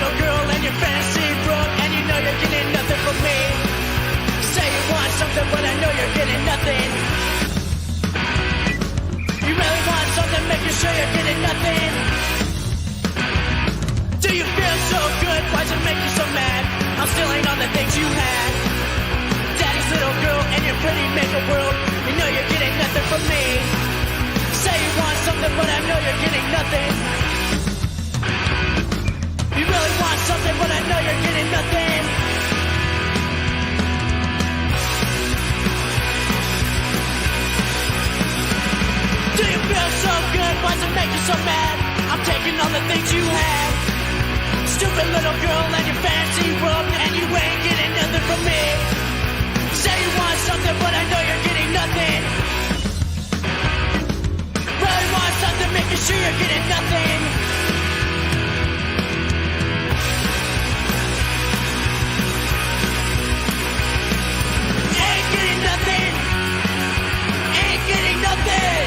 little girl in your fantasy world, and you know you're getting nothing from me. Say you want something, but I know you're getting nothing. You really want something, making sure you're getting nothing. Do you feel so good? Why's it make you so mad? I'm stealing all the things you had. Daddy's little girl and your pretty makeup world, you know you're getting nothing from me. Say you want something, but I know you're getting nothing. You really want something, but I know you're getting nothing. Do you feel so good? Why's it make you so mad? I'm taking all the things you had. Stupid little girl in your fancy world, and you ain't getting nothing from me. Say you want something, but I know you're getting nothing. Really want something, making sure you're getting nothing. Ain't getting nothing. Ain't getting nothing.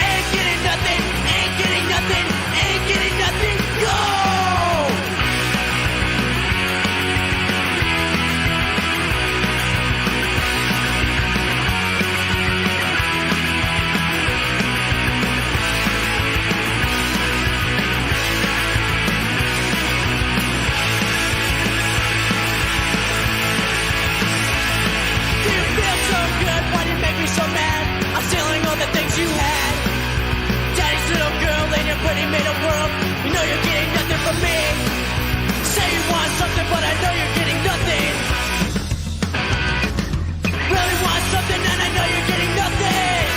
Ain't getting nothing. Ain't getting nothing. Ain't getting nothing. Go! So mad, I'm stealing all the things you had. Daddy's little girl in your pretty made up world, you know you're getting nothing from me. Say you want something, but I know you're getting nothing. Really want something, and I know you're getting nothing.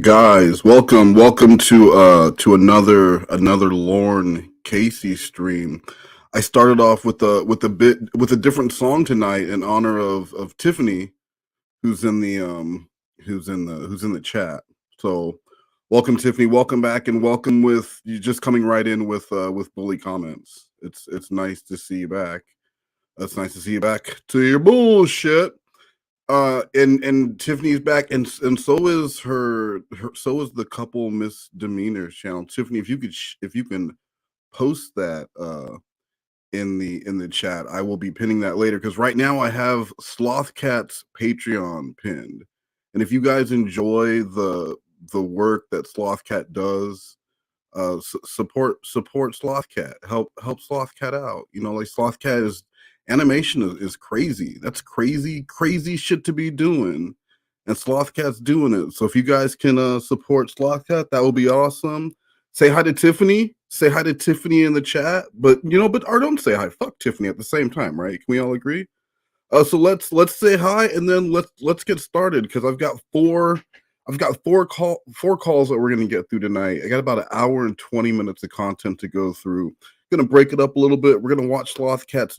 Guys, welcome to another Lorne Cas3y stream. I started off with a different song tonight in honor of Tiffany, who's in the chat. So welcome, Tiffany, welcome back, and welcome with you just coming right in with bully comments. It's nice to see you back. It's nice to see you back to your bullshit. And Tiffany's back, and so is so is the couple misdemeanors channel. Tiffany, if you can post that in the chat, I will be pinning that later, because right now I have Slothcat's Patreon pinned, and if you guys enjoy the work that Slothcat does, support Slothcat, help Slothcat out. You know, like Slothcat is. Animation is crazy. That's crazy shit to be doing, and Slothcat's doing it. So if you guys can support Slothcat, that will be awesome. Say hi to Tiffany. Say hi to Tiffany in the chat. But or don't say hi. Fuck Tiffany at the same time, right? Can we all agree? So let's say hi, and then let's get started, because I've got four calls that we're gonna get through tonight. I got about an hour and 20 minutes of content to go through. Gonna break it up a little bit. We're gonna watch Slothcat's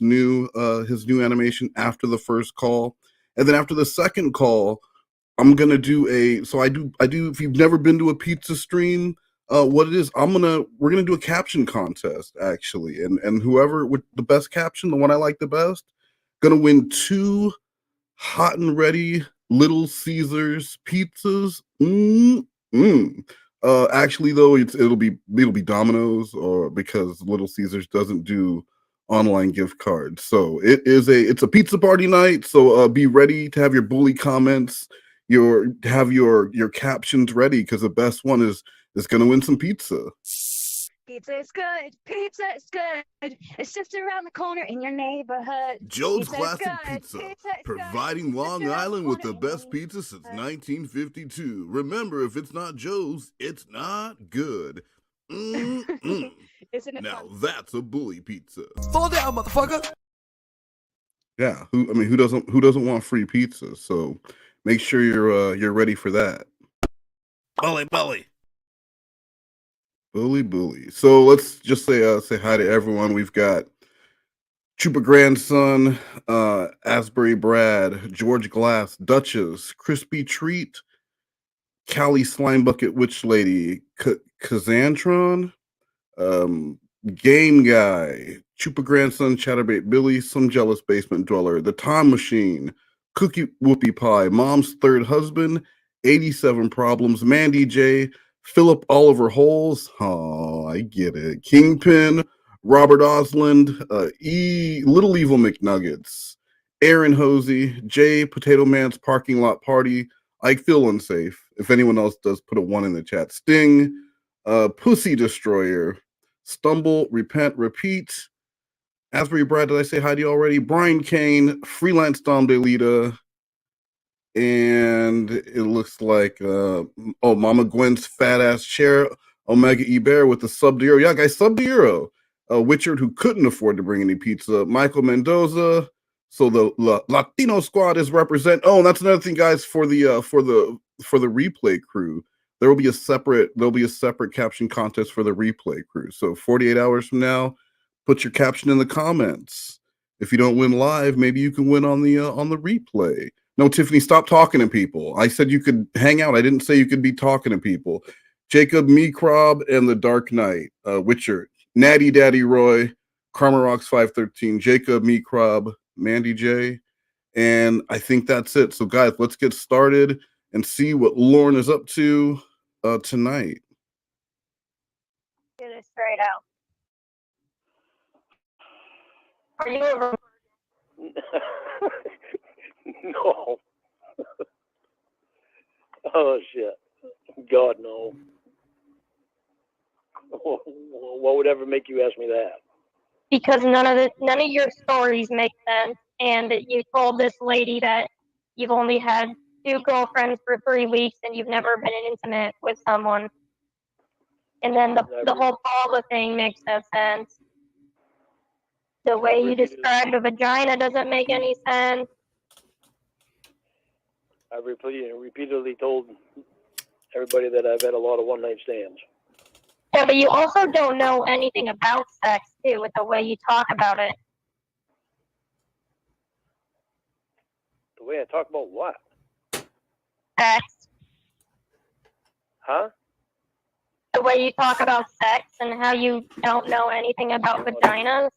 his new animation after the first call, and then after the second call, I'm gonna do I do. If you've never been to a pizza stream, what it is, we're gonna do a caption contest, actually, and whoever with the best caption, the one I like the best, gonna win 2 hot and ready Little Caesars pizzas. Actually, though, it'll be Domino's, or because Little Caesars doesn't do online gift cards. So it's a pizza party night. So be ready to have your bully comments, your captions ready, because the best one is gonna win some pizza. Pizza is good. Pizza is good. It's just around the corner in your neighborhood. Joe's Pizza Classic Pizza, providing Long Island with the best pizza since 1952. Remember, if it's not Joe's, it's not good. Isn't it now fun? that's a bully pizza. Fall down, motherfucker. Yeah, who doesn't want free pizza? So make sure you're ready for that. Bully. So let's just say hi to everyone. We've got Trooper Grandson, Asbury Brad, George Glass, Duchess, Crispy Treat, Callie Slime Bucket Witch Lady, Kazantron, Game Guy, Chupa Grandson, Chatterbait Billy, Some Jealous Basement Dweller, The Time Machine, Cookie Whoopie Pie, Mom's Third Husband, 87 Problems, Mandy J, Philip Oliver Holes, oh, I get it, Kingpin, Robert Osland, Little Evil McNuggets, Aaron Hosey, Jay, Potato Man's Parking Lot Party, I feel unsafe. If anyone else does, put a 1 in the chat. Sting, Pussy Destroyer, Stumble, Repent, Repeat. Asbury Brad, did I say hi to you already? Brian Kane, Freelance Dom DeLita, and it looks like Mama Gwen's fat ass chair, Omega E Bear with the sub to Euro. Yeah, guys, sub to Euro. Witchard, who couldn't afford to bring any pizza. Michael Mendoza. So the Latino squad is represent. Oh, and that's another thing, guys, for the replay crew. There'll be a separate caption contest for the replay crew. So 48 hours from now, put your caption in the comments. If you don't win live, maybe you can win on the replay. No, Tiffany, stop talking to people. I said you could hang out. I didn't say you could be talking to people. Jacob Microb and the Dark Knight, Witcher, Natty Daddy Roy, Karma Rocks 513, Jacob Microb, Mandy J, and I think that's it. So, guys, let's get started and see what Lorne is up to tonight. Get it straight out. Are you a No. Oh shit. God no. What would ever make you ask me that? Because none of your stories make sense, and you told this lady that you've only had 2 girlfriends for 3 weeks and you've never been intimate with someone. And then the whole Paula thing makes no sense. The way you described a vagina doesn't make any sense. I repeatedly told everybody that I've had a lot of one-night stands. Yeah, but you also don't know anything about sex, too, with the way you talk about it. The way I talk about what? Sex. Huh? The way you talk about sex and how you don't know anything about vaginas.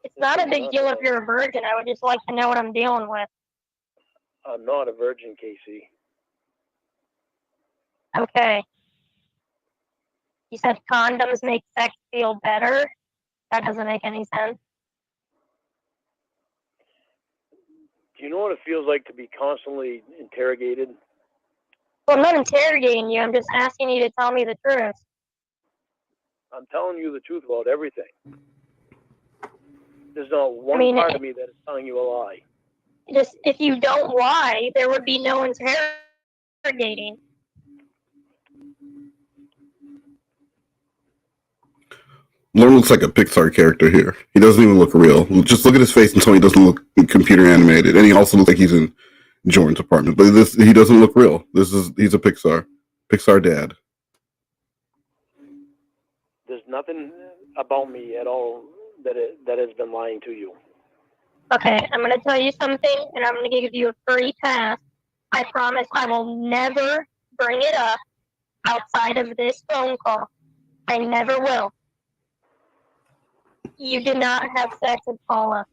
It's not a big deal if you're a virgin. I would just like to know what I'm dealing with. I'm not a virgin, Casey. Okay. You said condoms make sex feel better? That doesn't make any sense. Do you know what it feels like to be constantly interrogated? Well, I'm not interrogating you. I'm just asking you to tell me the truth. I'm telling you the truth about everything. There's not one part of me that is telling you a lie. Just if you don't lie, there would be no interrogating. Lorne looks like a Pixar character here. He doesn't even look real. Just look at his face and tell me he doesn't look computer animated. And he also looks like he's in Jordan's apartment. But he doesn't look real. He's a Pixar dad. There's nothing about me at all that has been lying to you. Okay, I'm going to tell you something, and I'm going to give you a free pass. I promise I will never bring it up outside of this phone call. I never will. You did not have sex with Paula.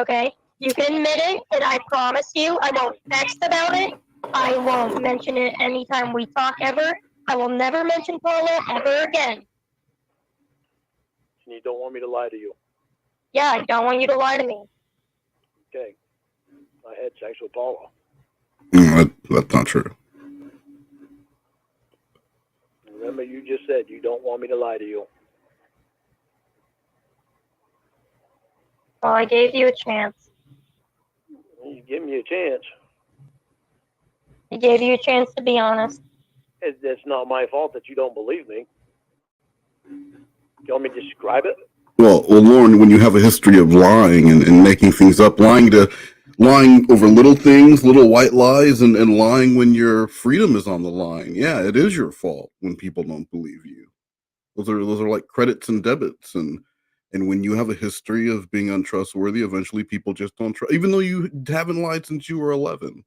Okay? You can admit it, and I promise you I won't text about it. I won't mention it anytime we talk ever. I will never mention Paula ever again. And you don't want me to lie to you? Yeah, I don't want you to lie to me. Okay. I had sex with Paula. That's not true. Remember, you just said you don't want me to lie to you. Well, I gave you a chance. You give me a chance. I gave you a chance to be honest. It's not my fault that you don't believe me. You want me to describe it? Well, Lorne, when you have a history of lying and making things up, lying over little things, little white lies, and lying when your freedom is on the line, yeah, it is your fault when people don't believe you. Those are like credits and debits, and when you have a history of being untrustworthy, eventually people just don't trust, even though you haven't lied since you were 11.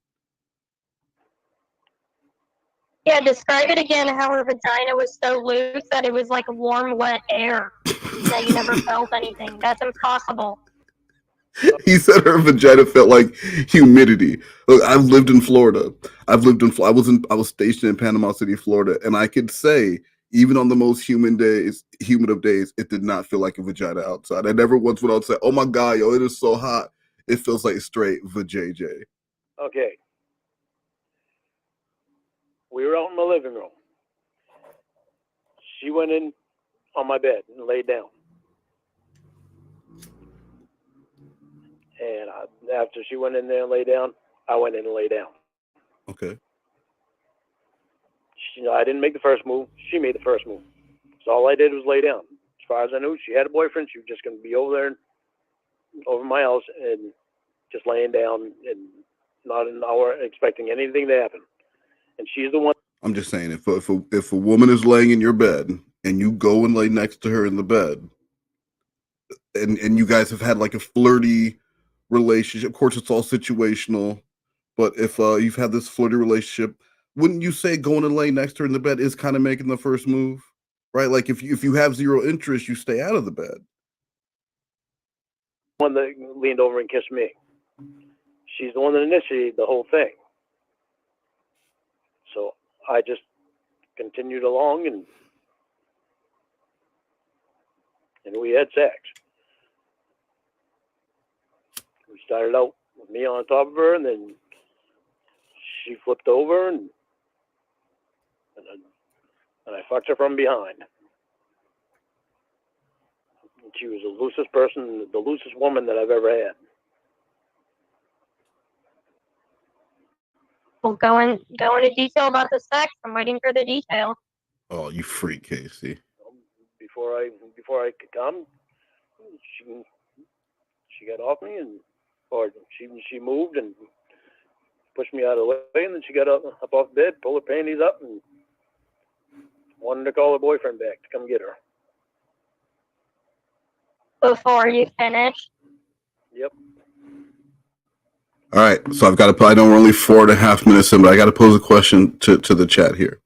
Yeah, describe it again. How her vagina was so loose that it was like warm, wet air. That you never felt anything. That's impossible. He said her vagina felt like humidity. Look, I've lived in Florida. I was stationed in Panama City, Florida, and I could say even on the most humid of days, it did not feel like a vagina outside. I never once went out and say, "Oh my god, yo, it is so hot." It feels like straight vajayjay. Okay. We were out in my living room. She went in on my bed and laid down. And after she went in there and lay down, I went in and lay down. Okay. I didn't make the first move. She made the first move. So all I did was lay down. As far as I knew, she had a boyfriend. She was just going to be over there, over my house, and just laying down and not an hour expecting anything to happen. And she's the one. I'm just saying, if a woman is laying in your bed and you go and lay next to her in the bed, and you guys have had like a flirty relationship, of course it's all situational, but if you've had this flirty relationship, wouldn't you say going and laying next to her in the bed is kind of making the first move, right? Like if you have zero interest, you stay out of the bed. One that leaned over and kissed me. She's the one that initiated the whole thing. So I just continued along and we had sex. We started out with me on top of her, and then she flipped over, and I fucked her from behind. And she was the loosest person, the loosest woman that I've ever had. Well, go into detail about the sex. I'm waiting for the detail. Oh, you freak, Casey. Before I could come, she got off me, or she moved and pushed me out of the way, and then she got up off bed, pulled her panties up, and wanted to call her boyfriend back to come get her. Before you finish. Yep. All right, so I've got to put. I know we're only 4.5 minutes in, but I got to pose a question to the chat here.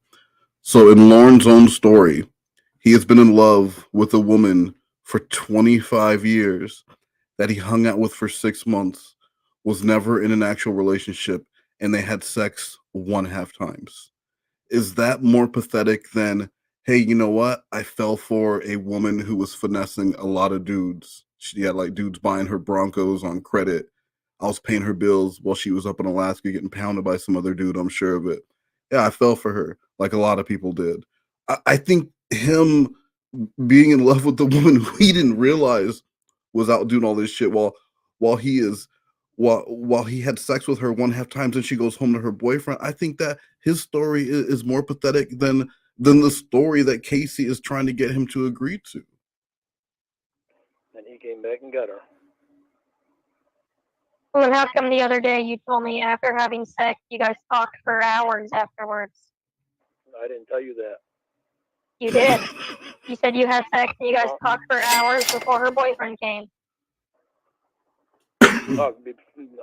So, in Lorne's own story, he has been in love with a woman for 25 years that he hung out with for 6 months, was never in an actual relationship, and they had sex 1.5 times. Is that more pathetic than, hey, you know what? I fell for a woman who was finessing a lot of dudes. She had like dudes buying her Broncos on credit. I was paying her bills while she was up in Alaska getting pounded by some other dude. I'm sure of it. Yeah, I fell for her like a lot of people did. I think him being in love with the woman who he didn't realize was out doing all this shit while he is while he had sex with her 1.5 times and she goes home to her boyfriend. I think that his story is more pathetic than the story that Casey is trying to get him to agree to. And he came back and got her. Well, then how come the other day you told me after having sex you guys talked for hours afterwards? I didn't tell you that. You did. You said you had sex and you guys talked for hours before her boyfriend came. I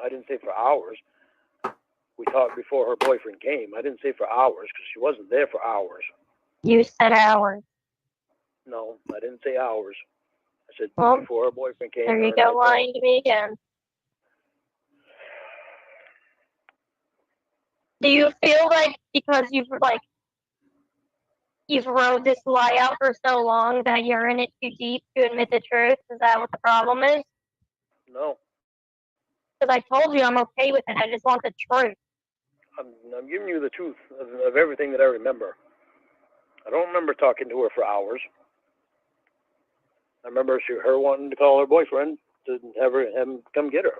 didn't say for hours. We talked before her boyfriend came. I didn't say for hours because she wasn't there for hours. You said hours. No, I didn't say hours. I said Well, before her boyfriend came. there you go, lying to me again. Do you feel like because you've rode this lie out for so long that you're in it too deep to admit the truth? Is that what the problem is? No. Because I told you I'm okay with it. I just want the truth. I'm giving you the truth of everything that I remember. I don't remember talking to her for hours. I remember her wanting to call her boyfriend to have him come get her.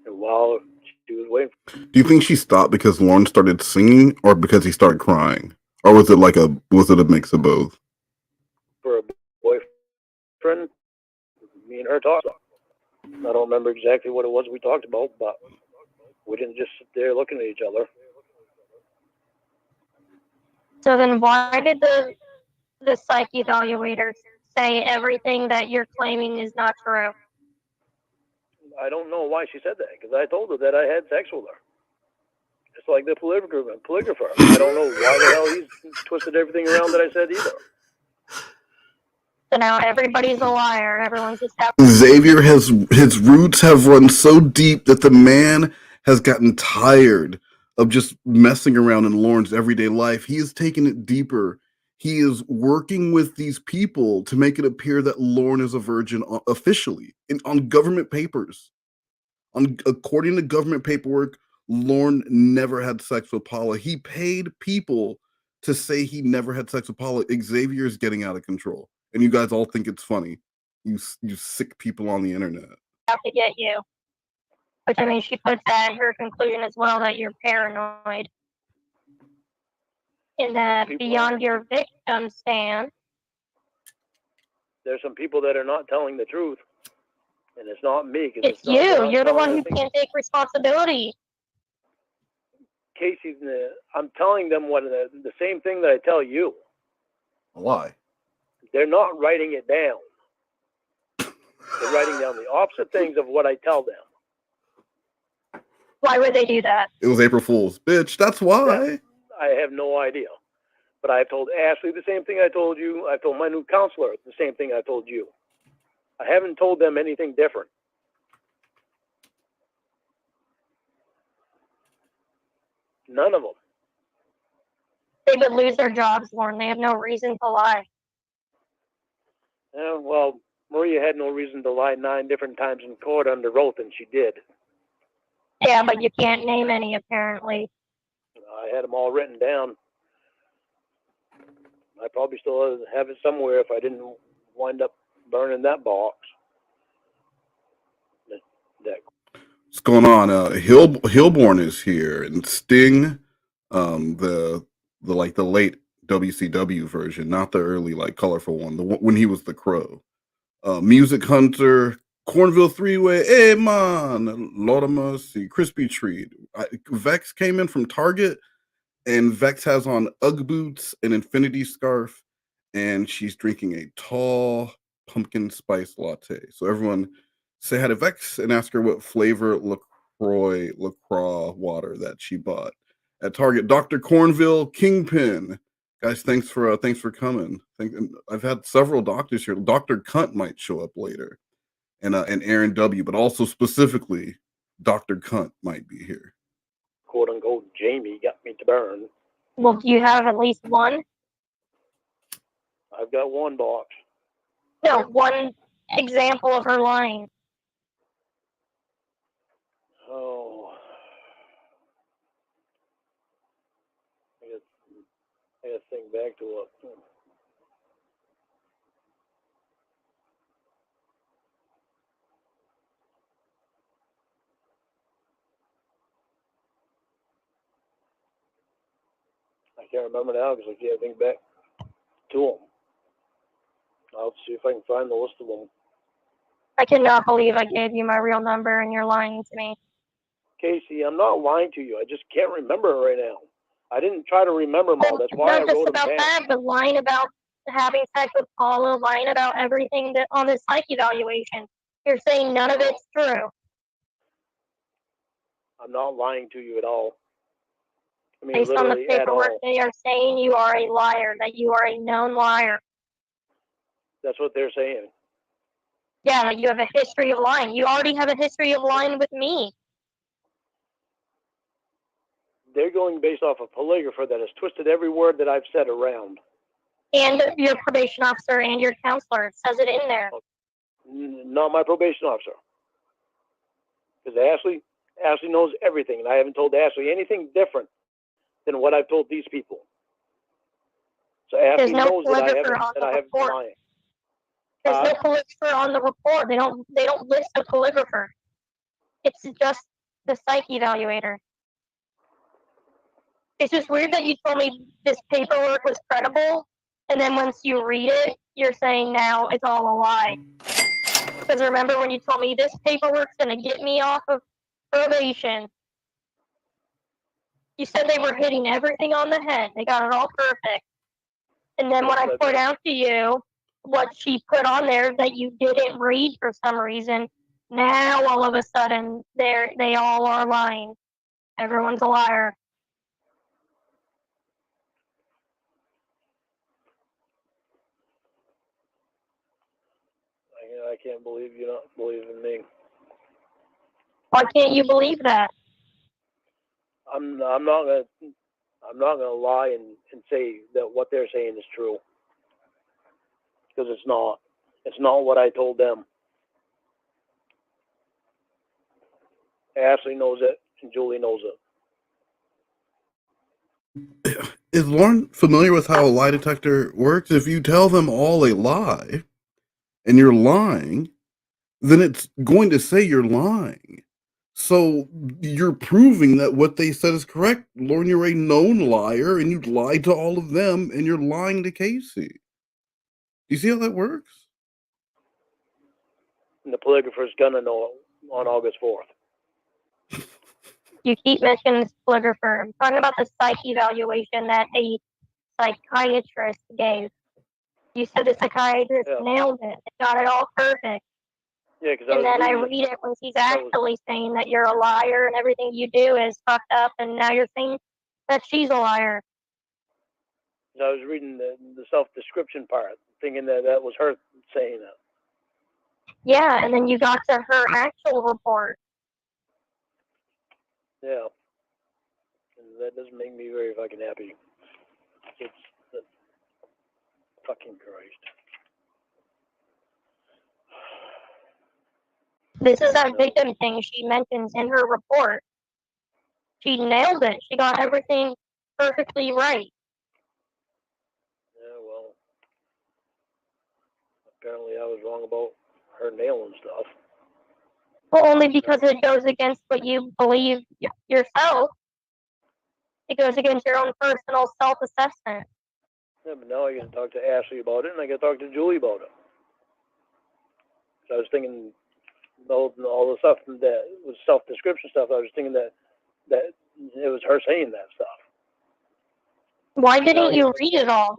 And while she was waiting. Do you think she stopped because Lorne started singing or because he started crying? Or was it a mix of both? For a boyfriend, me and her talked. I don't remember exactly what it was we talked about, but we didn't just sit there looking at each other. So then why did the psych evaluator say everything that you're claiming is not true? I don't know why she said that, because I told her that I had sex with her. It's like the polygrapher. I don't know why the hell he's twisted everything around that I said either. So now everybody's a liar. Everyone's just Xavier his roots have run so deep that the man has gotten tired of just messing around in Lorne's everyday life. He has taken it deeper. He is working with these people to make it appear that Lorne is a virgin officially on government papers. According to government paperwork, Lorne never had sex with Paula. He paid people to say he never had sex with Paula. Xavier is getting out of control, and you guys all think it's funny. You sick people on the internet. out to get you. Which, I mean, she puts that in her conclusion as well, that you're paranoid. And that beyond your victim stand, There's some people that are not telling the truth, and it's not me. it's you. You're the one who can't take responsibility. Casey, I'm telling them what the same thing that I tell you. Why? They're not writing it down. They're writing down the opposite things of what I tell them. Why would they do that? It was April Fool's, bitch. That's why. I have no idea. But I've told Ashley the same thing I told you. I've told my new counselor the same thing I told you. I haven't told them anything different. None of them. They would lose their jobs, Lorne. They have no reason to lie. Yeah, well, Maria had no reason to lie 9 different times in court under oath, and she did. Yeah, but you can't name any, apparently. I had them all written down. I probably still have it somewhere if I didn't wind up burning that box. What's going on? Hillborn is here, and Sting, the late WCW version, not the early colorful one, when he was the Crow. Music Hunter, Cornville 3-Way, hey man, Lord of Mercy, Crispy Treat. Vex came in from Target, and Vex has on Ugg boots, an infinity scarf, and she's drinking a tall pumpkin spice latte. So everyone say hi to Vex and ask her what flavor LaCroix water that she bought at Target. Dr. Cornville, Kingpin. Guys, thanks for coming. I've had several doctors here. Dr. Cunt might show up later, and Aaron W. But also specifically, Dr. Cunt might be here. Quote unquote, Jamie got me to burn. Well, do you have at least one? I've got one box. No, one example of her lying. Oh, I got to think back to it. I can't remember now because I can't think back to them. I'll see if I can find the list of them. I cannot believe I gave you my real number and you're lying to me. Casey, I'm not lying to you. I just can't remember it right now. I didn't try to remember them all. That's why I Not just wrote them about down. that, but lying about having sex with Paula, lying about everything that on this psych evaluation. You're saying none of it's true. I'm not lying to you at all. I mean, Based on the literally at all. paperwork, they are saying you are a liar, that you are a known liar. That's what they're saying. Yeah, that you have a history of lying. You already have a history of lying with me. They're going based off a polygrapher that has twisted every word that I've said around. And your probation officer and your counselor. It says it in there. Not my probation officer. Because Ashley knows everything, and I haven't told Ashley anything different than what I've told these people. So Ashley knows that I haven't been lying. There's no polygrapher on the report. They don't list a polygrapher. It's just the psych evaluator. It's just weird that you told me this paperwork was credible, and then once you read it, you're saying now it's all a lie. Because remember when you told me this paperwork's gonna get me off of probation, you said they were hitting everything on the head. They got it all perfect. And then when I point out to you what she put on there that you didn't read for some reason, now all of a sudden they all are lying. Everyone's a liar. I can't believe you don't believe in me. Why can't you believe that? I'm not gonna lie and say that what they're saying is true, because it's not. It's not what I told them. Ashley knows it, and Julie knows it. Is Lorne familiar with how a lie detector works? If you tell them all a lie and you're lying, then it's going to say you're lying. So you're proving that what they said is correct. Lorne, you're a known liar and you lied to all of them and you're lying to Casey. Do you see how that works? And the polygrapher's gonna know it on August 4th. You keep mentioning this polygrapher. I'm talking about the psych evaluation that a psychiatrist gave. You said the psychiatrist nailed it. It got it all perfect. Yeah, because And then I read it when she's actually saying that you're a liar and everything you do is fucked up, and now you're saying that she's a liar. I was reading the self-description part, thinking that that was her saying that. Yeah, and then you got to her actual report. Yeah. And that doesn't make me very fucking happy. It's the fucking Christ. This is that victim thing she mentions in her report. She nailed it. She got everything perfectly right. Yeah, well, apparently I was wrong about her nailing stuff. Well, only because it goes against what you believe yourself. It goes against your own personal self-assessment. Yeah, but now I got to talk to Ashley about it, and I got to talk to Julie about it. So I was thinking all the stuff that was self-description stuff. I was thinking that it was her saying that stuff. Why didn't you read it all?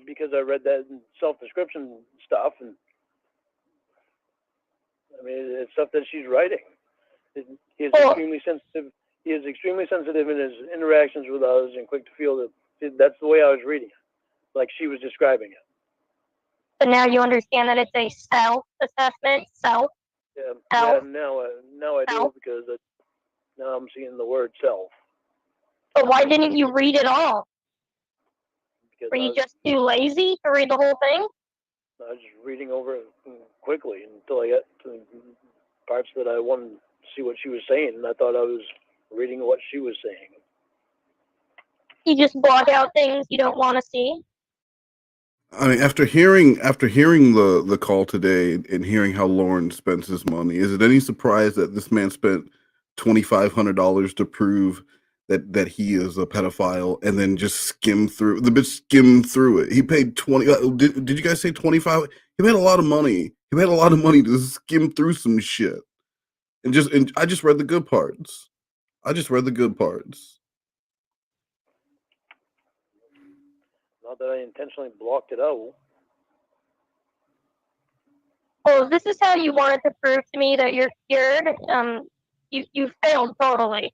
Because I read that self-description stuff, and I mean it's stuff that she's writing. He is extremely sensitive. He is extremely sensitive in his interactions with others, and quick to feel that. That's the way I was reading it, like she was describing it. But now you understand that it's a self-assessment. Yeah, now I do, because now I'm seeing the word self. But why didn't you read it all? Because Were you just too lazy to read the whole thing? I was just reading over it quickly until I got to parts that I wanted to see what she was saying, and I thought I was reading what she was saying. You just block out things you don't want to see? I mean, after hearing the call today and hearing how Lorne spends his money, is it any surprise that this man spent $2,500 to prove that he is a pedophile, and then just skimmed through it? He paid 20. Did you guys say 25? He paid a lot of money. He paid a lot of money to skim through some shit, and I just read the good parts. Not that I intentionally blocked it out. Well, this is how you wanted to prove to me that you're cured. You failed totally.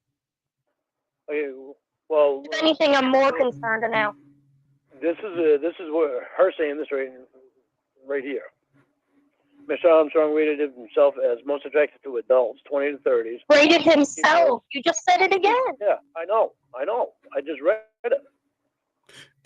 Okay, well. If anything, I'm more concerned now. This is what her saying this right here. Mr. Armstrong rated himself as most attracted to adults, 20 to 30s. Rated himself? You just said it again. Yeah, I know. I just read it.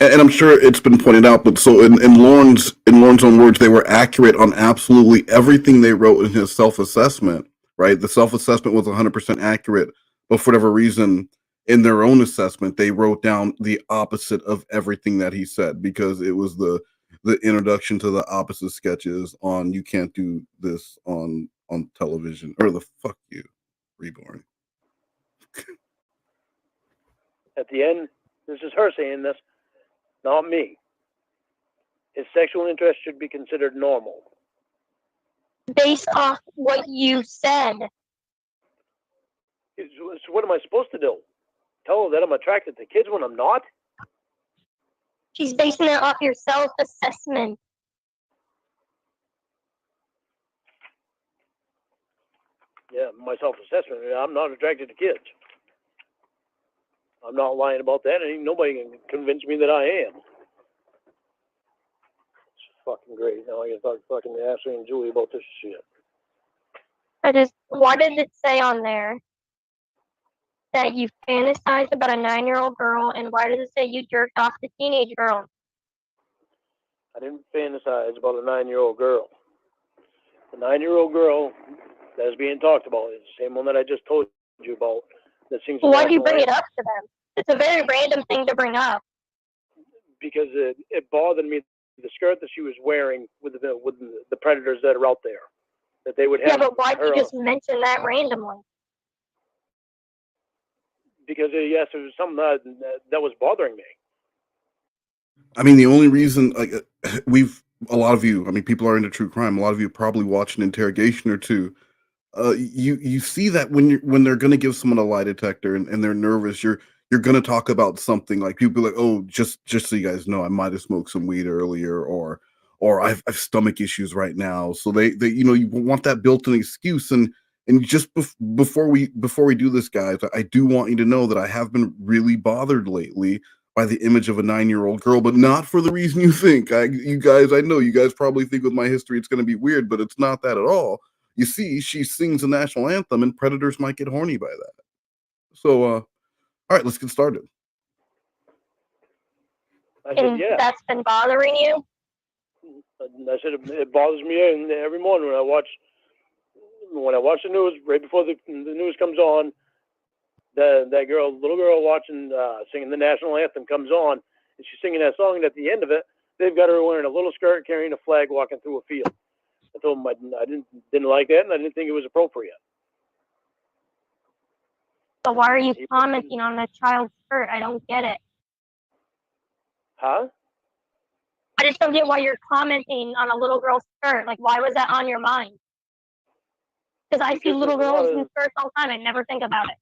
And I'm sure it's been pointed out, but so in Lorne's own words, they were accurate on absolutely everything they wrote in his self-assessment, right? The self-assessment was 100% accurate, but for whatever reason, in their own assessment, they wrote down the opposite of everything that he said, because it was the introduction to the opposite sketches on "You Can't Do This on television," or the "Fuck You, Reborn." At the end, this is her saying this, not me. His sexual interest should be considered normal. Based off what you said. So what am I supposed to do? Tell her that I'm attracted to kids when I'm not? She's basing it off your self-assessment. Yeah, my self-assessment. I'm not attracted to kids. I'm not lying about that, and nobody can convince me that I am. fucking great. Now I can talk fucking Ashley and Julie about this shit. Why did it say on there that you fantasized about a 9-year-old girl, and why does it say you jerked off to teenage girls? I didn't fantasize about a 9-year-old girl. The 9-year-old girl that is being talked about is the same one that I just told you about. That sings. Why do you bring it up to them? It's a very random thing to bring up. Because it bothered me, the skirt that she was wearing with the predators that are out there, that they would have. Yeah, but why did you just mention that randomly? Because yes, it was something that was bothering me. I mean, the only reason, like, a lot of you, I mean, people are into true crime. A lot of you probably watch an interrogation or two. You see that when they're going to give someone a lie detector and they're nervous, you're going to talk about something like, people like, oh, just so you guys know, I might have smoked some weed earlier, or I've stomach issues right now. So they you want that built-in excuse. And just before we do this, guys, I do want you to know that I have been really bothered lately by the image of a 9-year-old girl, but not for the reason you think. I know you guys probably think with my history it's going to be weird, but it's not that at all. You see, she sings the national anthem, and predators might get horny by that. So, all right, let's get started. I said, yeah. That's been bothering you? I said it bothers me every morning when I watch the news right before the news comes on. That little girl watching singing the national anthem comes on, and she's singing that song. And at the end of it, they've got her wearing a little skirt, carrying a flag, walking through a field. I told them I didn't like that, and I didn't think it was appropriate. So why are you commenting on that child's skirt? I don't get it. Huh? I just don't get why you're commenting on a little girl's skirt. Like, why was that on your mind? Because I see little girls in skirts all the time. I never think about it.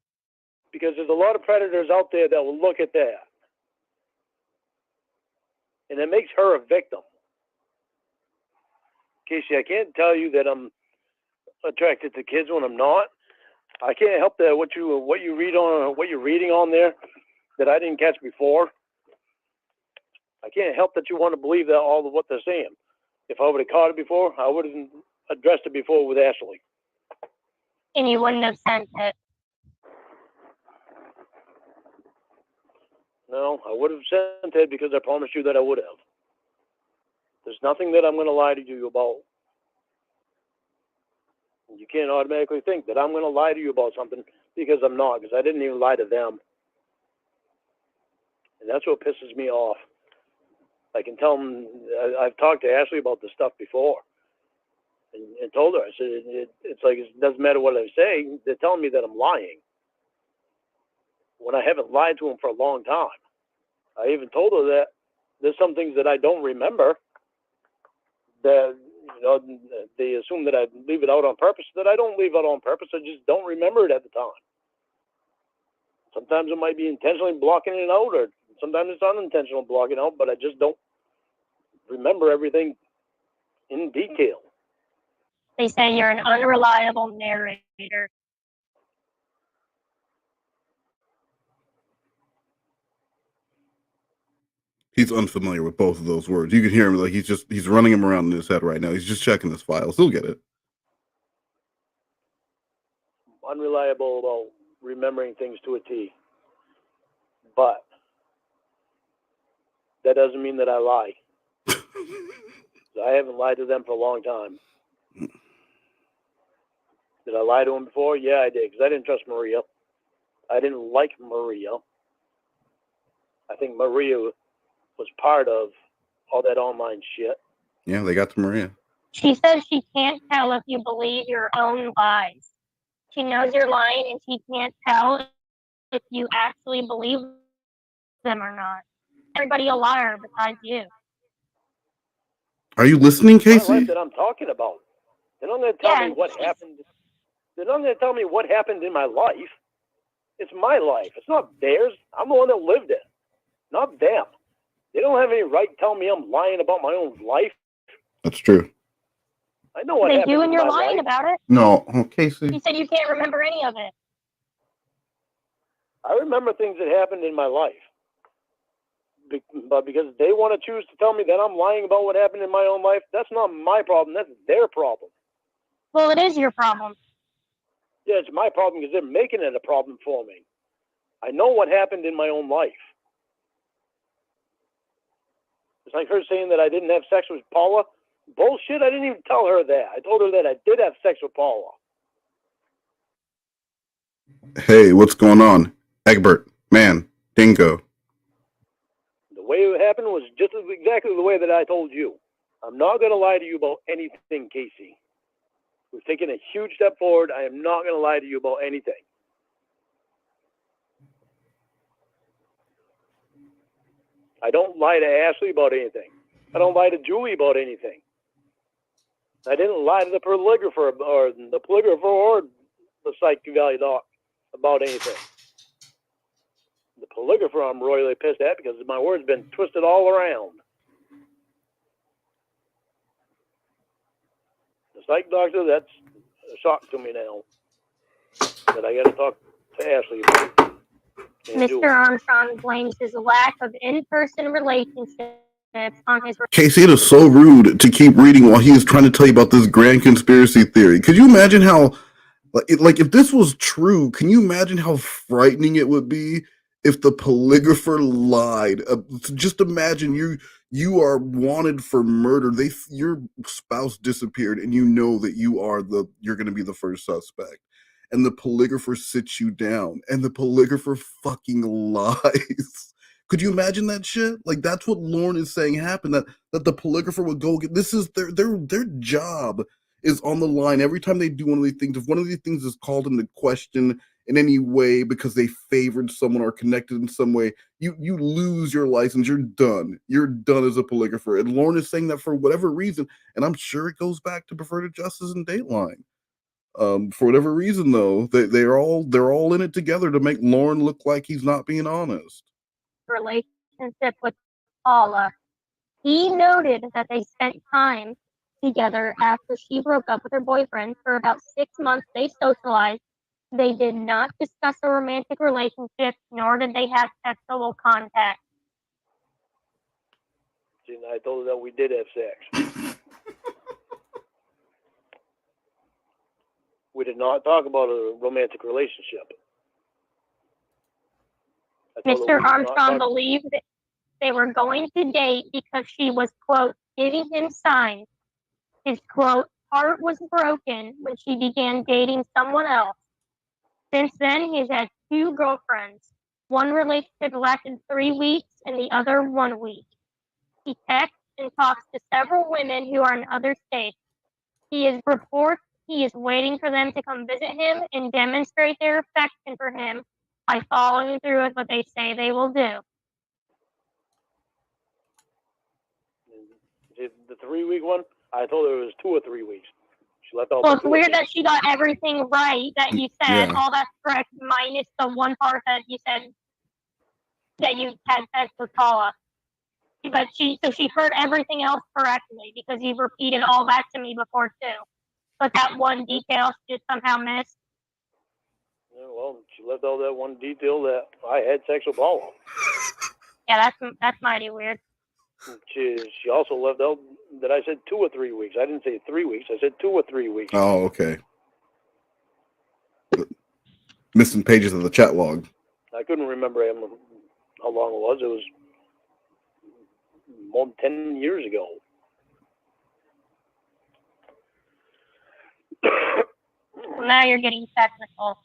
Because there's a lot of predators out there that will look at that. And it makes her a victim. Casey, I can't tell you that I'm attracted to kids when I'm not. I can't help that what you're reading on there that I didn't catch before. I can't help that you want to believe that all of what they're saying. If I would have caught it before, I would have addressed it before with Ashley. And you wouldn't have sent it. No, I would have sent it because I promised you that I would have. There's nothing that I'm going to lie to you about. You can't automatically think that I'm going to lie to you about something because I'm not, because I didn't even lie to them. And that's what pisses me off. I can tell them, I've talked to Ashley about this stuff before and told her, I said, it's like, it doesn't matter what I say, they're telling me that I'm lying when I haven't lied to them for a long time. I even told her that there's some things that I don't remember that, they assume that I leave it out on purpose, that I don't leave it on purpose. I just don't remember it at the time. Sometimes it might be intentionally blocking it out, or sometimes it's unintentional blocking out, but I just don't remember everything in detail. They say you're an unreliable narrator. He's unfamiliar with both of those words. You can hear him, like he's running him around in his head right now. He's just checking his files. He'll get it. Unreliable about remembering things to a T. But that doesn't mean that I lie. I haven't lied to them for a long time. Did I lie to them before? Yeah, I did, because I didn't trust Maria. I didn't like Maria. I think Maria was part of all that online shit. Yeah, they got to Maria. She says she can't tell if you believe your own lies. She knows you're lying, and she can't tell if you actually believe them or not. Everybody a liar besides you. Are you listening, Casey? My life that I'm talking about. They're not going to tell me what happened. They're not going to tell me what happened in my life. It's my life. It's not theirs. I'm the one that lived it, not them. They don't have any right to tell me I'm lying about my own life. That's true. I know what happened. You and in you're my lying life. about it. No, Casey. You said you can't remember any of it. I remember things that happened in my life. but because they want to choose to tell me that I'm lying about what happened in my own life, that's not my problem. That's their problem. Well, it is your problem. Yeah, it's my problem because they're making it a problem for me. I know what happened in my own life. It's like her saying that I didn't have sex with Paula. Bullshit, I didn't even tell her that. I told her that I did have sex with Paula. Hey, what's going on? Egbert, man, Dingo. The way it happened was just exactly the way that I told you. I'm not going to lie to you about anything, Casey. We've taken a huge step forward. I am not going to lie to you about anything. I don't lie to Ashley about anything. I don't lie to Julie about anything. I didn't lie to the polygrapher or the psych value doc about anything. The polygrapher I'm royally pissed at because my word's been twisted all around. The psych doctor, that's a shock to me now. That I got to talk to Ashley about. Mr. Armstrong blames his lack of in-person relationships on his... Casey, it is so rude to keep reading while he is trying to tell you about this grand conspiracy theory. Could you imagine how, like if this was true, can you imagine how frightening it would be if the polygrapher lied? Just imagine you are wanted for murder. Your spouse disappeared, and you know that you're going to be the first suspect. And the polygrapher sits you down, and the polygrapher fucking lies. Could you imagine that shit? Like, that's what Lorne is saying happened. That the polygrapher would go get. This is their job is on the line every time they do one of these things. If one of these things is called into question in any way because they favored someone or connected in some way, you lose your license. You're done. You're done as a polygrapher. And Lorne is saying that for whatever reason, and I'm sure it goes back to preferred justice and Dateline. For whatever reason, though, they're all in it together to make Lorne look like he's not being honest. Relationship with Paula. He noted that they spent time together after she broke up with her boyfriend. For about 6 months, they socialized. They did not discuss a romantic relationship, nor did they have sexual contact. See, I told her that we did have sex. We did not talk about a romantic relationship. Mr. Armstrong believed that they were going to date because she was, quote, giving him signs. His, quote, heart was broken when she began dating someone else. Since then, he's had 2 girlfriends. One relationship lasted 3 weeks and the other 1 week. He texts and talks to several women who are in other states. He is waiting for them to come visit him and demonstrate their affection for him by following through with what they say they will do. The 3-week one, I told her it was 2 or 3 weeks. She left out. Well, it's weird that she got everything right that you said. Yeah. All that's correct, minus the one part that you said that you had sex with Paula. But she heard everything else correctly because you repeated all that to me before too. But that one detail she just somehow missed. Yeah, well, she left out that one detail that I had sex with Paula. Yeah, that's mighty weird. She also left out that I said 2 or 3 weeks. I didn't say 3 weeks. I said 2 or 3 weeks. Oh, okay. Missing pages of the chat log. I couldn't remember how long it was. It was more than 10 years ago. Now you're getting technical.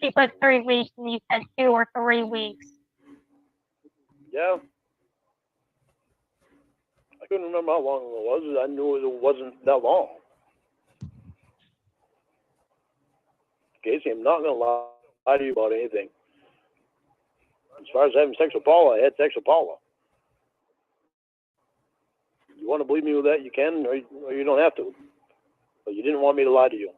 She put 3 weeks and you said 2 or 3 weeks. Yeah. I couldn't remember how long it was. I knew it wasn't that long. Casey, I'm not going to lie to you about anything. As far as having sex with Paula, I had sex with Paula. You want to believe me with that, you can, or you don't have to. But you didn't want me to lie to you.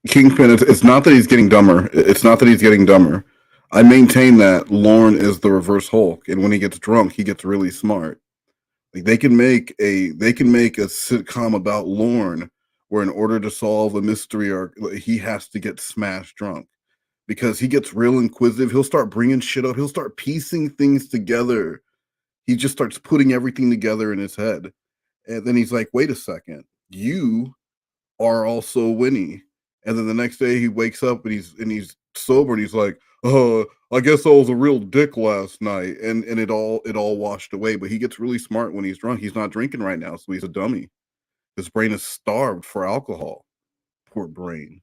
Kingpin, it's not that he's getting dumber. It's not that he's getting dumber. I maintain that Lorne is the reverse Hulk, and when he gets drunk, he gets really smart. Like they can make a sitcom about Lorne where in order to solve a mystery arc, he has to get smashed drunk. because he gets real inquisitive. He'll start bringing shit up. He'll start piecing things together. He just starts putting everything together in his head. And then he's like, wait a second, you are also Winnie. And then the next day he wakes up and he's sober and he's like, I guess I was a real dick last night. And it all washed away. But he gets really smart when he's drunk. He's not drinking right now, so he's a dummy. His brain is starved for alcohol. Poor brain.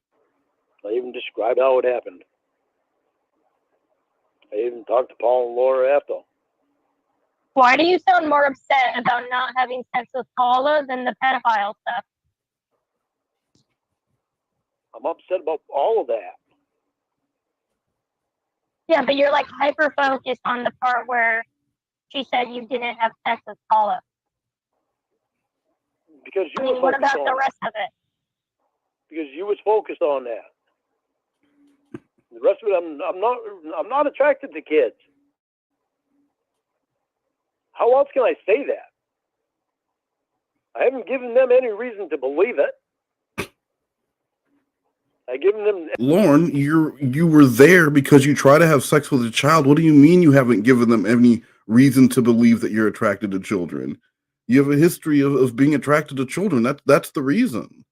I even described how it happened. I even talked to Paul and Laura after. Why do you sound more upset about not having sex with Paula than the pedophile stuff? I'm upset about all of that. Yeah, but you're like hyper focused on the part where she said you didn't have sex with Paula. Because I you mean, were what focused about on the it. rest of it? Because you was focused on that. The rest of it, I'm not attracted to kids. How else can I say that? I haven't given them any reason to believe it. I given them. Lorne, you were there because you try to have sex with a child. What do you mean you haven't given them any reason to believe that you're attracted to children? You have a history of being attracted to children. That's the reason.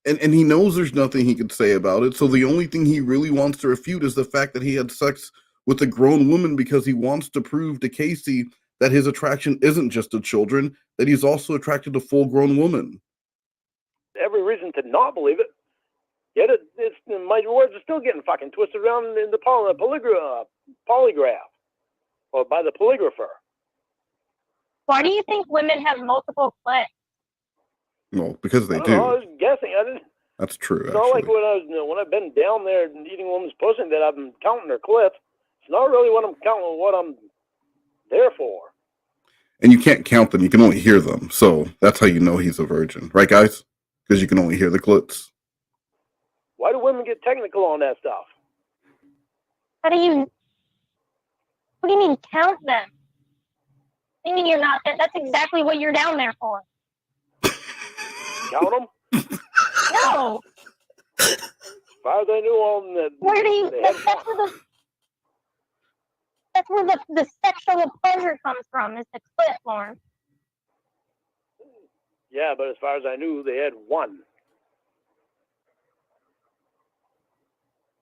And he knows there's nothing he could say about it. So the only thing he really wants to refute is the fact that he had sex with a grown woman because he wants to prove to Casey that his attraction isn't just to children, that he's also attracted to full-grown women. Every reason to not believe it. Yet it's my words are still getting fucking twisted around in the polygraph, or by the polygrapher. Why do you think women have multiple clits? Well, because they I don't do. know, I was guessing. I didn't. That's true. It's not like when I've been down there eating a woman's pussy that I've been counting her clips. It's not really what I'm counting. What I'm there for. And you can't count them. You can only hear them. So that's how you know he's a virgin. Right, guys? Because you can only hear the clits. Why do women get technical on that stuff? What do you mean count them? I mean, you're not. That's exactly what you're down there for. Count them? No. As far as I knew, on the. Where do you? That's where the sexual pleasure comes from. Is the clit, Lorne. Yeah, but as far as I knew, they had one.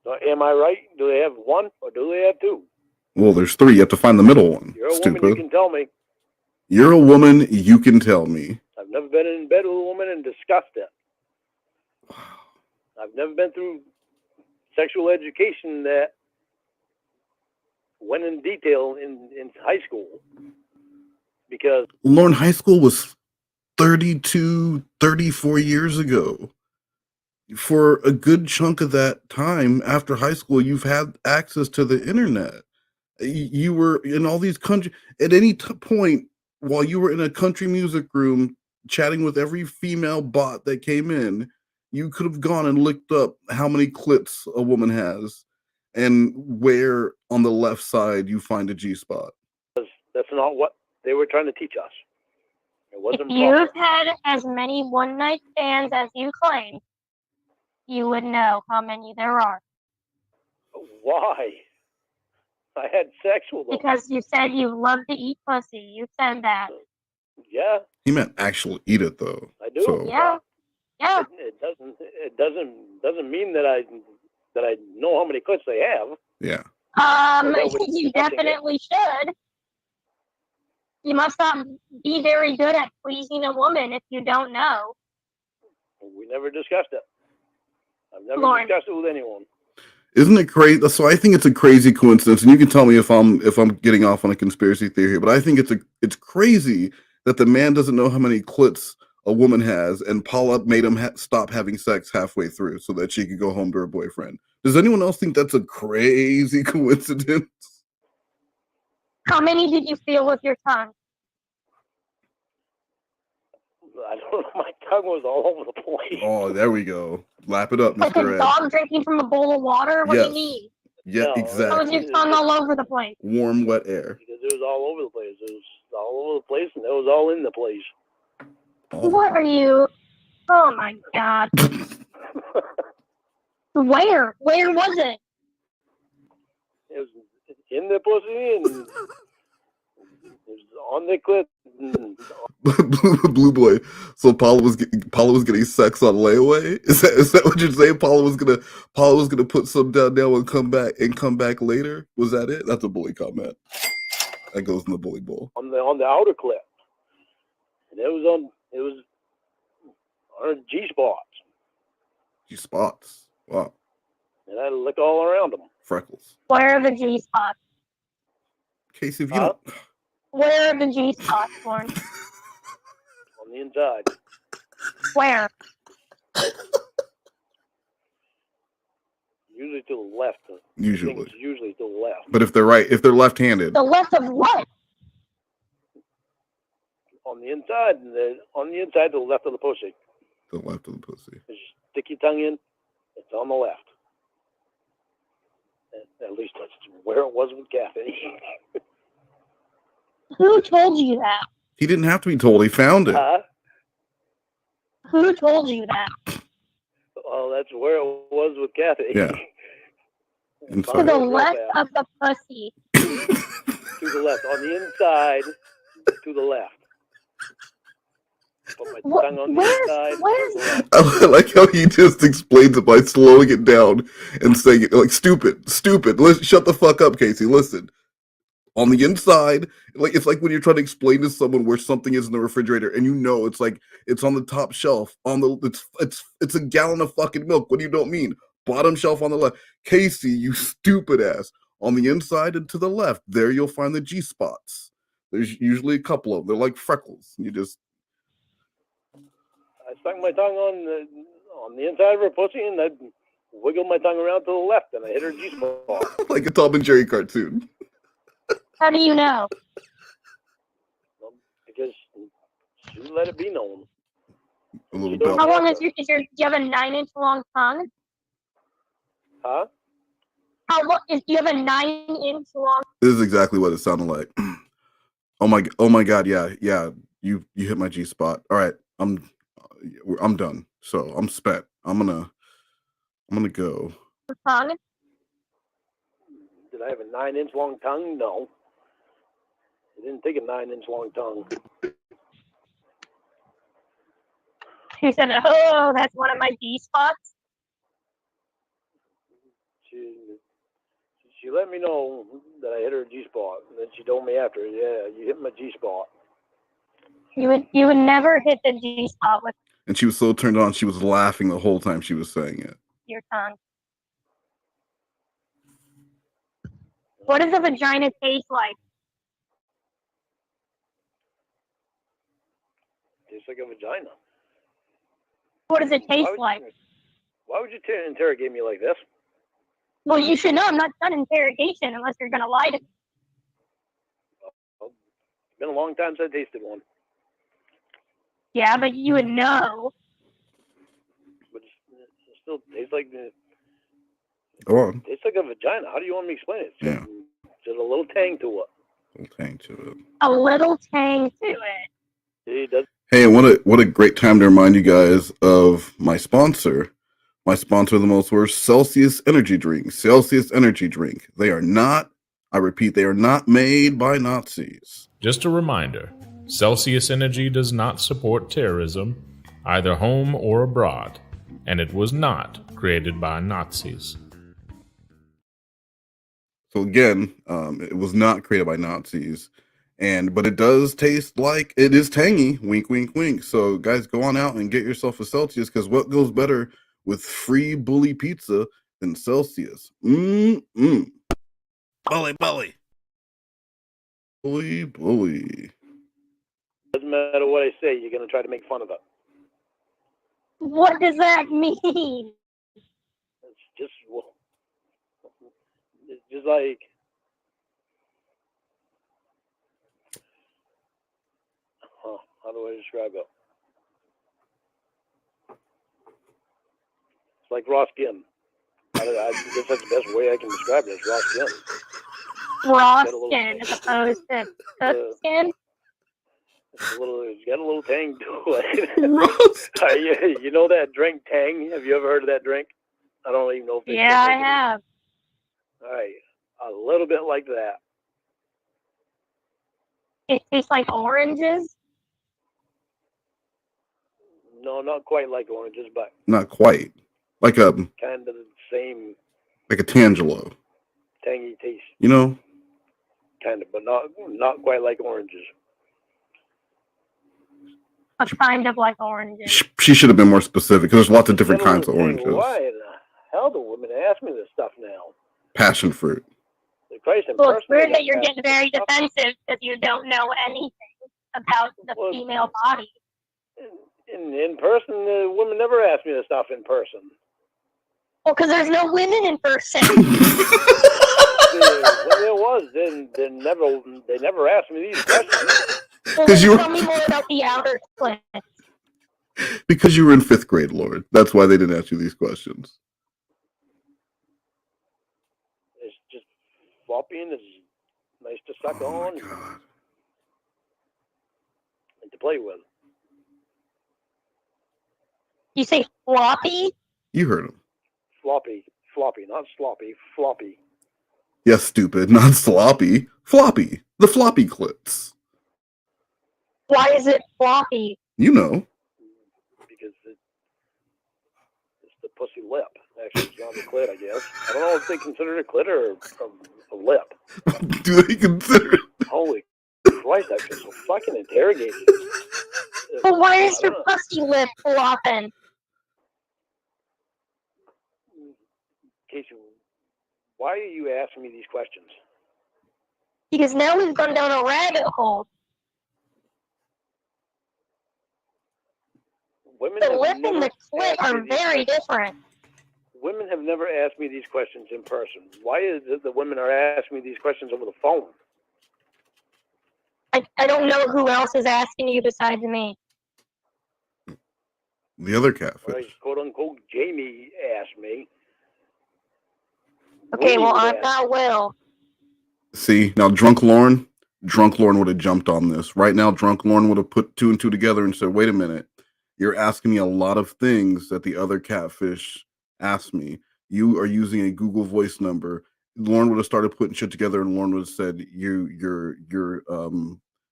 So am I right? Do they have one or do they have two? Well, there's three. You have to find the middle one. You're a Stupid. woman, you can tell me. You're a woman, you can tell me. I've never been in bed with a woman and discussed it. I've never been through sexual education that went in detail in high school. Because Lorne, high school was 32, 34 years ago. For a good chunk of that time after high school, you've had access to the internet. You were in all these countries. At any point while you were in a country music room chatting with every female bot that came in, you could have gone and looked up how many clits a woman has and where on the left side you find a G-spot. that's not what they were trying to teach us. It wasn't If you've proper. had as many one-night stands as you claim, you would know how many there are. Why? I had sex with them. Because you said you love to eat pussy. You said that. Yeah, He meant actually eat it though. I do. So Yeah. Yeah. It doesn't mean that I know how many clips they have. yeah. You definitely should. You must not be very good at pleasing a woman if you don't know. We never discussed it. I've never Lorne. discussed it with anyone. Isn't it crazy? So I think it's a crazy coincidence, and you can tell me if I'm getting off on a conspiracy theory here, but I think it's crazy that the man doesn't know how many clits a woman has, and Paula made him stop having sex halfway through so that she could go home to her boyfriend. Does anyone else think that's a crazy coincidence? How many did you feel with your tongue? I don't know. My tongue was all over the place. Oh, there we go. Lap it up, Like Mr. a Ed. dog drinking from a bowl of water? What do you mean? Yeah, No, How was exactly. your tongue all over the place? Warm, wet air. Because it was all over the place. It was all over the place, and it was all in the place. Oh. What are you? Oh my God. Where? Where was it? It was in the pussy and it was on the clit. Blue boy. So Paula was getting sex on layaway. Is that what you're saying? Paula was gonna put some down now and come back later. Was that it? That's a bully comment. That goes in the bully bowl. On the outer clip, and it was on her G spots, G spots. Wow. and I licked all around them. Freckles. Where are the G spots? Casey, if you don't. Where are the G spots, Lorne? On the inside. Where? Usually to the left. Usually. It's usually to the left. But if they're left-handed. The left of what? On the inside, to the left of the pussy. The left of the pussy. Just stick your tongue in. It's on the left. At least that's where it was with Kathy. Who told you that? He didn't have to be told. He found it. Who told you that? Well, that's where it was with Kathy. Yeah. To the left of the pussy. To the left. On the inside, to the left. Put my tongue on the inside. Where's I like how he just explains it by slowing it down and saying it like stupid. Listen, shut the fuck up, Casey. Listen. On the inside, it's like when you're trying to explain to someone where something is in the refrigerator, and it's like it's on the top shelf. It's a gallon of fucking milk. What do you don't mean? Bottom shelf on the left. Casey, you stupid ass. On the inside and to the left, there you'll find the G spots. There's usually a couple of them. They're like freckles. You just. I stuck my tongue on the inside of her pussy, and I wiggled my tongue around to the left, and I hit her G spot. Like a Tom and Jerry cartoon. How do you know? Because she let it be known. A little bit. How long is do you have a 9-inch long tongue? Huh? How long do you have a 9-inch long? This is exactly what it sounded like. Oh my god, yeah. You hit my G spot. All right, I'm done. So I'm spent. I'm gonna go. Tongue? Did I have a 9-inch long tongue? No. I didn't take a 9-inch long tongue. She said, "Oh, that's one of my G spots." She let me know that I hit her G spot, and then she told me after, "Yeah, you hit my G spot." You would never hit the G spot with And she was so turned on, she was laughing the whole time she was saying it. your tongue. What does a vagina taste like? Tastes like a vagina. What does it taste like? Why would you interrogate me like this? Well, you should know I'm not done interrogation unless you're going to lie to me. Well, it's been a long time since I tasted one. Yeah, but you would know. But it still tastes like Go on. tastes like a vagina. How do you want me to explain it? Yeah. There's a little tang to it. A little tang to it. A little tang to it. It does. Hey, and what a great time to remind you guys of my sponsor. My sponsor of the most worst, Celsius Energy Drink. Celsius Energy Drink. They are not, I repeat, they are not made by Nazis. Just a reminder, Celsius Energy does not support terrorism, either home or abroad, and it was not created by Nazis. So again, it was not created by Nazis, but it does taste like it is tangy. Wink, wink, wink. So guys, go on out and get yourself a Celsius, because what goes better with free bully pizza than Celsius? Bully. Doesn't matter what I say, you're gonna try to make fun of it. What does that mean? It's just like how do I describe it? It's like raw skin. I guess that's the best way I can describe it. It's raw skin. Raw skin as opposed to cooked skin? It's got a little tang to it. You know that drink Tang? Have you ever heard of that drink? I don't even know if they Yeah, still I make it. have. All right, a little bit like that. It tastes like oranges. No, not quite like oranges, but Not quite. Like a kind of the same Tangelo. tangy taste, You know? kind of, but not quite like oranges. A kind of like oranges. She should have been more specific because there's lots of different Gentlemen kinds of saying, oranges. why in the hell do women ask me this stuff now? Passion fruit. The Christ in Well, it's person, weird they that you're got getting very stuff. defensive because you don't know anything about the Well, female body. In person, the women never ask me this stuff in person. Well, because there's no women in person. When there was, then they never asked me these questions. Well, then tell me more about the outer clit. Because you were in 5th grade, Lord. That's why they didn't ask you these questions. It's just floppy and it's nice to suck on My God. and to play with. You say floppy? You heard him. Floppy, not sloppy, floppy. Yes, stupid. Not sloppy. Floppy. The floppy clips. Why is it floppy? You know. Because it's the pussy lip. Actually, it's not the clit, I guess. I don't know if they consider it a clit or a lip. Do they consider it? Holy Christ, I feel so fucking interrogated. Well, why is your pussy lip flopping? Casey, why are you asking me these questions? Because now we've gone down a rabbit hole. Women The have lip never and the clit asked me are these very questions. different. Women have never asked me these questions in person. Why is it that women are asking me these questions over the phone? I don't know who else is asking you besides me. The other catfish. Right, quote unquote, Jamie asked me. Okay, Winnie well, would I'm ask. not Will. See, now Drunk Lorne would have jumped on this. Right now, Drunk Lorne would have put 2 and 2 together and said, wait a minute, you're asking me a lot of things that the other catfish asked me. You are using a Google voice number. Lorne would have started putting shit together and Lorne would have said, you're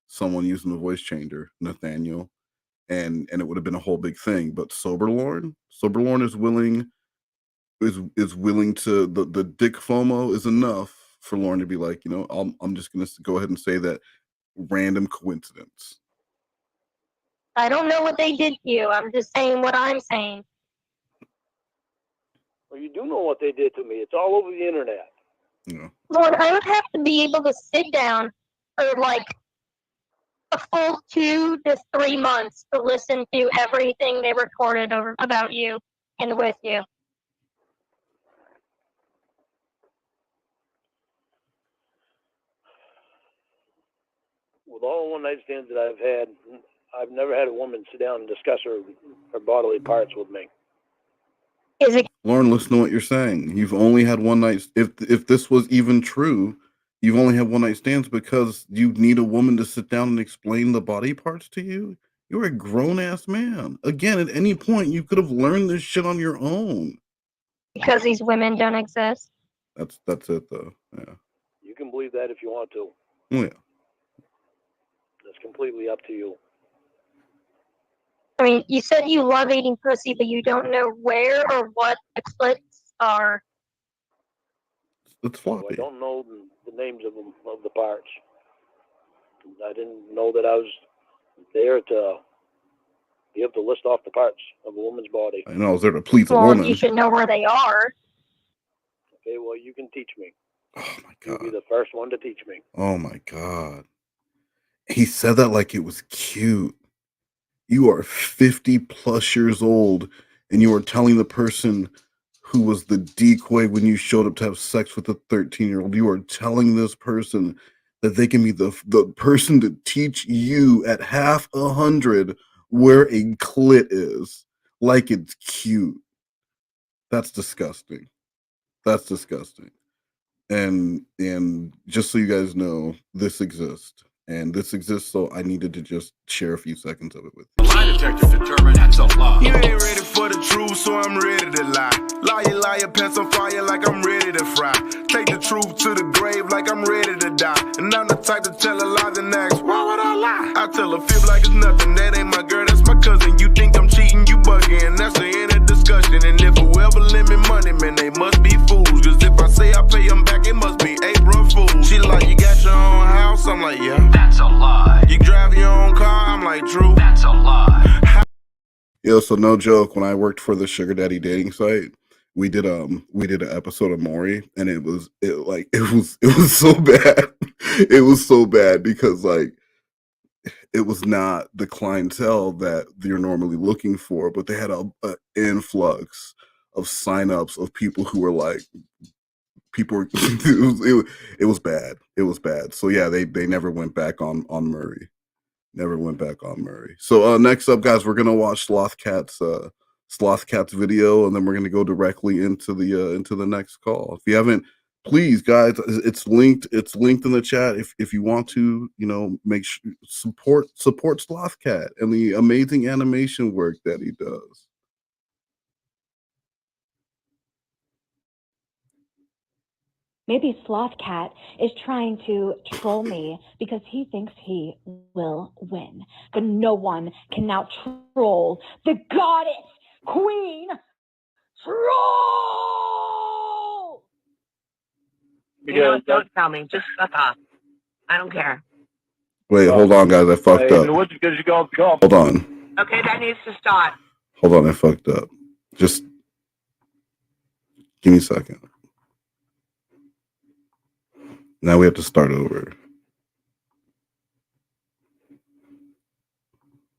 someone using the voice changer, Nathaniel. And it would have been a whole big thing. But Sober Lorne is willing to the dick FOMO is enough for Lorne to be like, you know, I'm just gonna go ahead and say that random coincidence. I don't know what they did to you. I'm just saying what I'm saying. Well, you do know what they did to me. It's all over the internet. Yeah. Lord, I would have to be able to sit down for like a full 2 to 3 months to listen to everything they recorded about you and with you. With all the one-night stands that I've had, I've never had a woman sit down and discuss her bodily parts with me. Is it? Lorne, listen to what you're saying. You've only had one night. If this was even true, you've only had one night stands because you need a woman to sit down and explain the body parts to you. You're a grown ass man. Again, at any point, you could have learned this shit on your own. Because these women don't exist? That's it though. Yeah. You can believe that if you want to. Oh, yeah. That's completely up to you. I mean, you said you love eating pussy, but you don't know where or what the clits are. It's So floppy. I don't know the names of them, of the parts. I didn't know that I was there to be able to list off the parts of a woman's body. I know I was there to please a Well, woman. you should know where they are. Okay, well, you can teach me. Oh my You'll be God. the first one to teach me. Oh my God. He said that like it was cute. You are 50 plus years old and you are telling the person who was the decoy when you showed up to have sex with a 13-year-old, you are telling this person that they can be the person to teach you at half 100 where a clit is. Like it's cute. That's disgusting. That's disgusting. And just so you guys know, this exists. And this exists, so I needed to just share a few seconds of it with you. Lie detector determined that's a lie. You ain't ready for the truth, so I'm ready to lie. Liar, pants on fire like I'm ready to fry. Take the truth to the grave like I'm ready to die. And I'm the type to tell a lie and ask, why would I lie? I tell a fib like it's nothing, that ain't my girl, that's my cousin. You think I'm cheating, you bugging, that's the end of discussion. And if whoever lend me money, man, they must be fools. Cause if I say I pay them back, it must be April Fool. She like, you got your own house? I'm like, yeah. That's a lie. You drive your own car? I'm like, true. That's a lie. Yo, so no joke, when I worked for the sugar daddy dating site, we did an episode of Maury, and it was so bad. It was so bad because like it was not the clientele that you're normally looking for, but they had a influx of signups of people who were like it was bad. It was bad. So yeah, they never went back on Murray. Never went back on Murray. So next up, guys, we're gonna watch Sloth Cat's video, and then we're gonna go directly into the next call. If you haven't, please, guys, it's linked in the chat. If you want to, make sure support Sloth Cat and the amazing animation work that he does. Maybe Sloth Cat is trying to troll me because he thinks he will win. But no one can now troll the goddess, queen, troll! You know, don't tell me. Just fuck off. I don't care. Wait, hold on, guys. I fucked up. Because you go. Hold on. Okay, that needs to stop. Hold on, I fucked up. Just give me a second. Now we have to start over.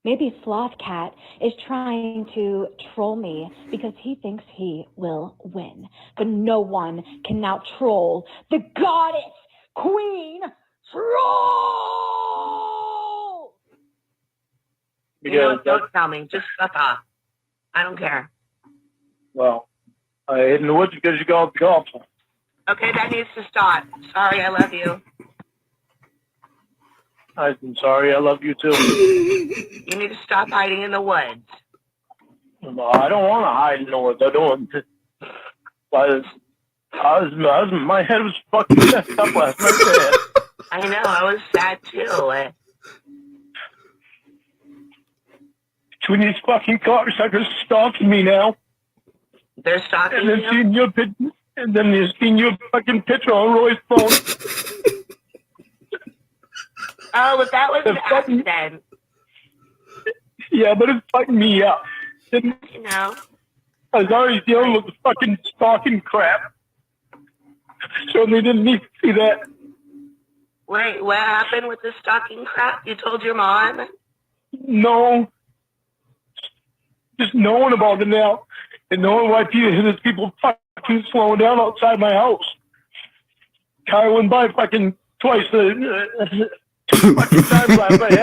Maybe Sloth Cat is trying to troll me because he thinks he will win. But no one can now troll the goddess, queen, troll! You know, don't tell me. Just fuck off. I don't care. Well, I hid in the woods because you go golf. Okay, that needs to stop. Sorry, I love you. I'm sorry, I love you too. You need to stop hiding in the woods. No, I don't want to hide in the woods. I don't. My head was fucking messed up last night. I know, I was sad too. Between these fucking cocksuckers stalking me now. They're stalking And then you? seeing your picture. And then you're seeing your fucking picture on Roy's phone. Oh, but that was an accident. Yeah, but it's fucking me up. You know? I was already dealing with the fucking stalking crap. So they didn't need to see that. Wait, what happened with the stalking crap? You told your mom? No. Just knowing about it now. And knowing why there's people fucking slowing down outside my house. Car went by fucking twice. Two fucking times last night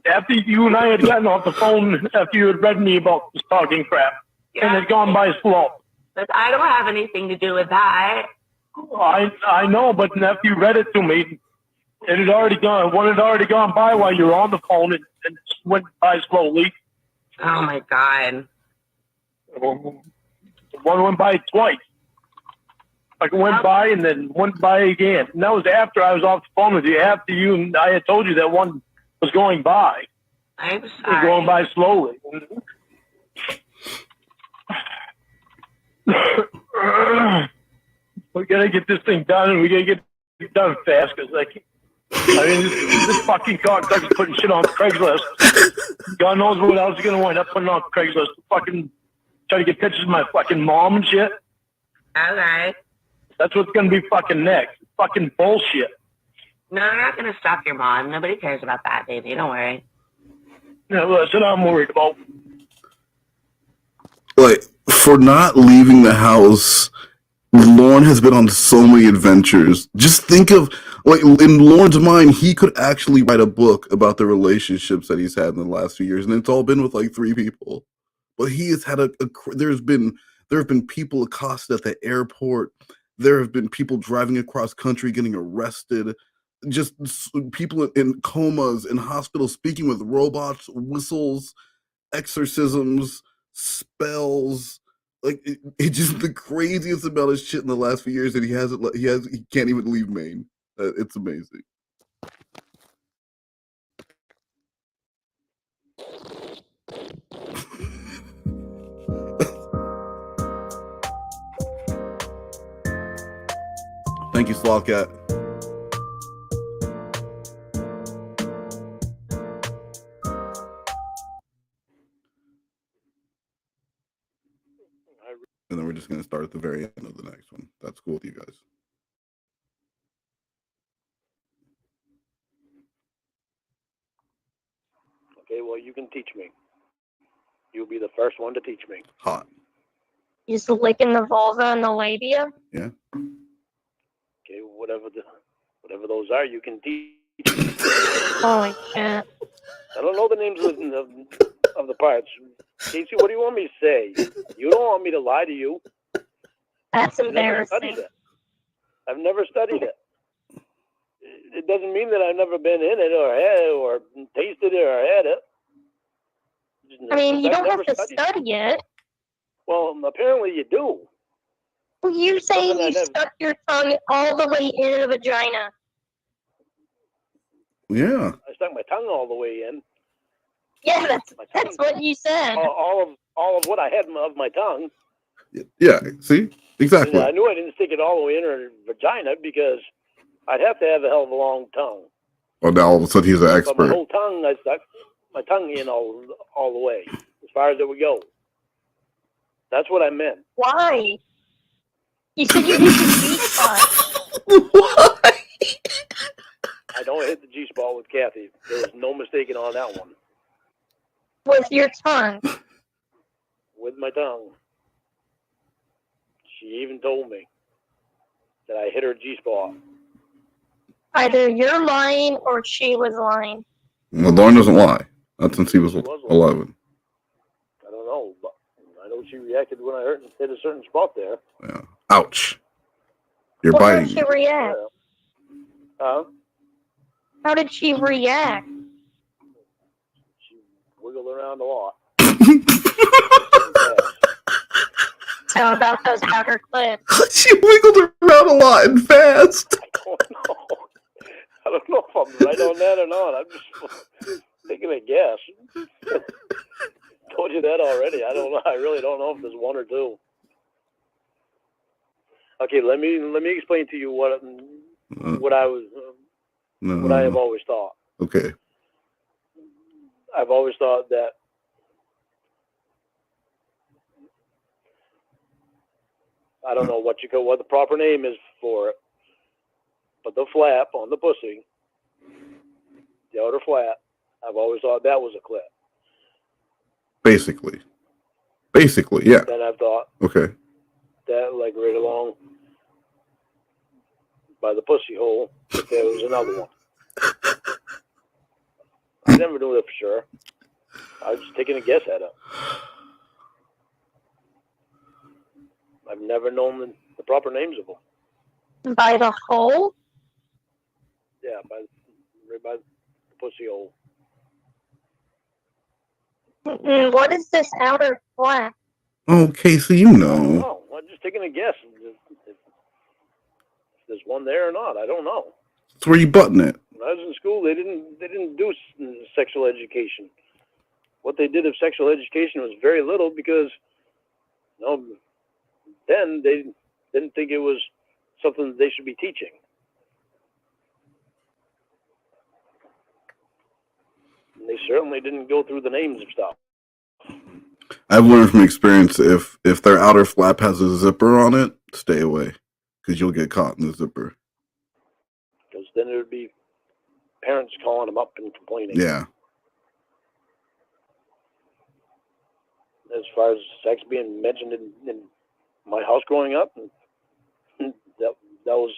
after you and I had gotten off the phone after you had read me about the stalking crap. Yeah. And had gone by slow. But I don't have anything to do with that. I know, but after you read it to me, it had already gone. One had already gone by while you were on the phone and went by slowly. Oh my God. One went by twice. Like it went by and then went by again. And that was after I was off the phone with you. After you and I had told you that one was going by. I'm It sorry. was going by slowly. We gotta get this thing done, and we gotta get it done fast. Cause this fucking cocksucker's putting shit on Craigslist. God knows what else he's gonna wind up putting on Craigslist. Fucking try to get pictures of my fucking mom and shit. Okay. That's what's gonna be fucking next. Fucking bullshit. No, I'm not going to stalk your mom. Nobody cares about that, baby. Don't worry. No, that's what I'm worried about. Like, for not leaving the house, Lorne has been on so many adventures. Just think of, like, in Lorne's mind, he could actually write a book about the relationships that he's had in the last few years, and it's all been with like 3 people. But he has had there have been people accosted at the airport. There have been people driving across country getting arrested. people in comas in hospitals speaking with robots, whistles, exorcisms, spells. Like it's just the craziest amount of shit in the last few years that he can't even leave Maine. It's amazing. Thank you, Slothcat. And then we're just going to start at the very end of the next one. That's cool with you guys. Okay, well, you can teach me. You'll be the first one to teach me. Hot. Just licking the vulva and the labia? Yeah. Okay, whatever those are, you can teach me. Holy shit. I don't know the names of the parts. Casey, what do you want me to say? You don't want me to lie to you. That's I've never embarrassing. studied it. I've never studied it. It doesn't mean that I've never been in it or had it or tasted it or had it. I mean, you I've don't never have to study it. Well, apparently you do. Well, you're saying Something you stuck your tongue all the way in a vagina. Yeah. I stuck my tongue all the way in. Yeah, that's what you said. All of what I had of my tongue. Yeah. See? Exactly. I knew I didn't stick it all the way in her vagina because I'd have to have a hell of a long tongue. Well, now all of a sudden he's an But expert. my whole tongue, I stuck my tongue in all the way, as far as it would go. That's what I meant. Why? You said you hit the G-spot. Why? I don't hit the G-spot with Kathy. There was no mistaking on that one. With your tongue. With my tongue. She even told me that I hit her G-spot. Either you're lying or she was lying. Well, Lorne doesn't lie. Not since he was 11. I don't know, but I know she reacted when I hit a certain spot there. Yeah. Ouch. You're Well, biting. how did she react? Huh? How did she react? She wiggled around a lot. How about those outer clips? She wiggled around a lot and fast. I don't know if I'm right on that or not. I'm just taking a guess. Told you that already. I don't know. I really don't know if there's one or two. Okay, let me explain to you what I have always thought. Okay. I've always thought that I don't know what the proper name is for it, but the flap on the pussy, the outer flap, I've always thought that was a clit. Basically, yeah. Then I've thought Okay. that, like, right along by the pussy hole, that there was another one. I never knew that for sure. I was just taking a guess at it. I've never known the proper names of them. By the hole? Yeah, right by the pussy hole. What is this outer flap? Okay, so you know. Oh, I'm just taking a guess. If there's one there or not, I don't know. That's where you button it. When I was in school, they didn't do sexual education. What they did of sexual education was very little because, then they didn't think it was something that they should be teaching. And they certainly didn't go through the names of stuff. I've learned from experience if their outer flap has a zipper on it, stay away because you'll get caught in the zipper. Because then it would be parents calling them up and complaining. Yeah. As far as sex being mentioned in my house growing up, that was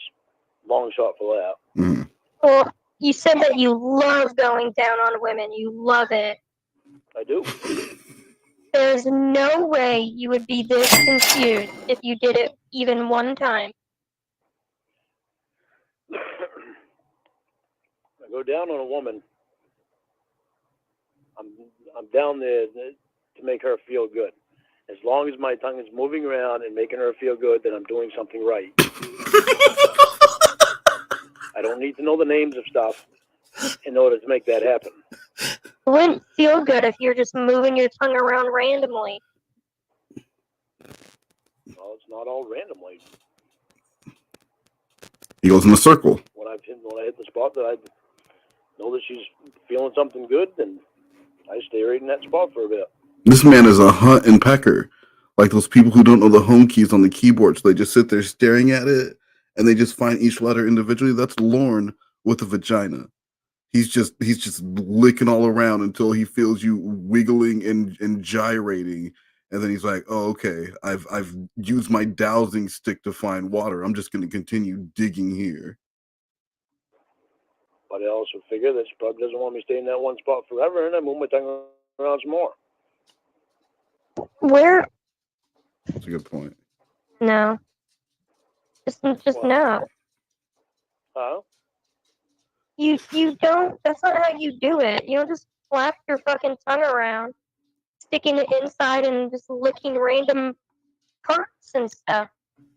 long shot for that. Mm-hmm. Well, you said that you love going down on women. You love it. I do. There's no way you would be this confused if you did it even one time. I go down on a woman, I'm down there to make her feel good. As long as my tongue is moving around and making her feel good, then I'm doing something right. I don't need to know the names of stuff in order to make that happen. It wouldn't feel good if you're just moving your tongue around randomly. Well, it's not all randomly. He goes in a circle. When I hit the spot that I know that she's feeling something good, then I stay right in that spot for a bit. This man is a hunt and pecker. Like those people who don't know the home keys on the keyboard, so they just sit there staring at it and they just find each letter individually. That's Lorne with a vagina. He's just licking all around until he feels you wiggling and gyrating, and then he's like, "Oh, okay. I've used my dowsing stick to find water. I'm just going to continue digging here." But I also figure that she probably doesn't want me to stay in that one spot forever, and I move my tongue around some more. Where? That's a good point. No. Just no. Huh? You don't. That's not how you do it. You don't just flap your fucking tongue around, sticking it inside and just licking random parts and stuff.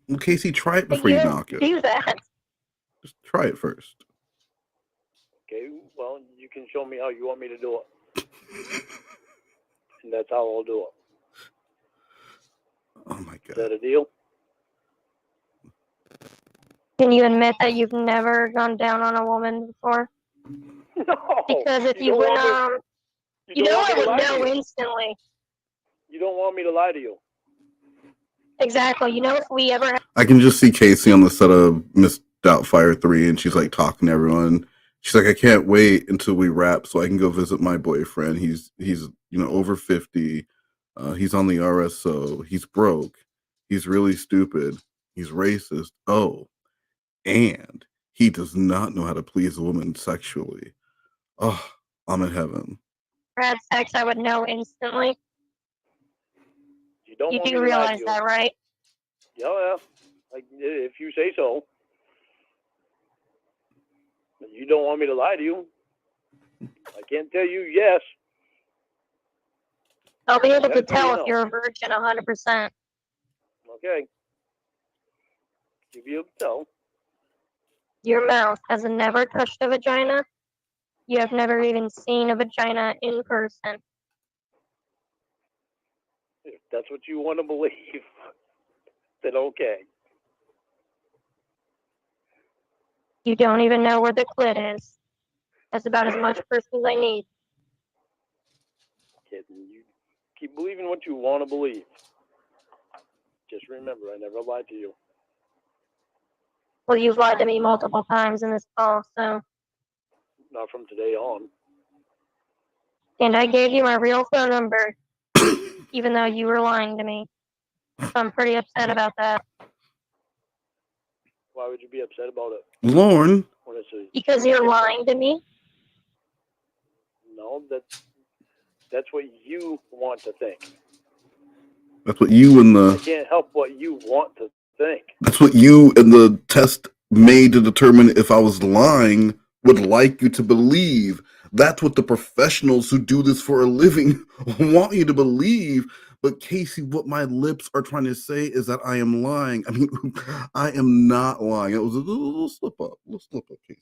Well, Casey, try it But before you you don't knock it. do that. Just try it first. Okay, well, you can show me how you want me to do it. And that's how I'll do it. Oh my Is god. that a deal? Can you admit that you've never gone down on a woman before? No. Because if you don't would, want me- you don't know want I me to would lie to know you. instantly. You don't want me to lie to you. Exactly. You know if we ever. I can just see Casey on the set of Miss Doubtfire 3, and she's like talking to everyone. She's like, I can't wait until we wrap so I can go visit my boyfriend. He's over 50. He's on the RSO. He's broke. He's really stupid. He's racist. Oh, and he does not know how to please a woman sexually. Oh, I'm in heaven. had sex, I would know instantly. You don't You want do me to lie realize to you. that, right? Yeah. Like, if you say so. You don't want me to lie to you. I can't tell you yes. I'll be able to That's tell you if know. you're a virgin 100%. Okay. You'll be able to tell. Your mouth has never touched a vagina. You have never even seen a vagina in person. If that's what you want to believe, then okay. You don't even know where the clit is. That's about as much proof as I need. Kidding. You keep believing what you want to believe. Just remember, I never lied to you. Well, you've lied to me multiple times in this call, so. Not from today on. And I gave you my real phone number, even though you were lying to me. So I'm pretty upset about that. Why would you be upset about it? Lorne. When it's a, Because you're lying to me? No, that's what you want to think. That's what you and I the can't help what you want to think. that's what you and the test made to determine if I was lying would like you to believe. That's what the professionals who do this for a living want you to believe. But Casey, what my lips are trying to say is that I am lying. I mean, I am not lying. It was a little slip up. Casey.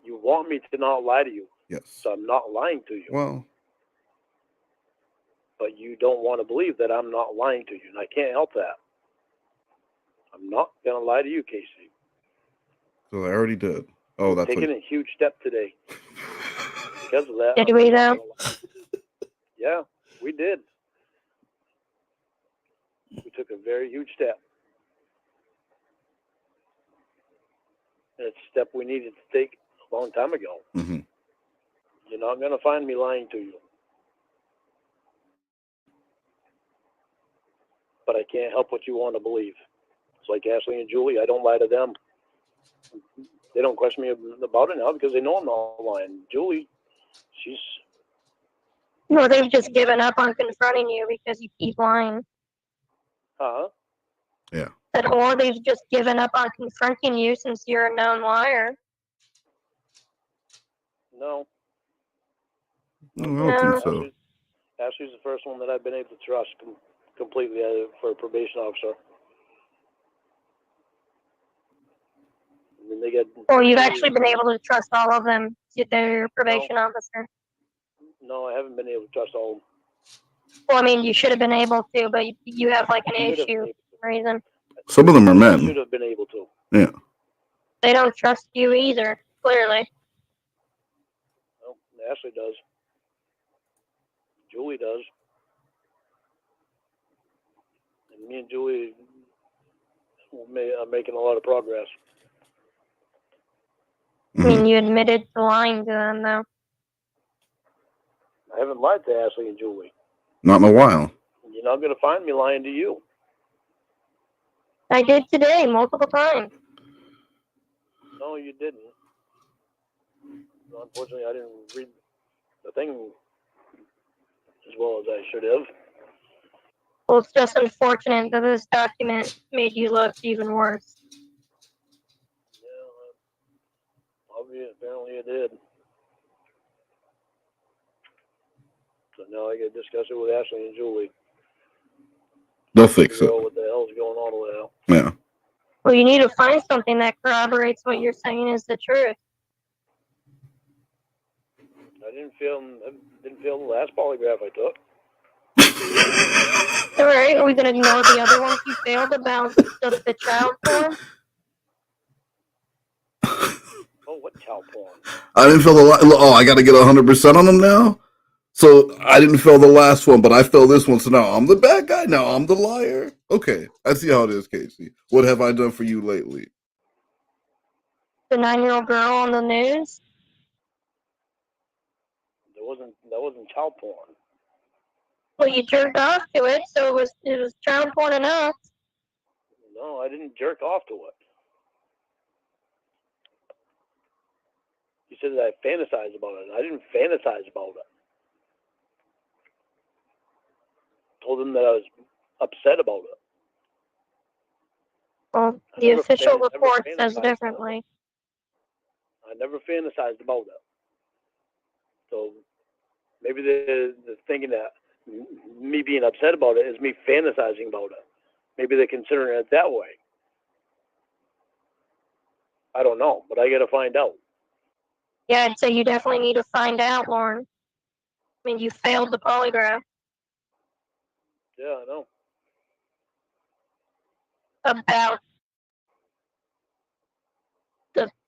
You want me to not lie to you. Yes. So I'm not lying to you. Well, but you don't want to believe that I'm not lying to you, and I can't help that. I'm not going to lie to you, Casey. so I already did. Oh, that's taking a huge step today. Because of that. Did we, though? Yeah, we did. We took a very huge step. And it's a step we needed to take a long time ago. Mm-hmm. You're not going to find me lying to you. But I can't help what you want to believe. It's like Cas3y and Julie. I don't lie to them. They don't question me about it now because they know I'm not lying. Julie, she's... No, they've just given up on confronting you because you keep lying. Huh? Yeah. Or they've just given up on confronting you since you're a known liar. No. No, I don't think so. Ashley's the first one that I've been able to trust completely for a probation officer. I mean, they get. Well, you've actually been able to trust all of them. They're your probation officer. No, I haven't been able to trust all of them. Well, I mean, you should have been able to, but you have like an issue for some reason. Some of them are I men. should have been able to. Yeah. They don't trust you either, clearly. Well, Ashley does. Julie does. And me and Julie are making a lot of progress. I mean, you admitted to lying to them, though. I haven't lied to Ashley and Julie. Not in a while. You're not going to find me lying to you. I did today, multiple times. No, you didn't. Unfortunately, I didn't read the thing as well as I should have. Well, it's just unfortunate that this document made you look even worse. Yeah, apparently it did. So now I got to discuss it with Ashley and Julie. They'll fix it. What the hell's going on with that? Yeah. Well, you need to find something that corroborates what you're saying is the truth. I didn't feel the last polygraph I took. All right, are we going to ignore the other ones you failed about the child porn? Oh, what child porn? I didn't fail I got to get 100% on them now? So I didn't fail the last one, but I failed this one, so now I'm the bad guy? Now I'm the liar? Okay, I see how it is, Casey. What have I done for you lately? The 9-year-old girl on the news? That wasn't child porn. Well, you jerked off to it, so it was child porn enough. No, I didn't jerk off to it. You said that I fantasized about it. I didn't fantasize about it. Told them that I was upset about it. Well, the official report says differently. I never fantasized about it. So maybe they're thinking that me being upset about it is me fantasizing about it. Maybe they're considering it that way. I don't know, but I got to find out. Yeah, I'd say you definitely need to find out, Lorne. I mean, you failed the polygraph. Yeah, I know. About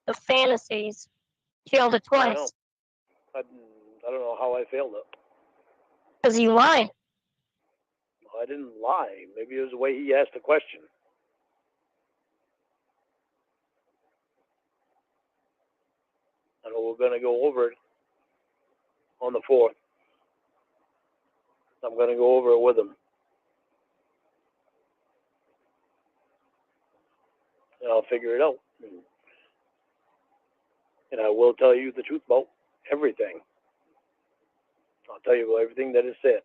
the fantasies. You failed it twice. I don't know how I failed it. Because you lied. I didn't lie. Maybe it was the way he asked the question. I know we're going to go over it on the 4th. I'm going to go over it with him. And I'll figure it out. And I will tell you the truth about everything. I'll tell you about everything that is said.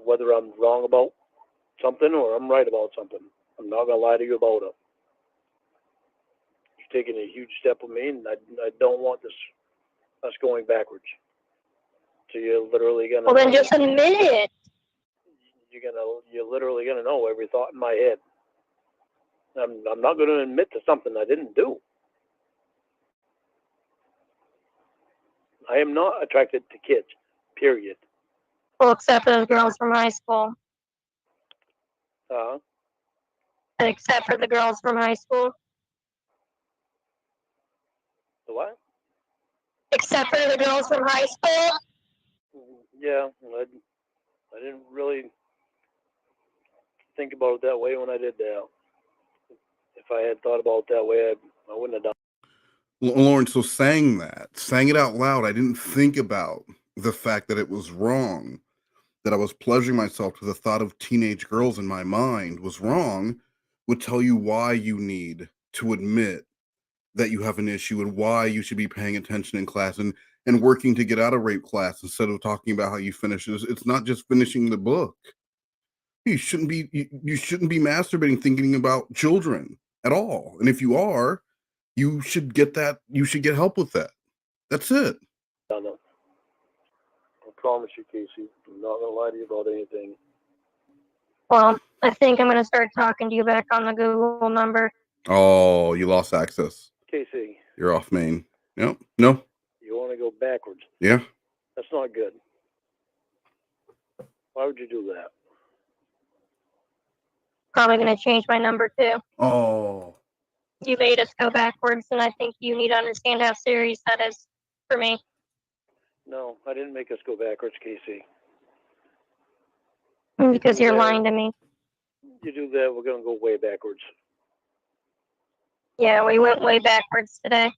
Whether I'm wrong about something or I'm right about something. I'm not going to lie to you about it. You're taking a huge step with me, and I don't want us going backwards. So you're literally going to... Well, then just admit it. You're literally going to know every thought in my head. I'm not going to admit to something I didn't do. I am not attracted to kids, period. Well, except for the girls from high school. Except for the girls from high school. The what? Except for the girls from high school? Yeah, I didn't really think about it that way when I did that. If I had thought about it that way, I wouldn't have done it. Lorne, so saying it out loud, I didn't think about the fact that it was wrong, that I was pleasuring myself to the thought of teenage girls in my mind was wrong, would tell you why you need to admit that you have an issue and why you should be paying attention in class and working to get out of rape class instead of talking about how you finish. It's not just finishing the book. You shouldn't be you shouldn't be masturbating thinking about children at all. And if you are, you should get help with that. That's it. No. I promise you, Casey. I'm not gonna lie to you about anything. Well, I think I'm going to start talking to you back on the Google number. Oh, you lost access. Casey, You're off main. No. No. you want to go backwards? Yeah. That's not good. Why would you do that? Probably going to change my number too. Oh. You made us go backwards, and I think you need to understand how serious that is for me. No, I didn't make us go backwards, Casey. Because you're lying to me. You do that, we're gonna go way backwards. Yeah, we went way backwards today.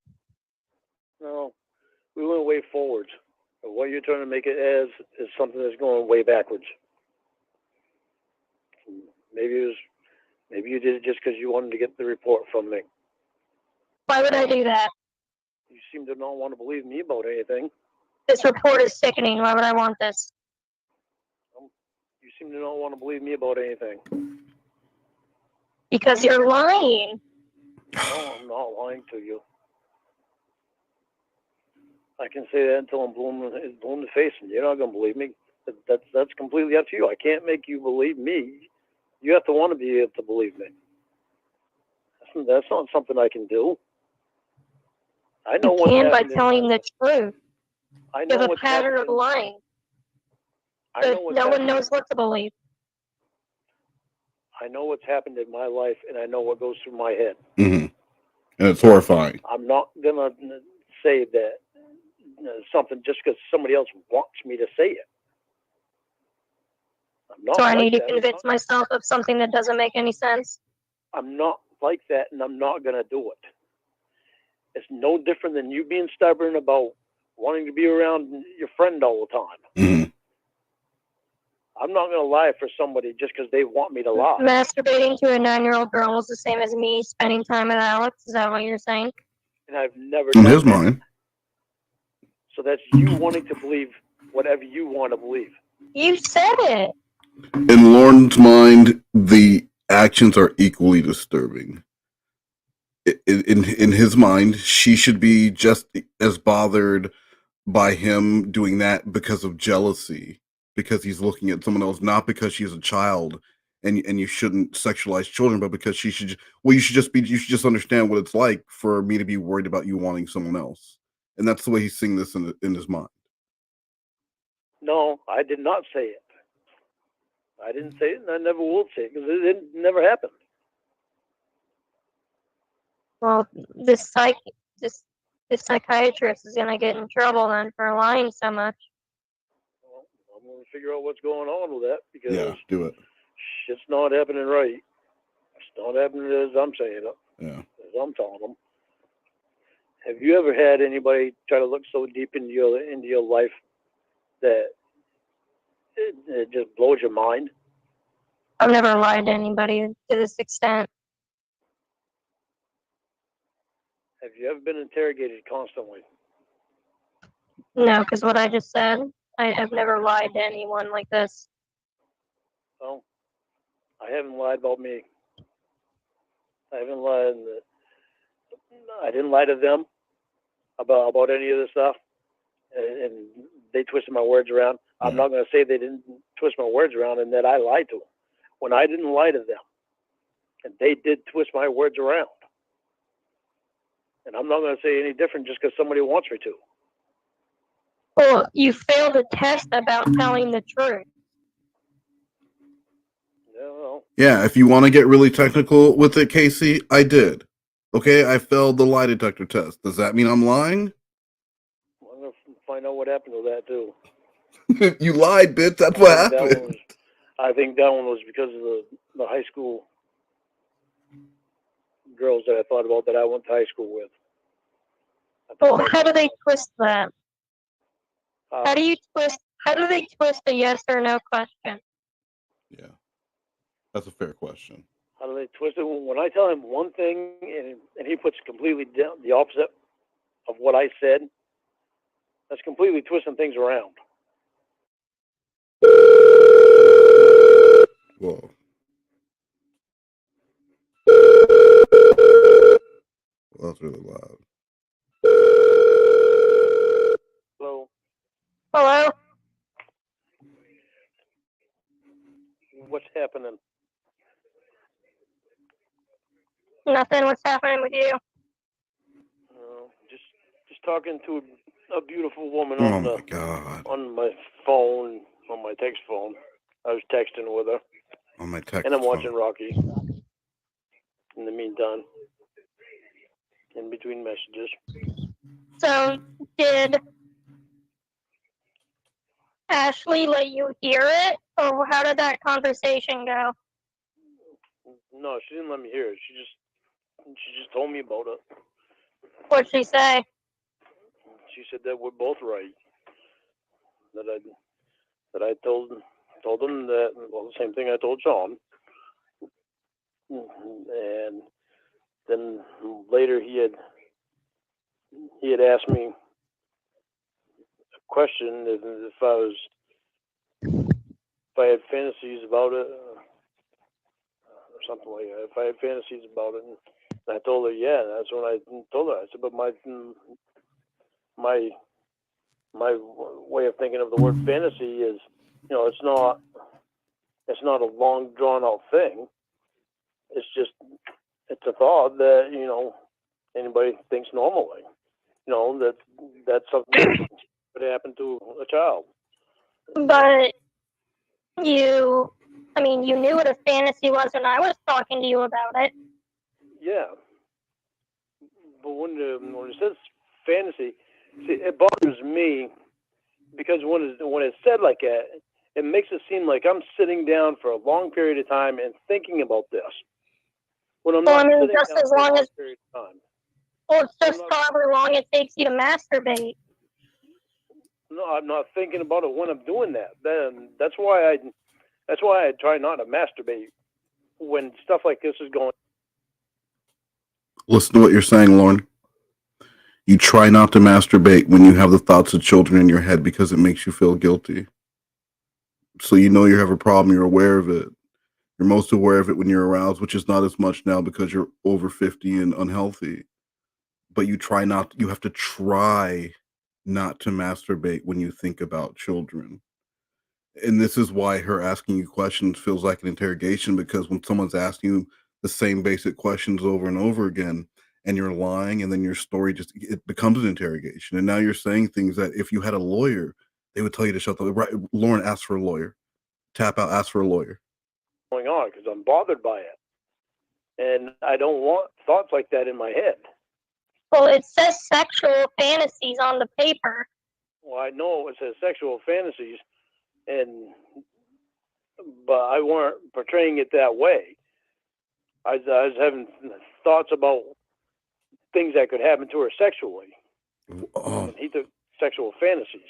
No, we went way forwards. And what you're trying to make it as is something that's going way backwards. Maybe you did it just because you wanted to get the report from me. Why would I do that? You seem to not want to believe me about anything. This report is sickening. Why would I want this? You seem to not want to believe me about anything. Because you're lying. No, I'm not lying to you. I can say that until I'm blue in the face, and you're not going to believe me. That's completely up to you. I can't make you believe me. You have to want to be able to believe me. That's not something I can do. I know You what can by happened. telling the truth. I You know have a what's pattern of happened. lying. I But know what's no one happened. knows what to believe. I know what's happened in my life, and I know what goes through my head. Mm-hmm. And it's horrifying. I'm not gonna say that something just because somebody else wants me to say it. I'm not So I like need to that. convince myself of something that doesn't make any sense. I'm not like that, and I'm not gonna do it. It's no different than you being stubborn about wanting to be around your friend all the time. Mm-hmm. I'm not going to lie for somebody just because they want me to lie. Masturbating to a 9-year-old girl is the same as me spending time with Alex. Is that what you're saying? And I've never In done his that. mind. So that's you wanting to believe whatever you want to believe. You said it. In Lorne's mind, the actions are equally disturbing. In his mind, she should be just as bothered by him doing that because of jealousy, because he's looking at someone else, not because she's a child and you shouldn't sexualize children, but because you should just understand what it's like for me to be worried about you wanting someone else. And that's the way he's seeing this in his mind. No, I did not say it. I didn't say it, and I never will say it because it never happened. Well, this psychiatrist is gonna get in trouble then for lying so much. Well, I'm going to figure out what's going on with that because Yeah, do it. shit's not happening right. It's not happening as I'm saying it. Yeah. As I'm telling them. Have you ever had anybody try to look so deep into your life that it just blows your mind? I've never lied to anybody to this extent. Have you ever been interrogated constantly? No, because what I just said, I've never lied to anyone like this. Well, I haven't lied about me. I haven't lied. I didn't lie to them about any of this stuff, and they twisted my words around. I'm not going to say they didn't twist my words around and that I lied to them when I didn't lie to them, and they did twist my words around. And I'm not going to say any different just because somebody wants me to. Well, you failed a test about telling the truth. No. Yeah, if you want to get really technical with it, Casey, I did. Okay, I failed the lie detector test. Does that mean I'm lying? I'm going to find out what happened with that, too. You lied, bitch. That's what happened. I think that one was because of the high school girls that I thought about that I went to high school with. Well, how do they twist that? Uh, How do they twist a yes or no question? Yeah, that's a fair question. How do they twist it? When I tell him one thing and he puts completely the opposite of what I said, that's completely twisting things around. Whoa. Well, that's really loud. Hello. Hello? What's happening? Nothing. What's happening with you? Just talking to a beautiful woman Oh my God. on my phone, on my text phone. I was texting with her, On my text and I'm phone. watching Rocky. In the meantime, in between messages. So, did Ashley let you hear it, or how did that conversation go? No, she didn't let me hear it. She just told me about it. What'd she say? She said that we're both right. That I told them that, well, the same thing I told Sean. And then later he had asked me a question if I had fantasies about it or something like that. If I had fantasies about it, and I told her, yeah. That's when I told her. I said, but my way of thinking of the word fantasy is, it's not a long drawn out thing. It's a thought that, anybody thinks normally. That's something that could happen to a child. But you knew what a fantasy was when I was talking to you about it. Yeah. But when it says fantasy, see, it bothers me because when it's said like that, it makes it seem like I'm sitting down for a long period of time and thinking about this. When I'm not sitting just down as for a long long as period of time. well, it's just however long it takes you to masturbate. No, I'm not thinking about it when I'm doing that. Then that's why I try not to masturbate when stuff like this is going. Listen to what you're saying, Lorne. You try not to masturbate when you have the thoughts of children in your head because it makes you feel guilty. So you know you have a problem. You're aware of it. You're most aware of it when you're aroused, which is not as much now because you're over 50 and unhealthy. But you have to try not to masturbate when you think about children. And this is why her asking you questions feels like an interrogation, because when someone's asking you the same basic questions over and over again and you're lying, and then your story it becomes an interrogation. And now you're saying things that if you had a lawyer, they would tell you to shut the right. Lorne, ask for a lawyer. Tap out, ask for a lawyer. Going on because I'm bothered by it, and I don't want thoughts like that in my head. Well, it says sexual fantasies on the paper. Well, I know it says sexual fantasies, but I weren't portraying it that way. I was having thoughts about things that could happen to her sexually. And he took sexual fantasies.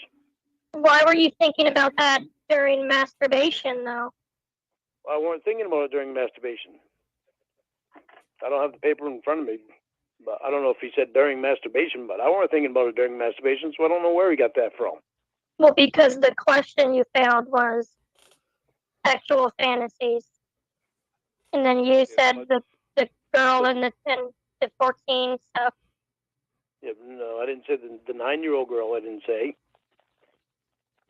Why were you thinking about that during masturbation, though? I weren't thinking about it during masturbation. I don't have the paper in front of me, but I don't know if he said during masturbation, but I weren't thinking about it during masturbation, so I don't know where he got that from. Well, because the question you found was sexual fantasies. And then you said the girl and the 14 stuff. Yeah, no, I didn't say the 9-year-old girl. I didn't say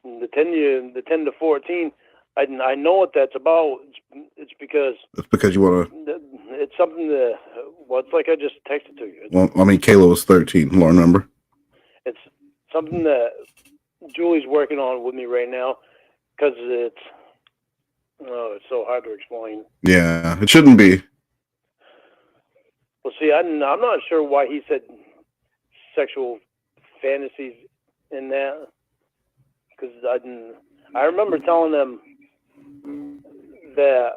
the 10 to 14. I know what that's about. It's because you want to. It's something that. Well, it's like I just texted to you. Kayla was 13. Lauren, remember? It's something that Julie's working on with me right now because it's so hard to explain. Yeah, it shouldn't be. Well, see, I'm not sure why he said sexual fantasies in that, because I remember telling them that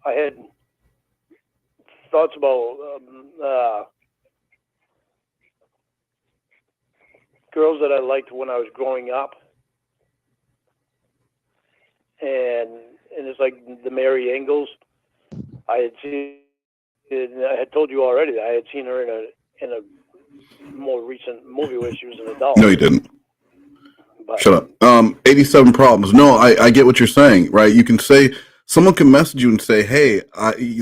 I had thoughts about girls that I liked when I was growing up, and it's like the Mary Engels. I had seen. I had told you already that I had seen her in a more recent movie where she was an adult. No, you didn't. But, shut up. 87 problems. No, I get what you're saying, right? You can say someone can message you and say, "Hey,"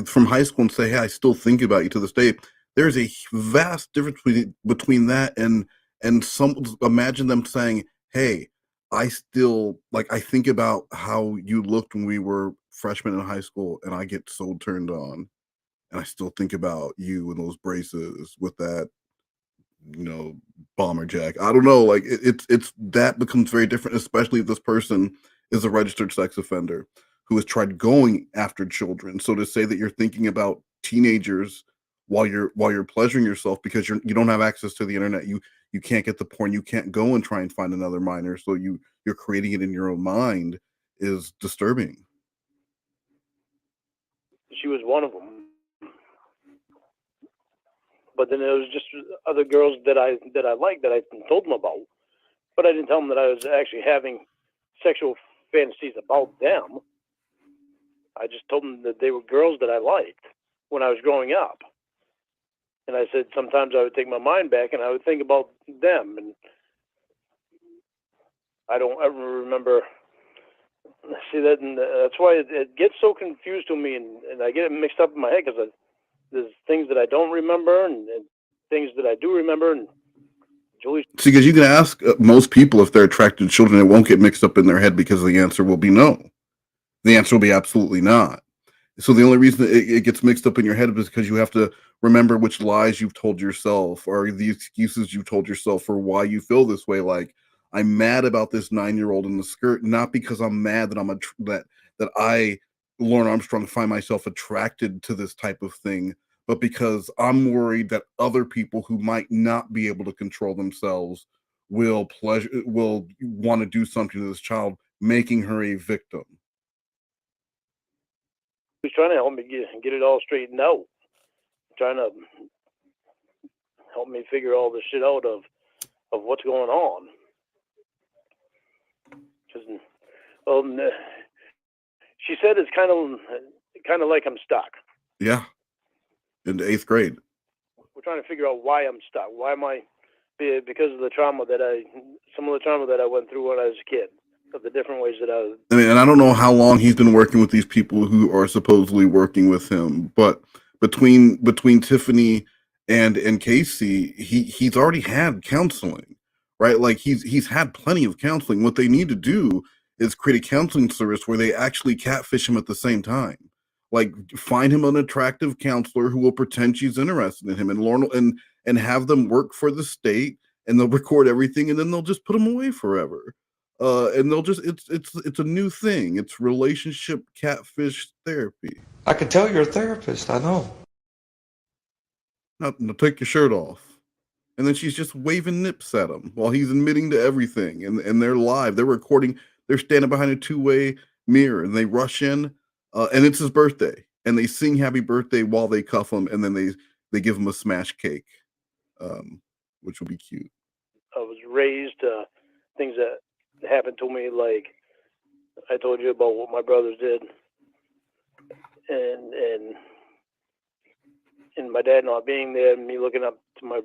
from high school, and say, "Hey, I still think about you to this day." There's a vast difference between that and some. Imagine them saying, "Hey, I still I think about how you looked when we were freshmen in high school, and I get so turned on, and I still think about you and those braces with that, you know, bomber jack." I don't know, like it's that becomes very different, especially if this person is a registered sex offender who has tried going after children. So to say that you're thinking about teenagers while you're pleasuring yourself because you don't have access to the internet, you can't get the porn, you can't go and try and find another minor, so you're creating it in your own mind, is disturbing. She was one of them. But then there was just other girls that I liked that I told them about, but I didn't tell them that I was actually having sexual fantasies about them. I just told them that they were girls that I liked when I was growing up. And I said sometimes I would take my mind back and I would think about them. And I don't ever remember. See that, and that's why it gets so confused to me, and I get it mixed up in my head because there's things that I don't remember and things that I do remember. And Julie, See, because you can ask most people if they're attracted to children, it won't get mixed up in their head because the answer will be no. The answer will be absolutely not. So the only reason it gets mixed up in your head is because you have to remember which lies you've told yourself or the excuses you've told yourself for why you feel this way. Like, I'm mad about this 9-year-old in the skirt, not because I'm mad that that I, Lorne Armstrong, find myself attracted to this type of thing, but because I'm worried that other people who might not be able to control themselves will want to do something to this child, making her a victim. was trying to help me get it all straightened out, trying to help me figure all this shit out of what's going on. She said it's kind of like I'm stuck. Yeah, in the 8th grade. We're trying to figure out why I'm stuck. Why am I? Because of the trauma some of the trauma that I went through when I was a kid, of the different ways that I mean, and I don't know how long he's been working with these people who are supposedly working with him, but between Tiffany and Cas3y, he's already had counseling, right? Like he's had plenty of counseling. What they need to do is create a counseling service where they actually catfish him at the same time. Like, find him an attractive counselor who will pretend she's interested in him, and Lorne and have them work for the state, and they'll record everything, and then they'll just put him away forever. And they'll just it's a new thing. It's relationship catfish therapy. I can tell you're a therapist, I know. Now take your shirt off. And then she's just waving nips at him while he's admitting to everything. And they're live. They're recording. They're standing behind a two-way mirror, and they rush in, and it's his birthday. And they sing happy birthday while they cuff him, and then they give him a smash cake, which will be cute. I was raised, things that happened to me, like I told you about what my brothers did, and my dad not being there, and me looking up to my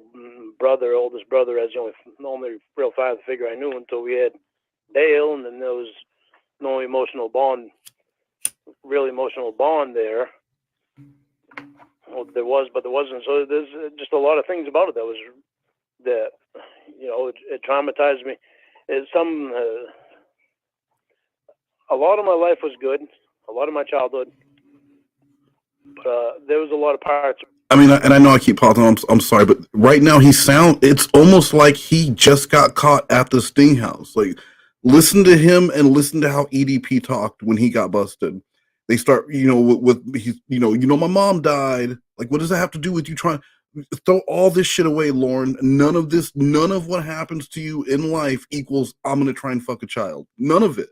oldest brother, as the only real father figure I knew until we had Dale, and then there was no real emotional bond there. Well, there was, but there wasn't. So there's just a lot of things about it that it traumatized me. A lot of my life was good, a lot of my childhood, but there was a lot of parts. I mean, and I know I keep pausing. I'm sorry, but right now it's almost like he just got caught at the Sting House. Like, listen to him and listen to how EDP talked when he got busted. They start, with he's, my mom died. Like, what does that have to do with you trying? Throw all this shit away, Lorne. None of what happens to you in life equals I'm gonna try and fuck a child. None of it.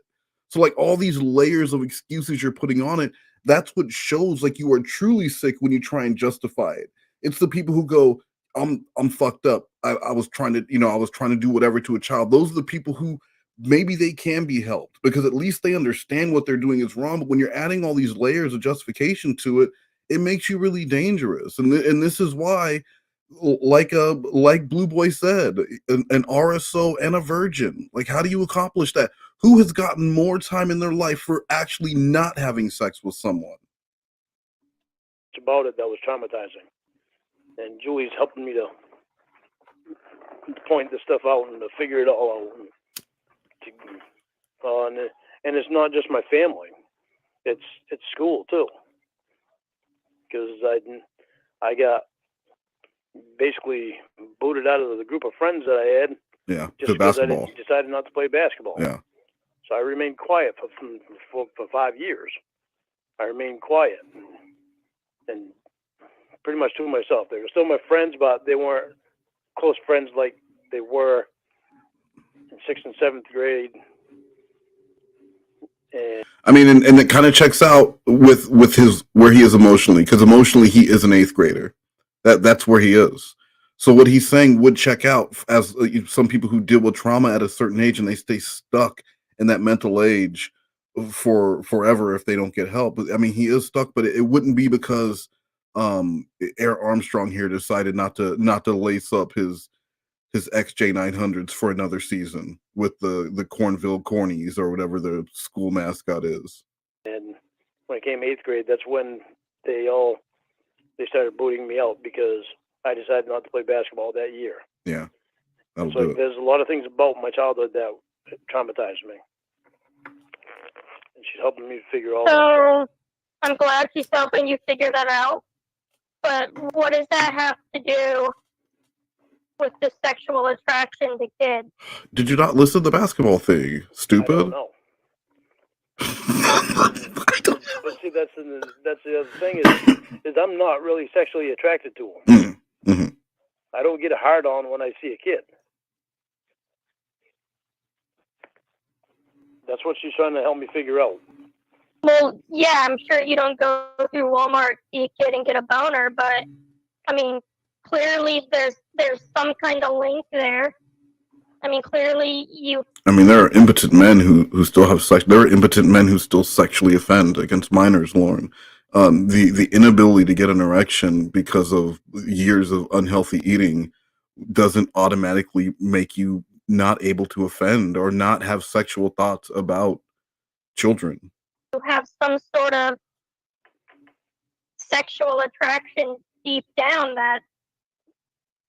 So, like, all these layers of excuses you're putting on it, that's what shows like you are truly sick when you try and justify it. It's the people who go, I'm fucked up. I was trying to, I was trying to do whatever to a child. Those are the people who maybe they can be helped because at least they understand what they're doing is wrong. But when you're adding all these layers of justification to it, it makes you really dangerous. And this is why, like Blue Boy said, an RSO and a virgin. Like, how do you accomplish that? Who has gotten more time in their life for actually not having sex with someone? It's about it that was traumatizing. And Julie's helping me to point this stuff out and to figure it all out. And it's not just my family. It's school too. Because I got basically booted out of the group of friends that I had. Yeah, just because I decided not to play basketball. Yeah. So I remained quiet for 5 years. I remained quiet and pretty much to myself. They were still my friends, but they weren't close friends like they were in 6th and 7th grade. And I mean, and it kind of checks out with his where he is emotionally, because emotionally he is an 8th grader. That's where he is. So what he's saying would check out as some people who deal with trauma at a certain age and they stay stuck in that mental age for forever if they don't get help. I mean, he is stuck, but it wouldn't be because Air Armstrong here decided not to lace up his XJ900s for another season with the Cornville Cornies or whatever the school mascot is. And when I came 8th grade, that's when they started booting me out because I decided not to play basketball that year. Yeah. So there's a lot of things about my childhood that traumatized me. And she's helping me figure all that out. I'm glad she's helping you figure that out. But what does that have to do with the sexual attraction to kids? Did you not listen to the basketball thing? Stupid. I don't know. But see, that's the other thing is I'm not really sexually attracted to them. Mm-hmm. I don't get a hard on when I see a kid. That's what she's trying to help me figure out. Well, yeah, I'm sure you don't go through Walmart, see a kid, and get a boner, but I mean, clearly there's some kind of link there. I mean, clearly you. I mean, there are impotent men who still have sex. There are impotent men who still sexually offend against minors, Lorne. The inability to get an erection because of years of unhealthy eating doesn't automatically make you not able to offend or not have sexual thoughts about children. You have some sort of sexual attraction deep down that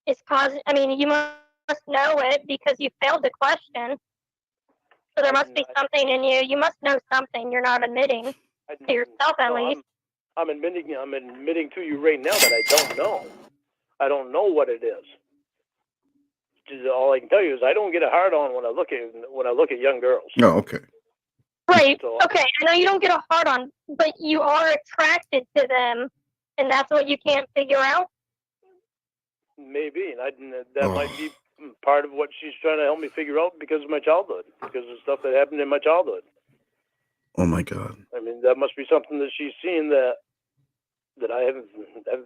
is causing. I mean, you must know it because you failed the question. So there must be something in you. You must know something you're not admitting to yourself, at least. I'm admitting to you right now that I don't know. I don't know what it is. Just all I can tell you is I don't get a hard on when I look at young girls. Oh, okay. Right. Okay. I know you don't get a hard on, but you are attracted to them, and that's what you can't figure out. Maybe, and that might be part of what she's trying to help me figure out because of my childhood, because of stuff that happened in my childhood. Oh my God. I mean, that must be something that she's seen that I haven't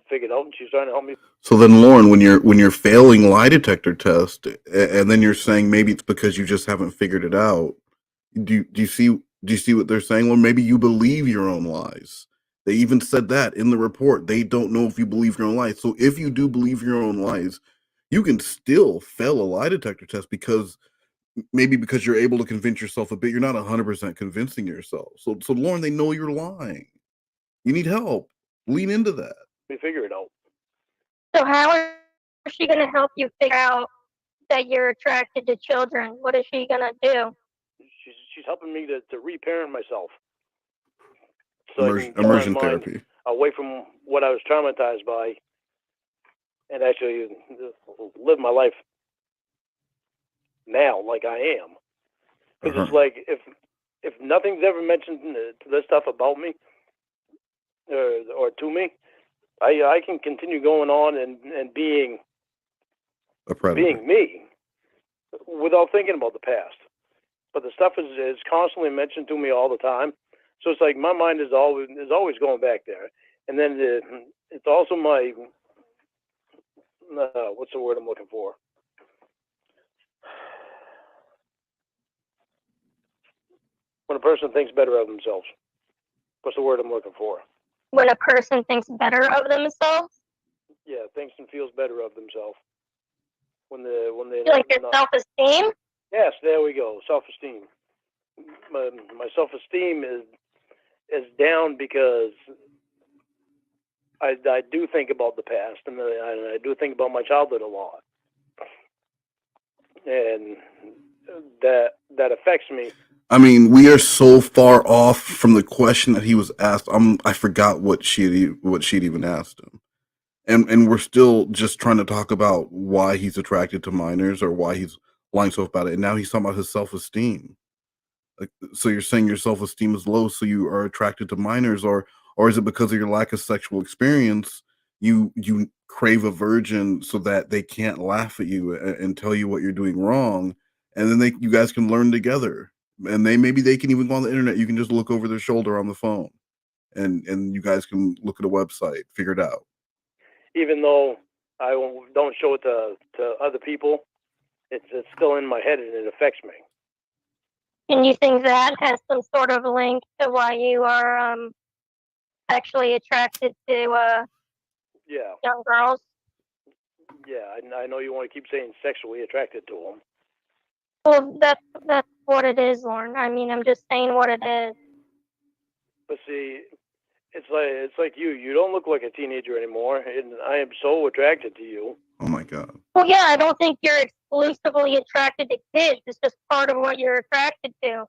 figured out, and she's trying to help me. So then, Lorne, when you're failing lie detector test, and then you're saying maybe it's because you just haven't figured it out. Do you see what they're saying? Well, maybe you believe your own lies. They even said that in the report. They don't know if you believe your own lies. So if you do believe your own lies, you can still fail a lie detector test because you're able to convince yourself a bit. You're not 100% convincing yourself. So Lorne, they know you're lying. You need help. Lean into that. We figure it out. So how is she going to help you figure out that you're attracted to children? What is she going to do? She's helping me to reparent myself. So Immersion therapy. Away from what I was traumatized by, and actually live my life now like I am. Because it's like if nothing's ever mentioned to this stuff about me or to me, I can continue going on and being a predator, being me, without thinking about the past. But the stuff is constantly mentioned to me all the time. So it's like my mind is always going back there. And then it's also my, what's the word I'm looking for? When a person thinks better of themselves. What's the word I'm looking for? When a person thinks better of themselves? Yeah, thinks and feels better of themselves. When they like your self-esteem? Yes, there we go. Self-esteem. my self-esteem is down because I do think about the past, and I do think about my childhood a lot, and that affects me. I mean, we are so far off from the question that he was asked. I forgot what she'd even asked him, and we're still just trying to talk about why he's attracted to minors or why he's lying so about it. And now he's talking about his self-esteem. Like, so you're saying your self-esteem is low, so you are attracted to minors, or is it because of your lack of sexual experience? You crave a virgin so that they can't laugh at you and tell you what you're doing wrong, and then you guys can learn together. And maybe they can even go on the internet. You can just look over their shoulder on the phone, and you guys can look at a website, figure it out. Even though I don't show it to other people, it's still in my head and it affects me. And you think that has some sort of link to why you are actually attracted to young girls? Yeah, I know you want to keep saying sexually attracted to them. Well, that's what it is, Lorne. I mean, I'm just saying what it is. But see, it's like you. You don't look like a teenager anymore, and I am so attracted to you. Oh my God. Well, yeah, I don't think you're exclusively attracted to kids. It's just part of what you're attracted to.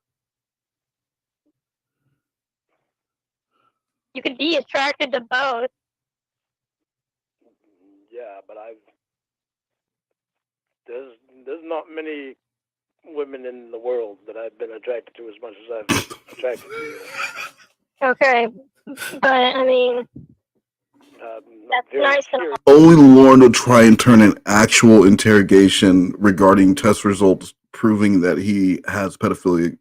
You could be attracted to both. Yeah, but there's not many women in the world that I've been attracted to as much as I've attracted to you. Okay, but I mean, that's nice and all. Only Lorne will try and turn an actual interrogation regarding test results proving that he has pedophilic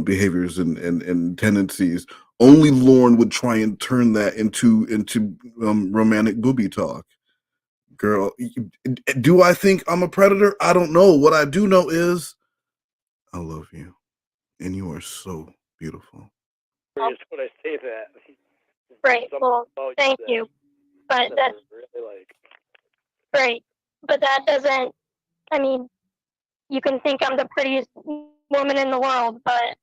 behaviors and tendencies. Only Lorne would try and turn that into romantic booby talk. Girl, do I think I'm a predator? I don't know. What I do know is I love you, and you are so beautiful. When I say that. Great. Well, thank you. But that's really like. great. But that doesn't. I mean, you can think I'm the prettiest woman in the world, but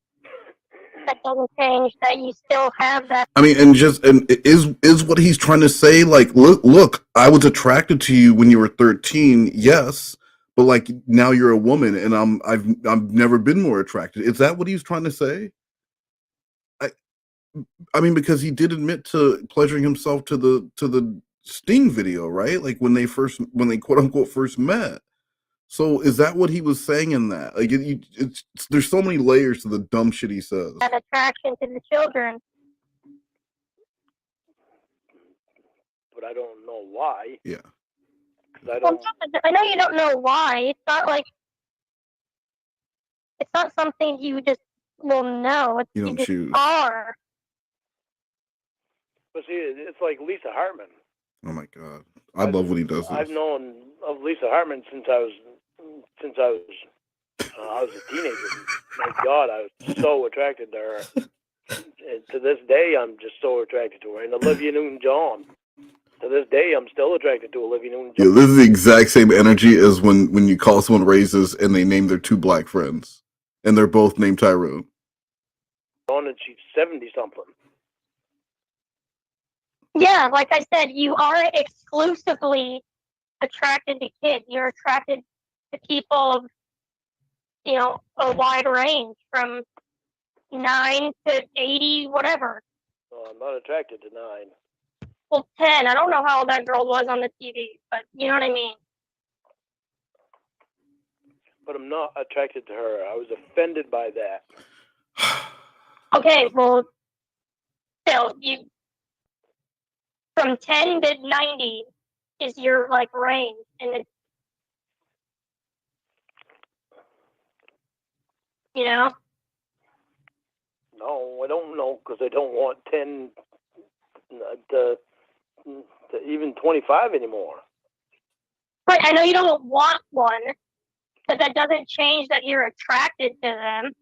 that doesn't change that you still have that. I mean, and is what he's trying to say like, look, I was attracted to you when you were 13, yes, but like now you're a woman, and I've never been more attracted. Is that what he's trying to say? I mean, because he did admit to pleasuring himself to the Sting video, right? Like when they quote unquote first met. So is that what he was saying in that? Like, there's so many layers to the dumb shit he says. That attraction to the children. But I don't know why. Yeah. I know you don't know why. It's not something you just will know. You don't choose. Are. But see, it's like Lisa Hartman. Oh my God, I love when he does this. I've known of Lisa Hartman since I was a teenager. My God, I was so attracted to her. And to this day, I'm just so attracted to her. And Olivia Newton-John. To this day, I'm still attracted to Olivia Newton-John. Yeah, this is the exact same energy as when you call someone raises and they name their two black friends, and they're both named Tyrone. And she's 70-something. Yeah, like I said, you are exclusively attracted to kids. You're attracted to people of, a wide range from 9 to 80, whatever. No, I'm not attracted to 9. Well, 10. I don't know how old that girl was on the TV, but you know what I mean. But I'm not attracted to her. I was offended by that. Okay, well, still, from 10 to 90 is your, range, and it's, No, I don't know, because I don't want 10 to even 25 anymore. Right, I know you don't want one, but that doesn't change that you're attracted to them.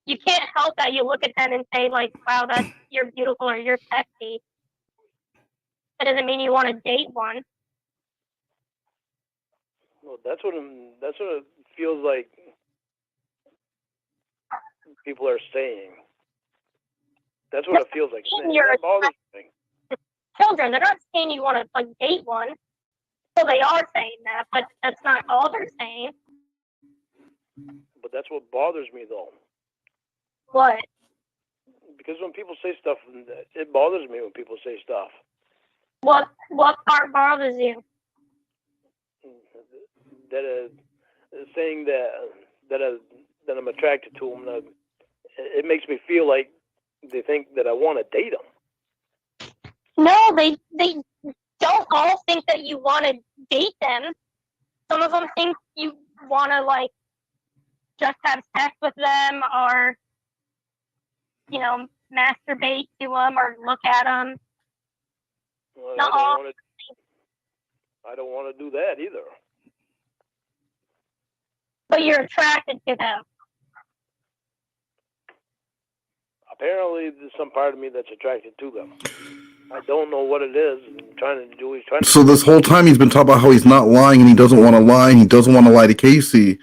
You can't help that you look at them and say, wow, you're beautiful or you're sexy. That doesn't mean you want to date one. Well, that's what it feels like people are saying. That's what it feels like. And You're that bothers me. children. They're not saying you want to like date one. Well, they are saying that, but that's not all they're saying. But that's what bothers me, though. What? Because when people say stuff, it bothers me when people say stuff. What part bothers you? That saying that I'm attracted to them. It makes me feel like they think that I want to date them. No, they don't all think that you want to date them. Some of them think you want to like just have sex with them, or masturbate to them, or look at them. Well, Not all. I don't want to do that either. But you're attracted to them. Apparently, there's some part of me that's attracted to them. I don't know what it is. So this whole time he's been talking about how he's not lying and he doesn't want to lie and he doesn't want to lie to Casey,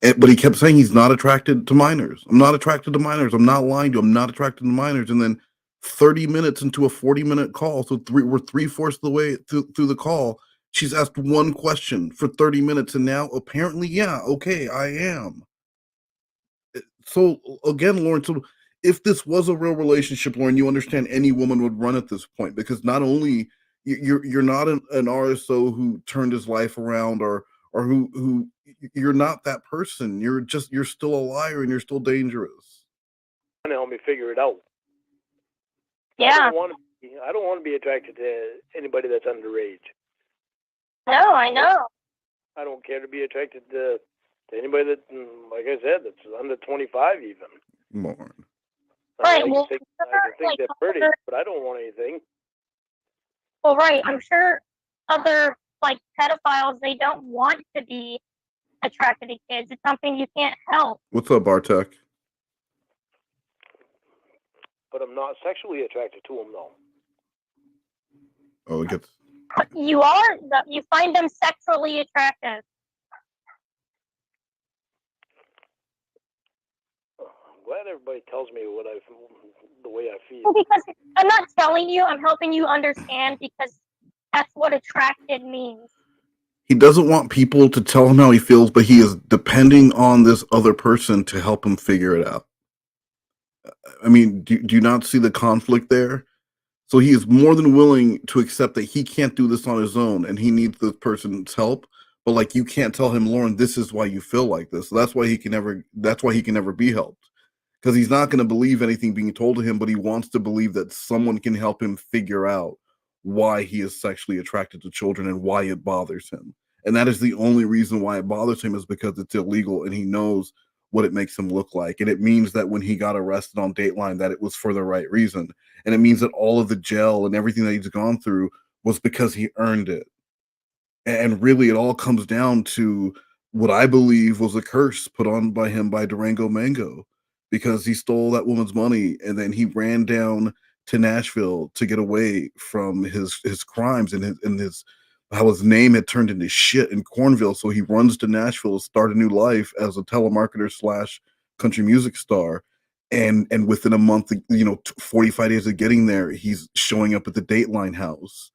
but he kept saying he's not attracted to minors. I'm not attracted to minors. I'm not lying to him. I'm not attracted to minors. And then 30 minutes into a 40-minute call, so we're 3/4 of the way through the call, she's asked one question for 30 minutes, and now apparently, yeah, okay, I am. So again, Lorne, so if this was a real relationship, Lorne, you understand any woman would run at this point, because not only you're not an RSO who turned his life around, or who you're not that person. You're still a liar and you're still dangerous. Trying to help me figure it out. Yeah. I don't want to be attracted to anybody that's underage. No, I know. I don't care to be attracted to anybody that, like I said, that's under 25 even. Lorne. Right. I can think they're pretty, but I don't want anything. Well, right. I'm sure other pedophiles, they don't want to be attracted to kids. It's something you can't help. What's up, Bartek? But I'm not sexually attracted to them, though. Oh, it gets. You are. You find them sexually attractive. I'm glad everybody tells me the way I feel. Well, because I'm not telling you, I'm helping you understand, because that's what attracted means. He doesn't want people to tell him how he feels, but he is depending on this other person to help him figure it out. I mean, do you not see the conflict there? So he is more than willing to accept that he can't do this on his own and he needs this person's help. But you can't tell him, Lorne, this is why you feel like this. So that's why he can never be helped. Because he's not going to believe anything being told to him, but he wants to believe that someone can help him figure out why he is sexually attracted to children and why it bothers him. And that is the only reason why it bothers him, is because it's illegal and he knows what it makes him look like. And it means that when he got arrested on Dateline, that it was for the right reason. And it means that all of the jail and everything that he's gone through was because he earned it. And really, it all comes down to what I believe was a curse put on by him by Durango Mango, because he stole that woman's money and then he ran down to Nashville to get away from his crimes and his how his name had turned into shit in Cornville. So he runs to Nashville to start a new life as a telemarketer / country music star. And within a month, 45 days of getting there, he's showing up at the Dateline house.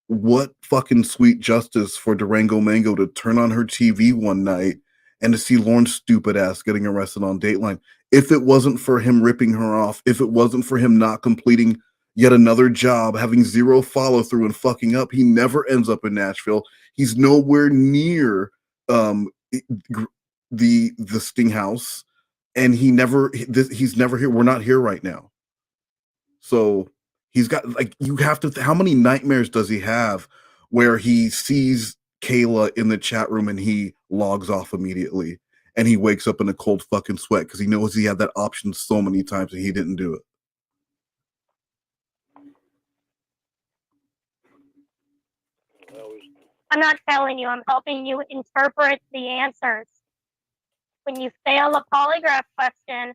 What fucking sweet justice for Durango Mango to turn on her TV one night and to see Lorne's stupid ass getting arrested on Dateline. If it wasn't for him ripping her off, if it wasn't for him not completing yet another job, having zero follow through and fucking up, he never ends up in Nashville. He's nowhere near the Sting house, and he's never here. We're not here right now. So he's got you have to. How many nightmares does he have where he sees Kayla in the chat room and he logs off immediately and he wakes up in a cold fucking sweat because he knows he had that option so many times and he didn't do it. I'm not telling you, I'm helping you interpret the answers. When you fail a polygraph question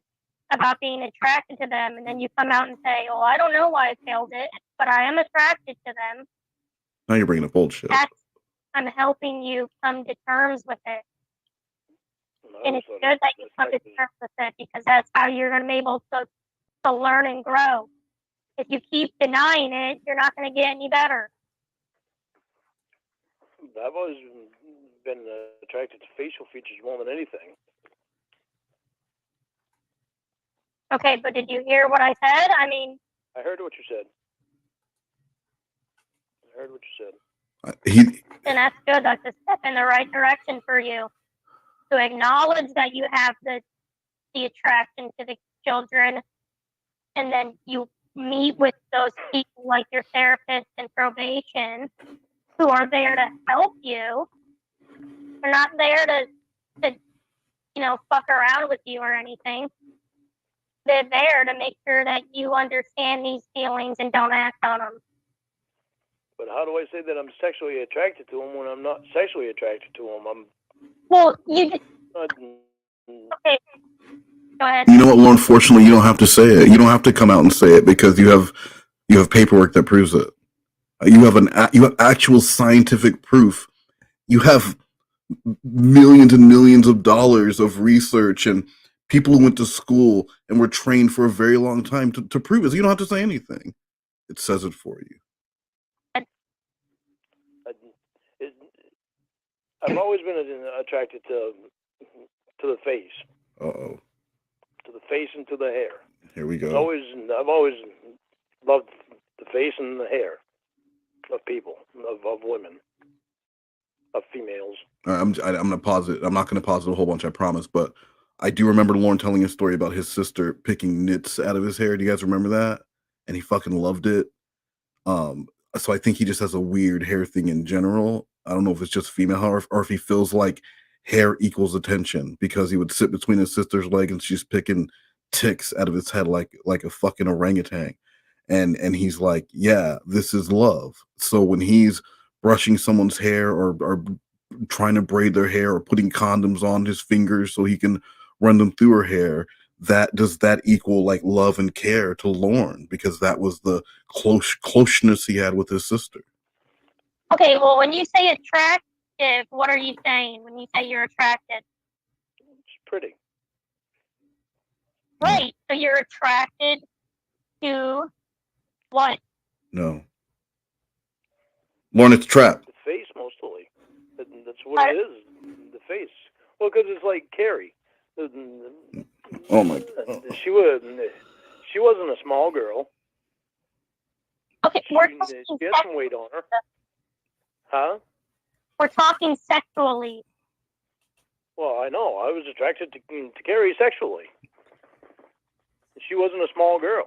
about being attracted to them, and then you come out and say, "Oh, I don't know why I failed it, but I am attracted to them." Now you're bringing up bullshit. I'm helping you come to terms with it. And it's good that you come to terms with it because that's how you're going to be able to learn and grow. If you keep denying it, you're not going to get any better. I've always been attracted to facial features more than anything. Okay, but did you hear what I said? I mean, I heard what you said. And that's good. That's a step in the right direction for you. To acknowledge that you have the attraction to the children, and then you meet with those people like your therapist and probation who are there to help you. They're not there to fuck around with you or anything. They're there to make sure that you understand these feelings and don't act on them. But how do I say that I'm sexually attracted to him when I'm not sexually attracted to him? Well, you just... Okay. Go ahead. You know what, Lorne? Fortunately, you don't have to say it. You don't have to come out and say it because you have paperwork that proves it. You have actual scientific proof. You have millions and millions of dollars of research and people who went to school and were trained for a very long time to prove it. So you don't have to say anything. It says it for you. I've always been attracted to the face. Uh-oh. To the face and to the hair. Here we go. I've always loved the face and the hair of people, of women, of females. I'm gonna pause it. I'm not gonna pause it a whole bunch, I promise. But I do remember Lorne telling a story about his sister picking nits out of his hair. Do you guys remember that? And he fucking loved it. So I think he just has a weird hair thing in general. I don't know if it's just female hair or if he feels like hair equals attention because he would sit between his sister's legs and she's picking ticks out of his head like a fucking orangutan. And he's like, yeah, this is love. So when he's brushing someone's hair or trying to braid their hair or putting condoms on his fingers so he can run them through her hair, does that equal like love and care to Lorne? Because that was the closeness he had with his sister. Okay, well, when you say attractive, what are you saying when you say you're attracted? It's pretty. Right, so you're attracted to what? No. Lorne, it's a trap. The face, mostly. That's what it is. The face. Well, because it's like Carrie. Oh my God. She wasn't a small girl. Okay, she had some weight on her. Huh? We're talking sexually. Well, I know. I was attracted to Carrie sexually. She wasn't a small girl,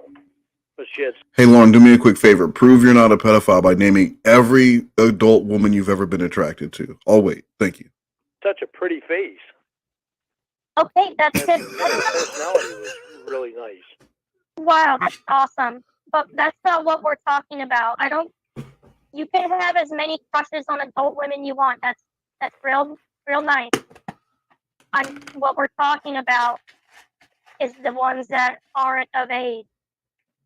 but she had... Hey, Lorne, do me a quick favor. Prove you're not a pedophile by naming every adult woman you've ever been attracted to. I'll wait. Thank you. Such a pretty face. Okay, that's good. Her personality was really nice. Wow, that's awesome. But that's not what we're talking about. You can have as many crushes on adult women you want. That's real nice. What we're talking about is the ones that aren't of age.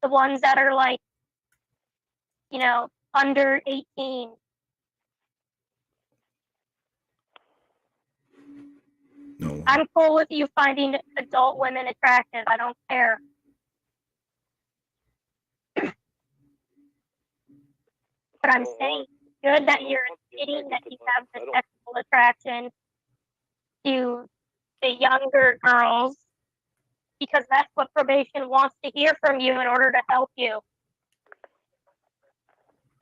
The ones that are like, under 18. No. I'm cool with you finding adult women attractive. I don't care. But I'm saying good that you're admitting that you have the sexual attraction to the younger girls because that's what probation wants to hear from you in order to help you.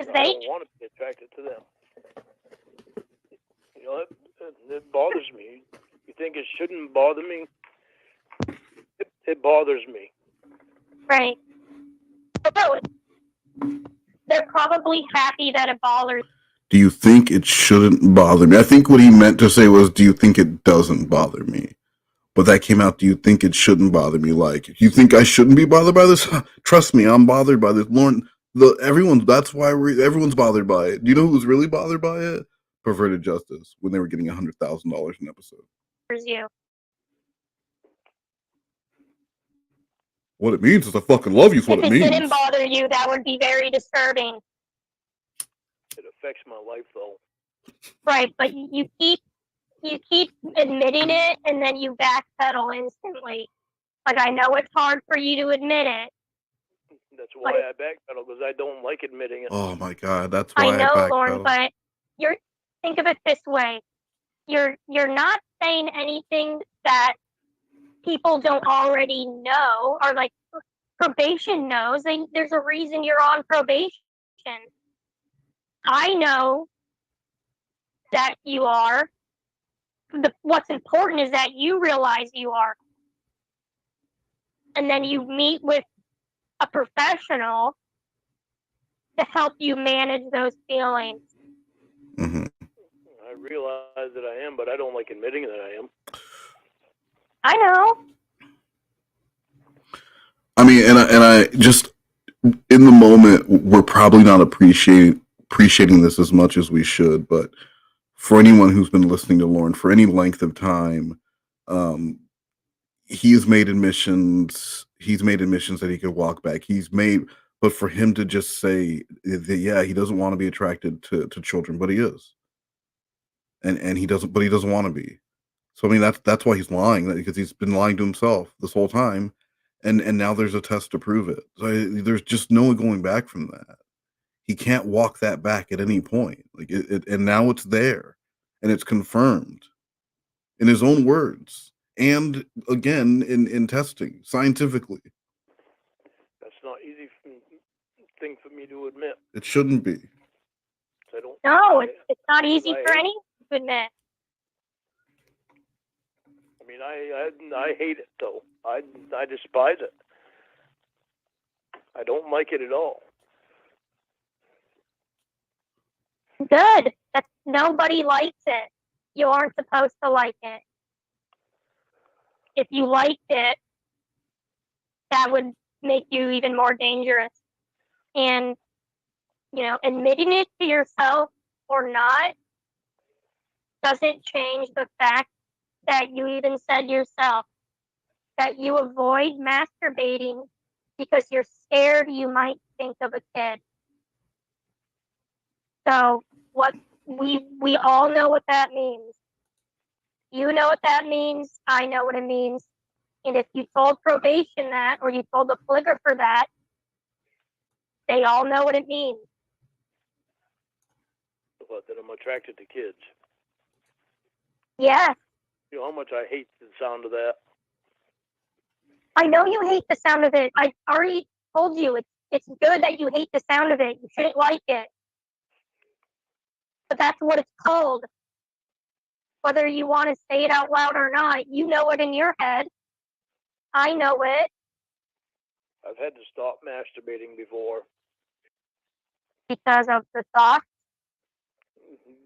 I don't want to be attracted to them. It bothers me. You think it shouldn't bother me? It bothers me. Right. No, they're probably happy that it bothers. Do you think it shouldn't bother me? I think what he meant to say was, do you think it doesn't bother me? But that came out, do you think it shouldn't bother me? Like, you think I shouldn't be bothered by this? Trust me, I'm bothered by this. Lorne, that's why everyone's bothered by it. Do you know who's really bothered by it? Perverted Justice, when they were getting $100,000 an episode. You. What it means is I fucking love you is what if it means. If it didn't bother you, that would be very disturbing. It affects my life, though. Right, but you keep you keep admitting it and then you backpedal instantly. Like, I know it's hard for you to admit it. That's why I backpedal, because I don't like admitting it. Oh my God, that's I why I know, Lorne, backpedal. but think of it this way. You're not saying anything that people don't already know, or like probation knows. There's a reason you're on probation. I know that you are. What's important is that you realize you are. And then you meet with a professional to help you manage those feelings. Mm-hmm. I realize that I am, but I don't like admitting that I am. I know. I mean, and I just, in the moment, we're probably not appreciating this as much as we should, but for anyone who's been listening to Lorne for any length of time, he's made admissions that he could walk back. But for him to just say that, yeah, he doesn't want to be attracted to children, but he is. And he doesn't want to be. So I mean, that's why he's lying, because he's been lying to himself this whole time. And now there's a test to prove it. So there's just no going back from that. He can't walk that back at any point. Like and now it's there, and it's confirmed in his own words, and again in testing scientifically. That's not easy thing for me to admit. It shouldn't be. No, it's not easy for anyone to admit. I mean, I hate it though. I despise it. I don't like it at all. Good. Nobody likes it. You aren't supposed to like it. If you liked it, that would make you even more dangerous. And, admitting it to yourself or not doesn't change the fact that you even said yourself that you avoid masturbating because you're scared you might think of a kid. So what we all know what that means. You know what that means. I know what it means. And if you told probation that, or you told the polygrapher that, they all know what it means. What, that I'm attracted to kids? Yes. You know how much I hate the sound of that. I know you hate the sound of it. I already told you it's good that you hate the sound of it. You shouldn't like it. But that's what it's called. Whether you want to say it out loud or not, you know it in your head. I know it. I've had to stop masturbating before. Because of the thought?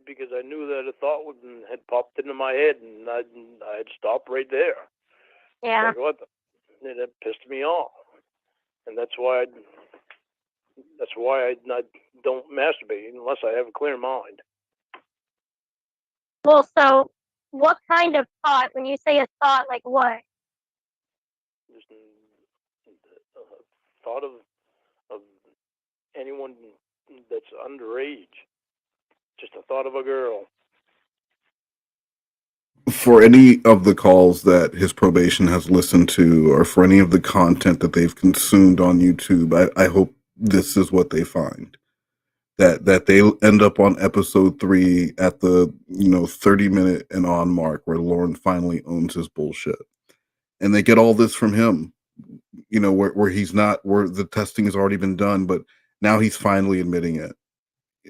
Because I knew that a thought had popped into my head, and I'd stop right there. Yeah. Like, what? And it pissed me off, and that's why I don't masturbate unless I have a clear mind. Well, so what kind of thought? When you say a thought, like what? Just a thought of anyone that's underage. Just a thought of a girl. For any of the calls that his probation has listened to, or for any of the content that they've consumed on YouTube, I hope this is what they find. That they end up on episode 3 at the 30-minute and on mark, where Lorne finally owns his bullshit, and they get all this from him. Where he's not, where the testing has already been done, but now he's finally admitting it,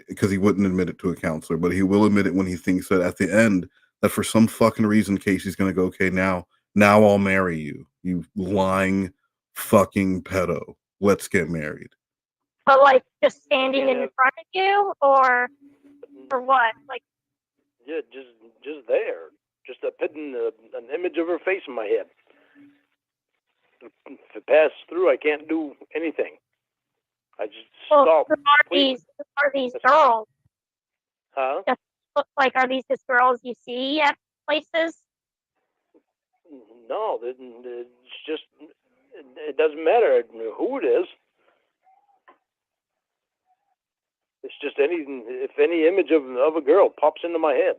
because he wouldn't admit it to a counselor, but he will admit it when he thinks that at the end, that for some fucking reason, Casey's gonna go, okay, now I'll marry you, you lying fucking pedo. Let's get married. But like just standing in front of you, or what? Like, yeah, just there, just putting an image of her face in my head. If it passes through, I can't do anything. I just stop. Who are these girls? Huh? Are these just girls you see at places? No, it's just, it doesn't matter who it is. It's just if any image of a girl pops into my head.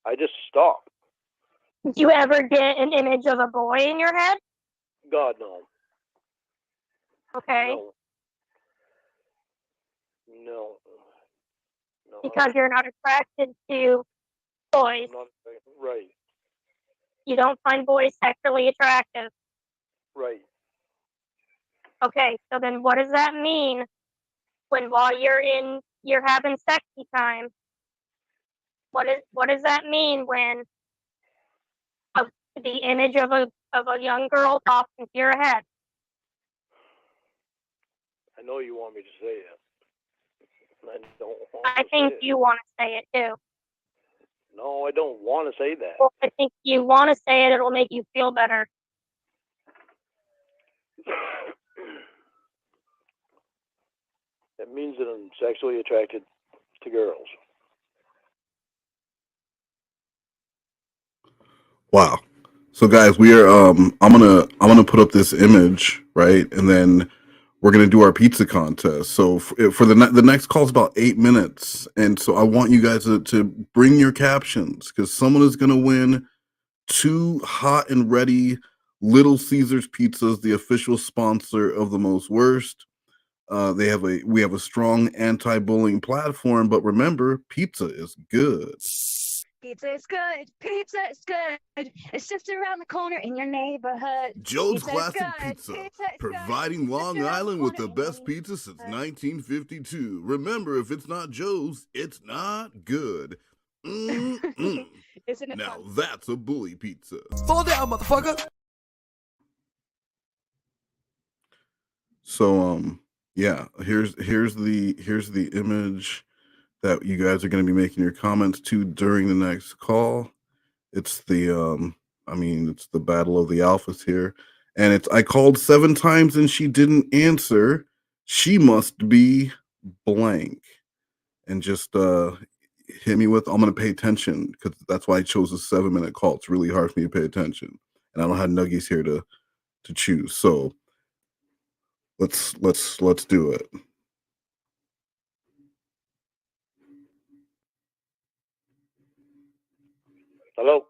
I just stop. Do you ever get an image of a boy in your head? God, no. Okay. No. No. No. Because you're not attracted to boys. I'm not, right. You don't find boys sexually attractive. Right. Okay, so then what does that mean when while you're having sexy time? What does that mean when the image of a young girl pops into your head? I know you want me to say it. I don't want I to think say it. you want to say it too. No, I don't want to say that. Well, I think you want to say it. It'll make you feel better. It means that I'm sexually attracted to girls. Wow. So guys, we are I'm gonna put up this image, right? And then we're gonna do our pizza contest. So for the next call is about 8 minutes, and so I want you guys to bring your captions because someone is gonna win 2 hot and ready Little Caesars pizzas, the official sponsor of the Most Worst. We have a strong anti-bullying platform, but remember, pizza is good. Pizza is good. Pizza is good. It's just around the corner in your neighborhood. Joe's Pizza is Classic good. Pizza, Pizza is providing good. It's just Long around Island with the corner in best your pizza since neighborhood. 1952. Remember, if it's not Joe's, it's not good. Mm-mm. Isn't it Now fun? that's a bully pizza. Fall down, motherfucker. So yeah, here's the image that you guys are going to be making your comments to during the next call. It's the it's the battle of the alphas here, and I called 7 times and she didn't answer. She must be blank, and just hit me with, I'm going to pay attention, because that's why I chose a 7-minute call. It's really hard for me to pay attention, and I don't have nuggies here to choose. So let's do it. Hello?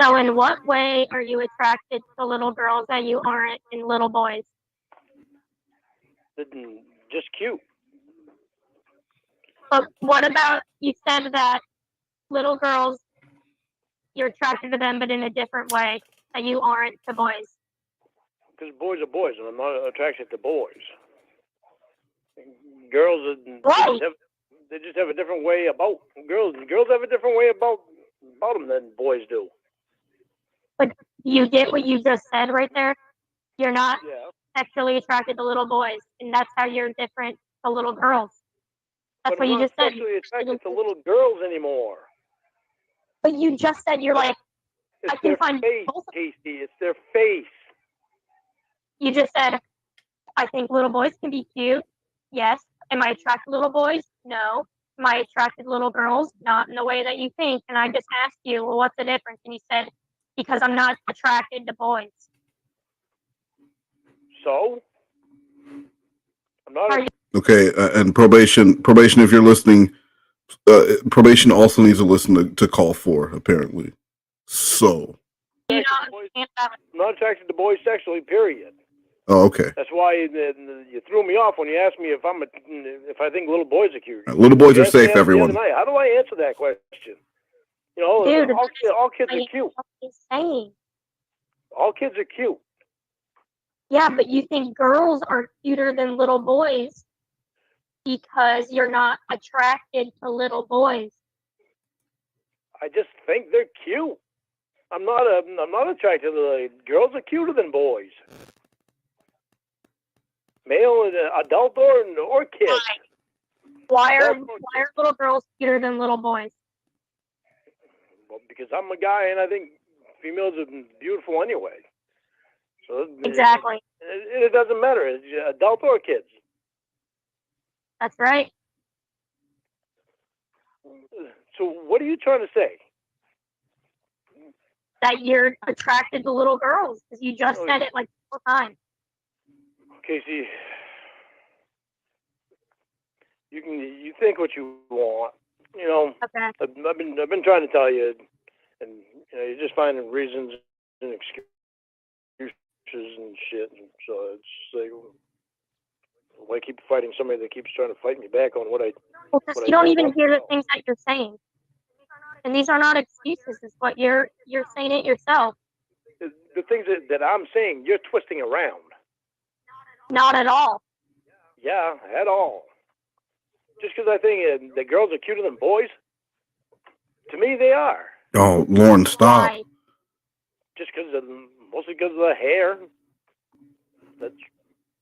So in what way are you attracted to little girls that you aren't in little boys? Just cute. But what about, you said that little girls, you're attracted to them, but in a different way, that you aren't to boys? Because boys are boys, and I'm not attracted to boys. Girls, Right. they just have a different way about girls. Girls have a different way about them than boys do. But you get what you just said right there? You're not Yeah. sexually attracted to little boys, and that's how you're different to little girls. That's But what I'm you not just said. sexually attracted to little girls anymore. But you just said you're like, It's I can their find face, both. Casey. It's their face. You just said, I think little boys can be cute. Yes. Am I attracted to little boys? No. Am I attracted to little girls? Not in the way that you think. And I just asked you, well, what's the difference? And you said, because I'm not attracted to boys. So? I'm not. Okay, and probation, if you're listening, probation also needs to listen to call 4, apparently. So. You I'm not attracted to boys sexually, period. Oh, okay. That's why you threw me off when you asked me if I think little boys are cute. Little boys You are asked me safe, that the everyone. other night. How do I answer that question? You know, Dude, all kids are cute. saying. All kids are cute. Yeah, but you think girls are cuter than little boys because you're not attracted to little boys. I just think they're cute. I'm not attracted to girls. Are cuter than boys. Male and adult or kids. Why are little girls cuter than little boys? Well, because I'm a guy and I think females are beautiful anyway. So Exactly. It doesn't matter. It's adult or kids. That's right. So what are you trying to say? That you're attracted to little girls, because you just said it like 4 times. Casey, you think what you want, You know, Okay. I've been trying to tell you, and you know, you're just finding reasons and excuses and shit. And so it's like, why keep fighting somebody that keeps trying to fight me back on what I? Well, because you don't even hear the things that you're saying, and these are not excuses. It's what you're saying it yourself. The things that I'm saying, you're twisting around. Not at all. Yeah, at all. Just because I think the girls are cuter than boys, to me they are. Oh, Lorne, stop. Why? Just because, mostly because of the hair. That's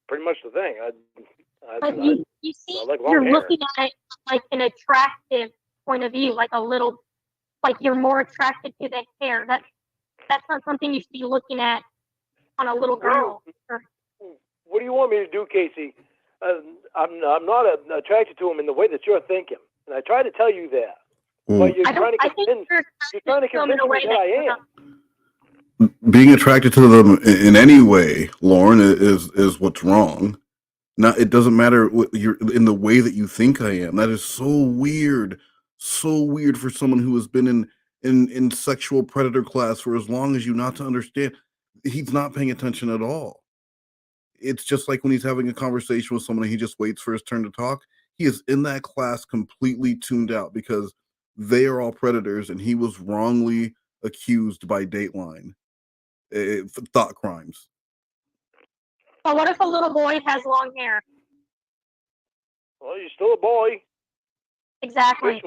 pretty much the thing. But you see, I like long you're hair. looking at it like an attractive point of view, like a little, like you're more attracted to the hair. That's not something you should be looking at on a little girl. What do you want me to do, Casey? I'm not attracted to him in the way that you're thinking, and I try to tell you that. But you're trying to convince me that I am. Being attracted to them in any way, Lorne, is what's wrong. Now, it doesn't matter what you're in the way that you think I am. That is so weird for someone who has been in sexual predator class for as long as you not to understand. He's not paying attention at all. It's just like when he's having a conversation with someone and he just waits for his turn to talk. He is in that class completely tuned out because they are all predators and he was wrongly accused by Dateline. Thought crimes. But what if a little boy has long hair? Well, you're still a boy. Exactly.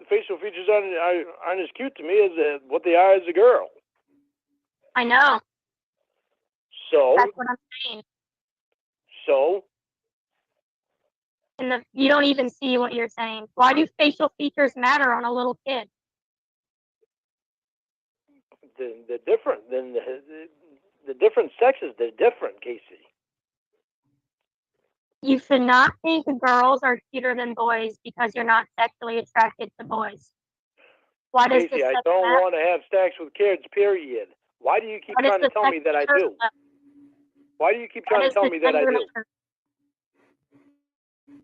Facial features aren't as cute to me as what they are as a girl. I know. So that's what I'm saying. So And you don't even see what you're saying. Why do facial features matter on a little kid? they're different. Then the different sexes, they're different, Casey. You should not think girls are cuter than boys because you're not sexually attracted to boys. Why does Casey, this I don't want to have sex with kids, period. Why do you keep trying to tell me that I do? Why do you keep trying to tell me that I do?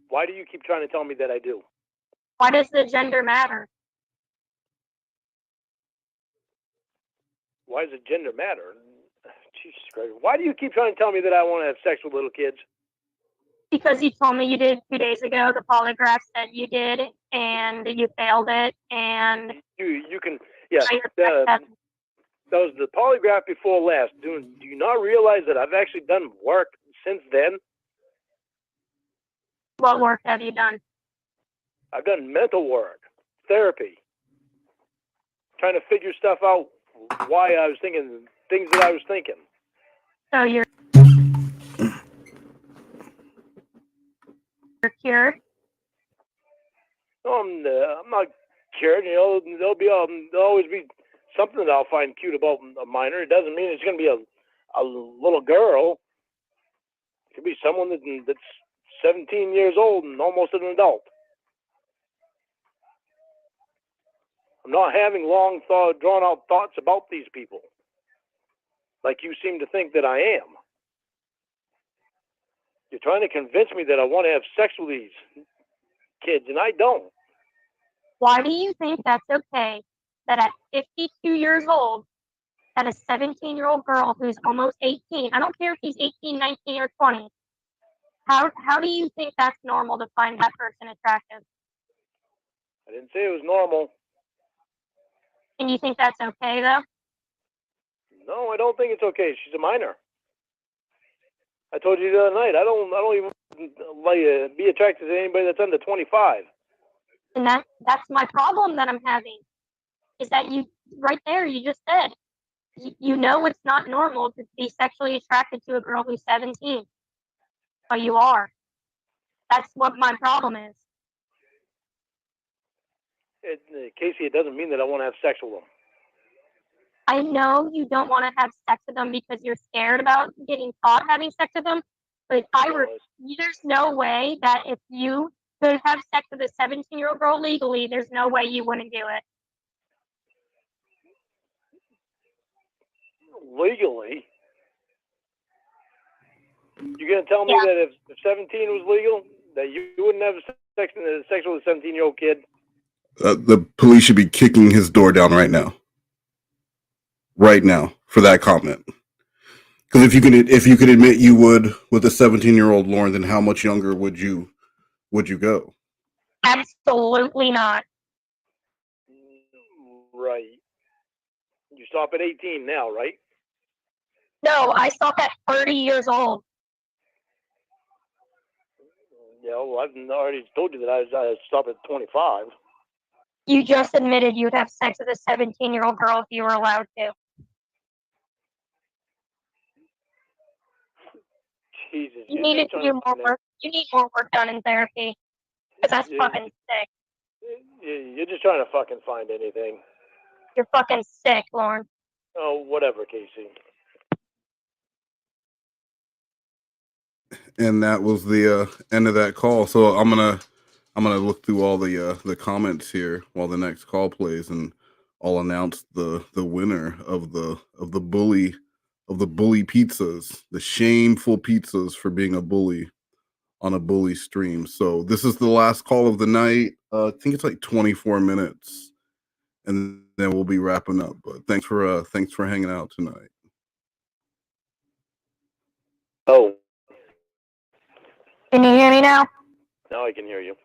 Why do you keep trying to tell me that I do? Why does the gender matter? Why does the gender matter? Jesus Christ. Why do you keep trying to tell me that I want to have sex with little kids? Because you told me you did 2 days ago. The polygraph said you did, and you failed it. And you can, yeah. That was the polygraph before last. Do you not realize that I've actually done work since then? What work have you done? I've done mental work, therapy, trying to figure stuff out. Why I was thinking things that I was thinking. So you're cured? No, I'm not cured. You know, there'll always be something that I'll find cute about a minor. It doesn't mean it's going to be a little girl. It could be someone that's 17 years old and almost an adult. I'm not having long drawn out thoughts about these people, like you seem to think that I am. You're trying to convince me that I want to have sex with these kids, and I don't. Why do you think that's okay that at 52 years old, that a 17-year-old girl who's almost 18, I don't care if he's 18, 19, or 20, how do you think that's normal to find that person attractive? I didn't say it was normal. And you think that's okay, though? No, I don't think it's okay. She's a minor. I told you the other night, I don't even be attracted to anybody that's under 25. And that's my problem that I'm having, is that you, right there, you just said, you know it's not normal to be sexually attracted to a girl who's 17. But you are. That's what my problem is. Casey, it doesn't mean that I want to have sex with them. I know you don't want to have sex with them because you're scared about getting caught having sex with them, but there's no way that if you could have sex with a 17-year-old girl legally, there's no way you wouldn't do it. Legally? You're going to tell me that if 17 was legal, that you wouldn't have sex with a 17-year-old kid? The police should be kicking his door down right now for that comment. Because if you could admit you would with a 17-year-old Lorne, then how much younger would you go? Absolutely not. Right. You stop at 18 now, right? No, I stopped at 30 years old. Yeah, well, I've already told you that I stopped at 25. You just admitted you'd have sex with a 17-year-old girl if you were allowed to. Jesus. You needed to do more work. You need more work done in therapy. Because that's fucking sick. You're just trying to fucking find anything. You're fucking sick, Lorne. Oh, whatever, Casey. And that was the end of that call. So I'm gonna look through all the comments here while the next call plays, and I'll announce the winner of the bully pizzas, the shameful pizzas for being a bully on a bully stream. So this is the last call of the night. I think it's like 24 minutes, and then we'll be wrapping up. But thanks for hanging out tonight. Oh. Can you hear me now? Now I can hear you.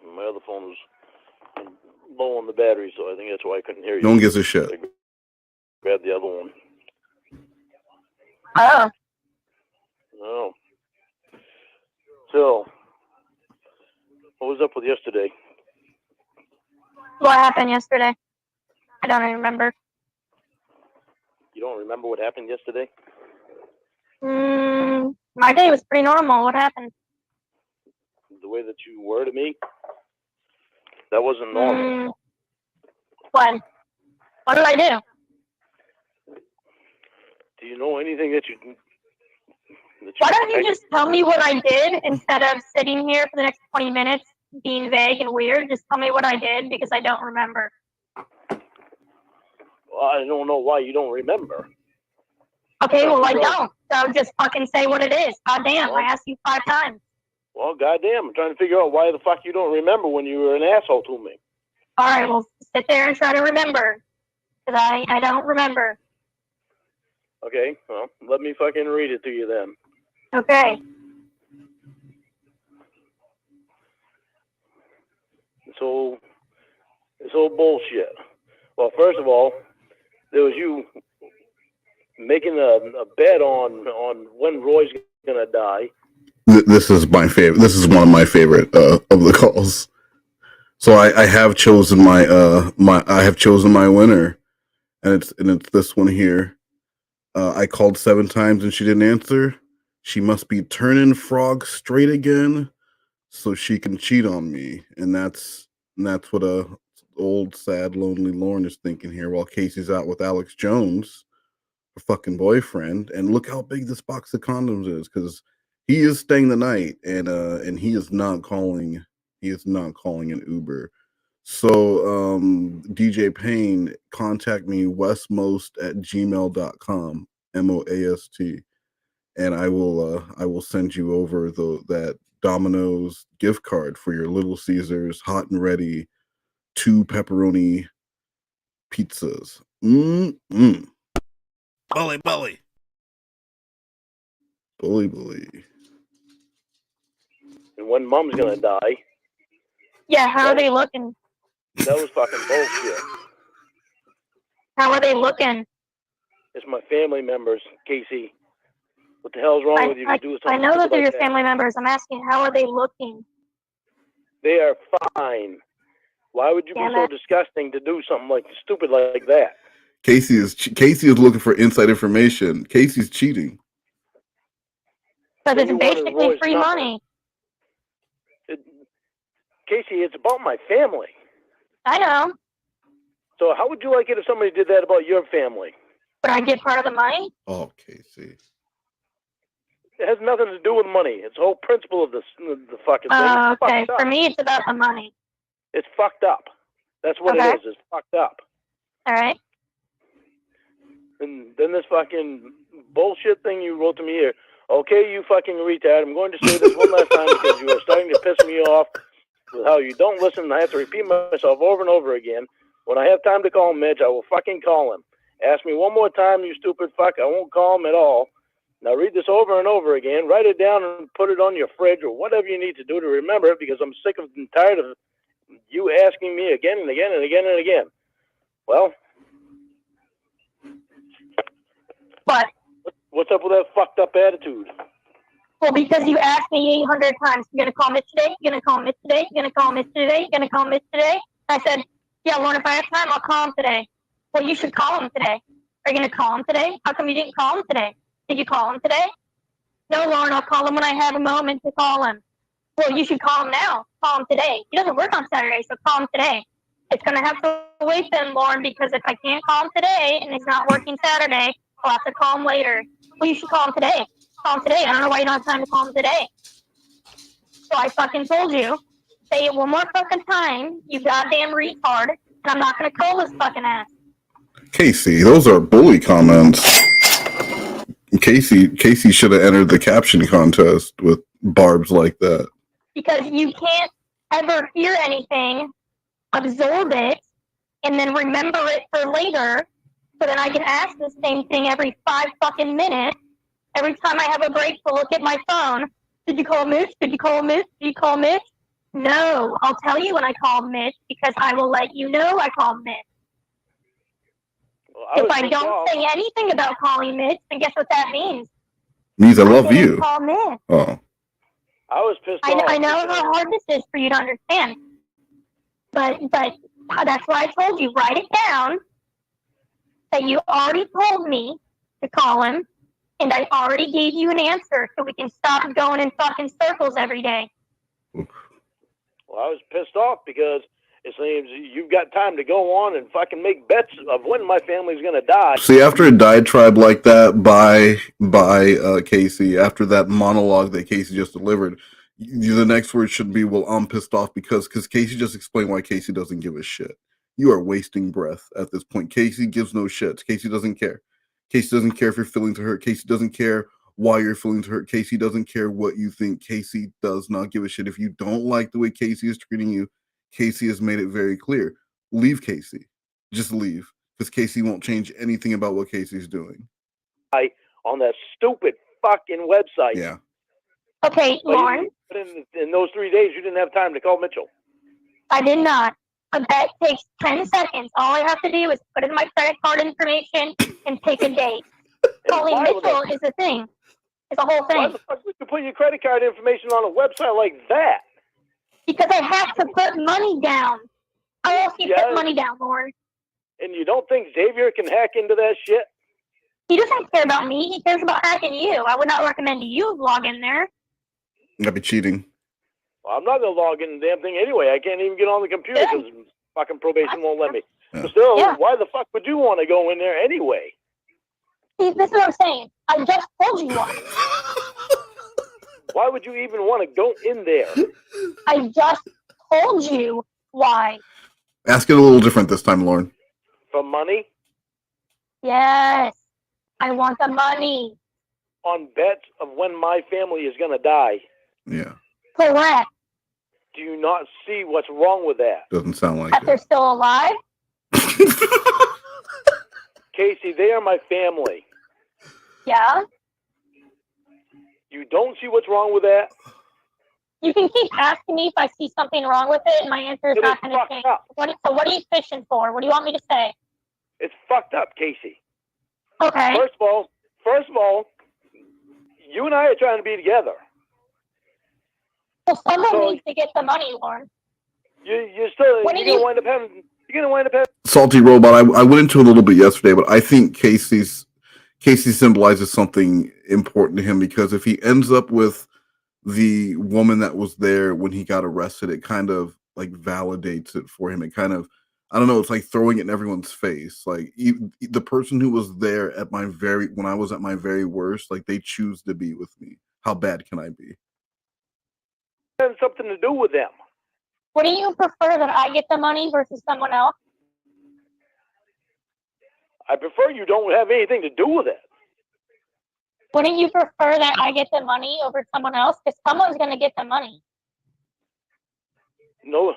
My other phone was low on the battery, so I think that's why I couldn't hear you. No one gives a shit. I grabbed the other one. Oh. Oh. So, what was up with yesterday? What happened yesterday? I don't even remember. You don't remember what happened yesterday? My day was pretty normal. What happened? The way that you were to me? That wasn't normal. When? What did I do? Do you know anything that you Why don't you just tell me what I did instead of sitting here for the next 20 minutes being vague and weird? Just tell me what I did because I don't remember. Well, I don't know why you don't remember. Okay, well, I don't. So just fucking say what it is. God damn, I asked you 5 times. Well, goddamn, I'm trying to figure out why the fuck you don't remember when you were an asshole to me. All right, well, sit there and try to remember. Because I don't remember. Okay, well, let me fucking read it to you then. Okay. This whole bullshit. Well, first of all, there was you making a bet on when Roy's gonna die. This is my favorite. This is one of my favorite of the calls. So I have chosen my winner, and it's this one here. I called 7 times and she didn't answer. She must be turning frog straight again, so she can cheat on me, and that's what a old sad lonely Lorne is thinking here while Casey's out with Alex Jones, her fucking boyfriend. And look how big this box of condoms is, because he is staying the night, and he is not calling an Uber. So DJ Payne, contact me westmost@gmail.com, MOAST, and I will send you over that Domino's gift card for your Little Caesars hot and ready 2 pepperoni pizzas. Bully. And when Mom's gonna die. Yeah, how are they looking? That was fucking bullshit. How are they looking? It's my family members, Casey. What the hell's wrong with you to do something? I know that they're like your family members. I'm asking, how are they looking? They are fine. Why would you be so disgusting to do something like stupid like that? Casey is looking for inside information. Casey's cheating. But it's basically free money. Casey, it's about my family. I know. So how would you like it if somebody did that about your family? Would I get part of the money? Oh, Casey. It has nothing to do with money. It's the whole principle of the fucking thing. Oh, okay. For me, it's about the money. It's fucked up. That's what it is. It's fucked up. All right. And then this fucking bullshit thing you wrote to me here. Okay, you fucking retard. I'm going to say this one last time because you are starting to piss me off. with how you don't listen and I have to repeat myself over and over again. When I have time to call Mitch, I will fucking call him. Ask me one more time, you stupid fuck, I won't call him at all. Now read this over and over again, write it down and put it on your fridge or whatever you need to do to remember it, because I'm sick of and tired of you asking me again and again and again and again. Well, But what's up with that fucked up attitude? well, because you asked me 800 times, you gonna call Mitch today? You gonna call Mitch today? You gonna call Mitch today? You gonna call Mitch today? I said, yeah, Lorne, if I have time, I'll call him today. Well, you should call him today. Are you gonna call him today? How come you didn't call him today? Did you call him today? No, Lorne, I'll call him when I have a moment to call him. Well, you should call him now. Call him today. He doesn't work on Saturday, so call him today. It's gonna have to wait then, Lorne, because if I can't call him today and he's not working Saturday, I'll have to call him later. Well, you should call him today. Call him today. I don't know why you don't have time to call him today. So I fucking told you. Say it one more fucking time, you goddamn retard, and I'm not gonna call this fucking ass. Casey, those are bully comments. Casey should have entered the caption contest with barbs like that. Because you can't ever hear anything, absorb it, and then remember it for later, so then I can ask the same thing every 5 fucking minutes. Every time I have a break to look at my phone, did you call Mitch? Did you call Mitch? Did you call Mitch? No, I'll tell you when I call Mitch, because I will let you know I called Mitch. Well, If I don't say anything about calling Mitch, then guess what that means? Means I love didn't you. Call Mitch. Oh. I was pissed off. I know how hard this is for you to understand, but that's why I told you, write it down, that you already told me to call him, and I already gave you an answer, so we can stop going in fucking circles every day. Well, I was pissed off because it seems you've got time to go on and fucking make bets of when my family's going to die. See, after a diatribe like that by Casey, after that monologue that Casey just delivered, the next word should be, well, I'm pissed off because Casey just explained why Casey doesn't give a shit. You are wasting breath at this point. Casey gives no shits. Casey doesn't care. Casey doesn't care if you're feeling to hurt. Casey doesn't care why you're feeling to hurt. Casey doesn't care what you think. Casey does not give a shit. If you don't like the way Casey is treating you, Casey has made it very clear. Leave Casey. Just leave. Because Casey won't change anything about what Casey's doing. On that stupid fucking website. Yeah. Okay, Lorne. In those 3 days, you didn't have time to call Mitchell. I did not. But that takes 10 seconds. All I have to do is put in my credit card information and pick a date. Calling Mitchell is a thing. It's a whole thing. Why the fuck would you put your credit card information on a website like that? Because I have to put money down. How else do you put money down, Lorne? And you don't think Xavier can hack into that shit? He doesn't care about me. He cares about hacking you. I would not recommend you log in there. That'd be cheating. Well, I'm not going to log in the damn thing anyway. I can't even get on the computer because fucking probation won't let me. Yeah. But still, why the fuck would you want to go in there anyway? See, this is what I'm saying. I just told you why. Why would you even want to go in there? I just told you why. Ask it a little different this time, Lorne. For money? Yes. I want the money. On bets of when my family is going to die. Yeah. Correct. Do you not see what's wrong with that? Doesn't sound like that. They're still alive? Casey, they are my family. Yeah? You don't see what's wrong with that? You can keep asking me if I see something wrong with it, and my answer is not going to change. So what are you fishing for? What do you want me to say? It's fucked up, Casey. Okay. First of all, you and I are trying to be together. Well, someone needs to get the money, Lorne. You're going to wind up having. Salty Robot, I went into a little bit yesterday, but I think Casey symbolizes something important to him, because if he ends up with the woman that was there when he got arrested, it kind of like validates it for him. It kind of, I don't know, it's like throwing it in everyone's face. Like the person who was there at when I was at my very worst, like they choose to be with me. How bad can I be? It has something to do with them. Wouldn't you prefer that I get the money versus someone else? I prefer you don't have anything to do with it. Wouldn't you prefer that I get the money over someone else? Because someone's going to get the money. No,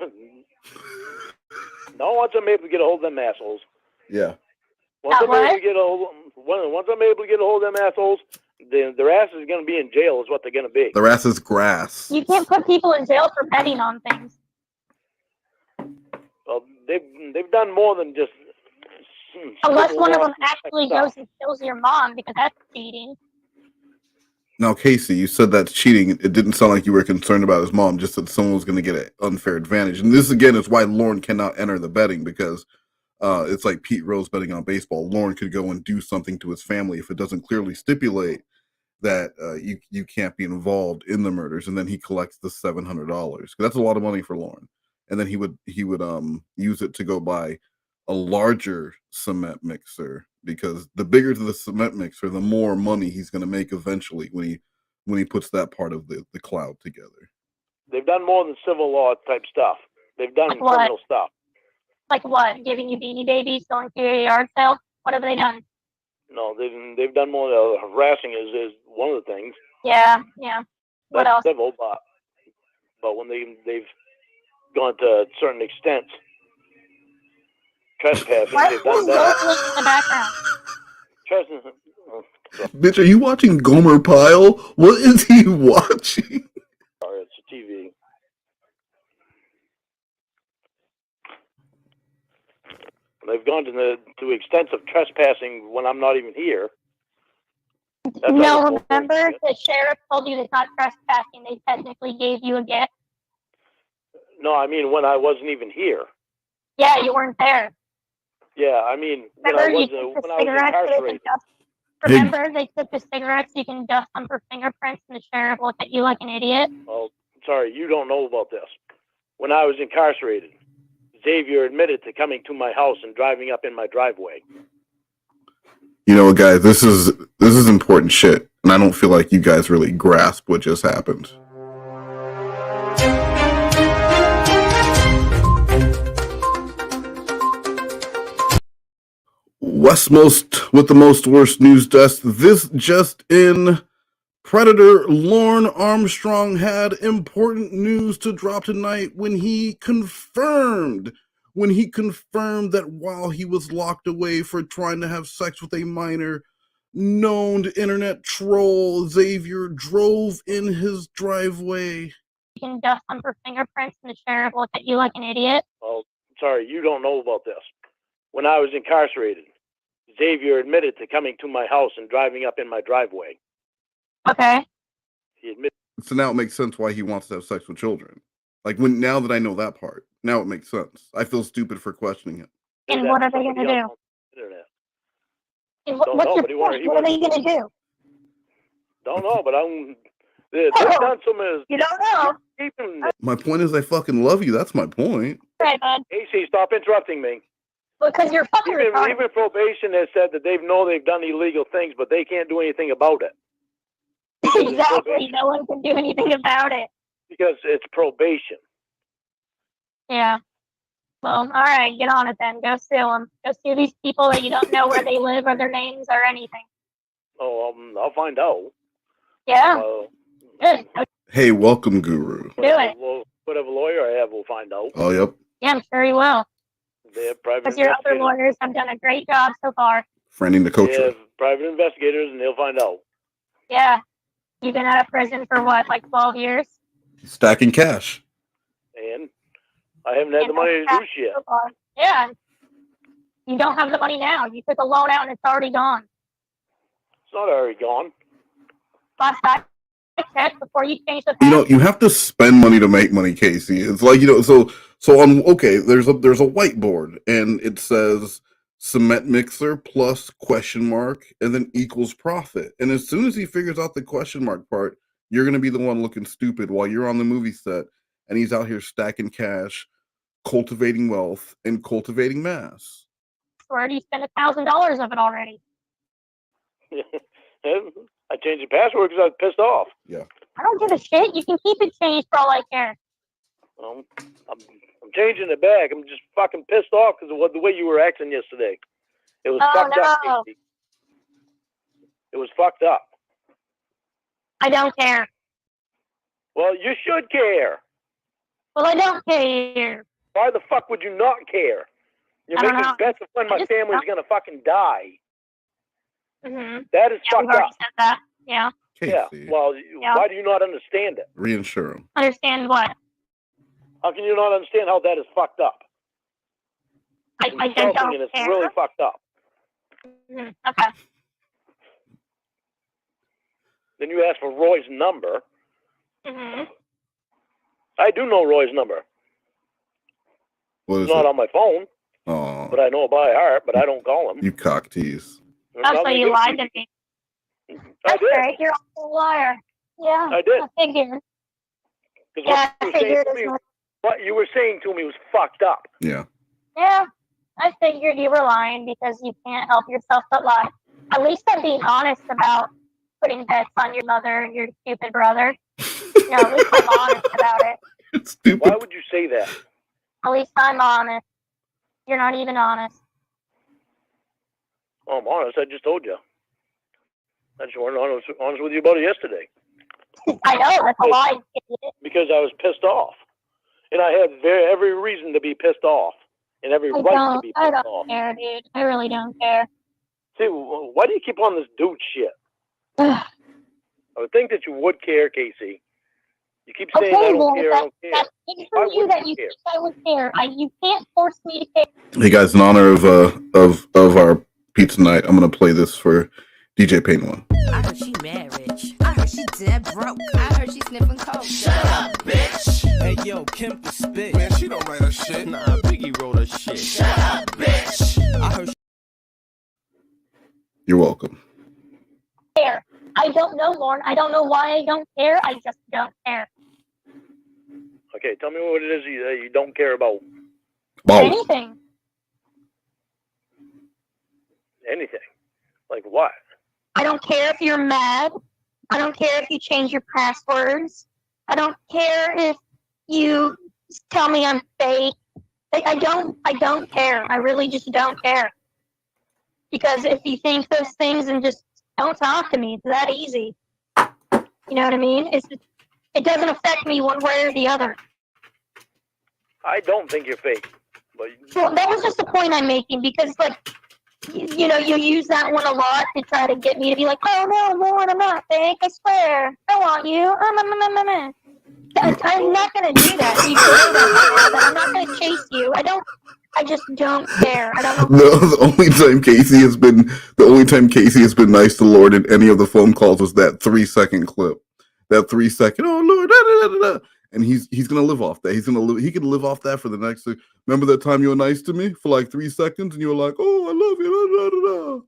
no. Once I'm able to get a hold of them assholes. Yeah. Once I'm What? able to get a hold, once I'm able to get a hold of them assholes, their ass is going to be in jail. Is what they're going to be. Their ass is grass. You can't put people in jail for betting on things. Well, they've done more than just. Unless civil one of law them actually stuff. goes and kills your mom, because that's cheating. Now, Casey, you said that's cheating. It didn't sound like you were concerned about his mom, just that someone was going to get an unfair advantage. And this, again, is why Lorne cannot enter the betting, because it's like Pete Rose betting on baseball. Lorne could go and do something to his family if it doesn't clearly stipulate that you can't be involved in the murders, and then he collects the $700. That's a lot of money for Lorne. And then he would use it to go buy a larger cement mixer, because the bigger the cement mixer, the more money he's going to make eventually when he puts that part of the cloud together. They've done more than civil law type stuff. They've done Like what? criminal stuff. Like what? Giving you beanie babies, going to your yard sale? What have they done? No, they've done more. Harassing is one of the things. Yeah. What That's else? civil, but when they've gone to certain extents, trespassing, Why they've are done you that. whistling in the background? Bitch, are you watching Gomer Pyle? What is he watching? Sorry, it's a TV. They've gone to extents of trespassing when I'm not even here. That's No, other remember bullshit. the sheriff told you it's not trespassing. They technically gave you a gift. No, I mean when I wasn't even here. Yeah, you weren't there. Yeah, I mean when I Remember, was you took the when I was cigarettes so they can incarcerated. dust. Remember, they took the cigarettes so you can dust them for fingerprints, and the sheriff looked at you like an idiot. Oh, sorry, you don't know about this. When I was incarcerated, Xavier admitted to coming to my house and driving up in my driveway. You know, guys, this is important shit, and I don't feel like you guys really grasp what just happened. Westmost with the most worst news desk. This just in. Predator Lorne Armstrong had important news to drop tonight when he confirmed that while he was locked away for trying to have sex with a minor, known internet troll Xavier drove in his driveway. You can dust them for fingerprints, and the sheriff looked at you like an idiot. Oh, sorry, you don't know about this. When I was incarcerated, Xavier admitted to coming to my house and driving up in my driveway. Okay. He admitted. So now it makes sense why he wants to have sex with children. Like now that I know that part, now it makes sense. I feel stupid for questioning him. And what are they going to do? And what's your point? What are they going to do? Don't know, but they've done so many. You don't know. My point is I fucking love you. That's my point. Right, bud. AC, stop interrupting me. Because you're fucking retarded. Even probation has said that they've done illegal things, but they can't do anything about it. Exactly. No one can do anything about it. Because it's probation. Yeah. Well, all right, get on it then. Go sue them. Go sue these people that you don't know where they live or their names or anything. Oh, I'll find out. Yeah. Good. Hey, welcome, Guru. Do it. Whatever lawyer I have will find out. Oh, yep. Yeah, I'm sure you will. They have private Because your other investigators. lawyers have done a great job so far. Friending the coach. They have private investigators, and they'll find out. Yeah. You've been out of prison for what, like 12 years? Stacking cash. And I haven't had the money to do shit. So far. Yeah. You don't have the money now. You took a loan out and it's already gone. It's not already gone. Last time I checked, before you changed the You know, you have to spend money to make money, Casey. It's like, you know, so on, okay, there's a whiteboard and it says cement mixer plus question mark and then equals profit. And as soon as he figures out the question mark part, you're going to be the one looking stupid while you're on the movie set and he's out here stacking cash, cultivating wealth, and cultivating mass. Where do you spend $1,000 of it already? I changed the password because I was pissed off. Yeah. I don't give a shit. You can keep it changed for all I care. I'm changing it back. I'm just fucking pissed off because of the way you were acting yesterday. It was fucked up. Casey. It was fucked up. I don't care. Well, you should care. Well, I don't care. Why the fuck would you not care? You're I don't making know. bets of when my just family's don't. gonna fucking die. Mm-hmm. That is Yeah, we've fucked already up. said that. Yeah. Yeah. Casey, Well, why do you not understand it? reinsure him. Understand what? How can you not understand how that is fucked up? I Insulting don't and it's care. really fucked up. Mhm. Okay. Then you ask for Roy's number. Mm-hmm. I do know Roy's number. What is It's not it? on my phone, Oh, but I know it by heart, but I don't call him. you cock tease. Oh, so you lied to me. I That's did. great. You're a liar. Yeah. I did. I figured. Because Yeah, I what you were saying figured to as me, much. what you were saying to me was fucked up. Yeah. Yeah. I figured you were lying because you can't help yourself but lie. At least I'm being honest about putting bets on your mother and your stupid brother. At least I'm honest about it. It's stupid. Why would you say that? At least I'm honest. You're not even honest. Oh, I'm honest. I just told you. I just wasn't honest with you about it yesterday. I know, that's a lie. Because I was pissed off. And I had every reason to be pissed off. And every right to be pissed I don't off. care, dude. I really don't care. See, why do you keep on this dude shit? I would think that you would care, Casey. You keep saying, I don't care, I don't care. That's big for you that you think I would care. You can't force me to care. Hey guys, in honor of our pizza night, I'm gonna play this for DJ Pain One. I heard she mad rich. I heard she dead broke. I heard she sniffing coke. Shut up, bitch. Hey yo, Kim can spit. Man, she don't write her shit. Nah, Biggie wrote her shit. Shut up, bitch. I heard You're welcome. Care. I don't know, Lorne. I don't know why I don't care. I just don't care. Okay, tell me what it is you don't care about. Anything. Anything. Like what? I don't care if you're mad. I don't care if you change your passwords. I don't care if you tell me I'm fake. I don't care. I really just don't care. Because if you think those things and just don't talk to me, it's that easy. You know what I mean? It doesn't affect me one way or the other. I don't think you're fake. But Well, that was just the point I'm making because, like, you use that one a lot to try to get me to be like, oh, no, Lorne, I'm not fake. I swear. I want you. I'm not going to do that. You can know that. I'm not going to chase you. I just don't care. I don't know. No, the only time Casey has been nice to Lord in any of the phone calls was that 3-second clip. That 3-second, oh Lord, da, da, da, da. And he's gonna live off that. He can live off that for the next. Remember that time you were nice to me for like 3 seconds, and you were like, "Oh, I love you." Da, da, da, da.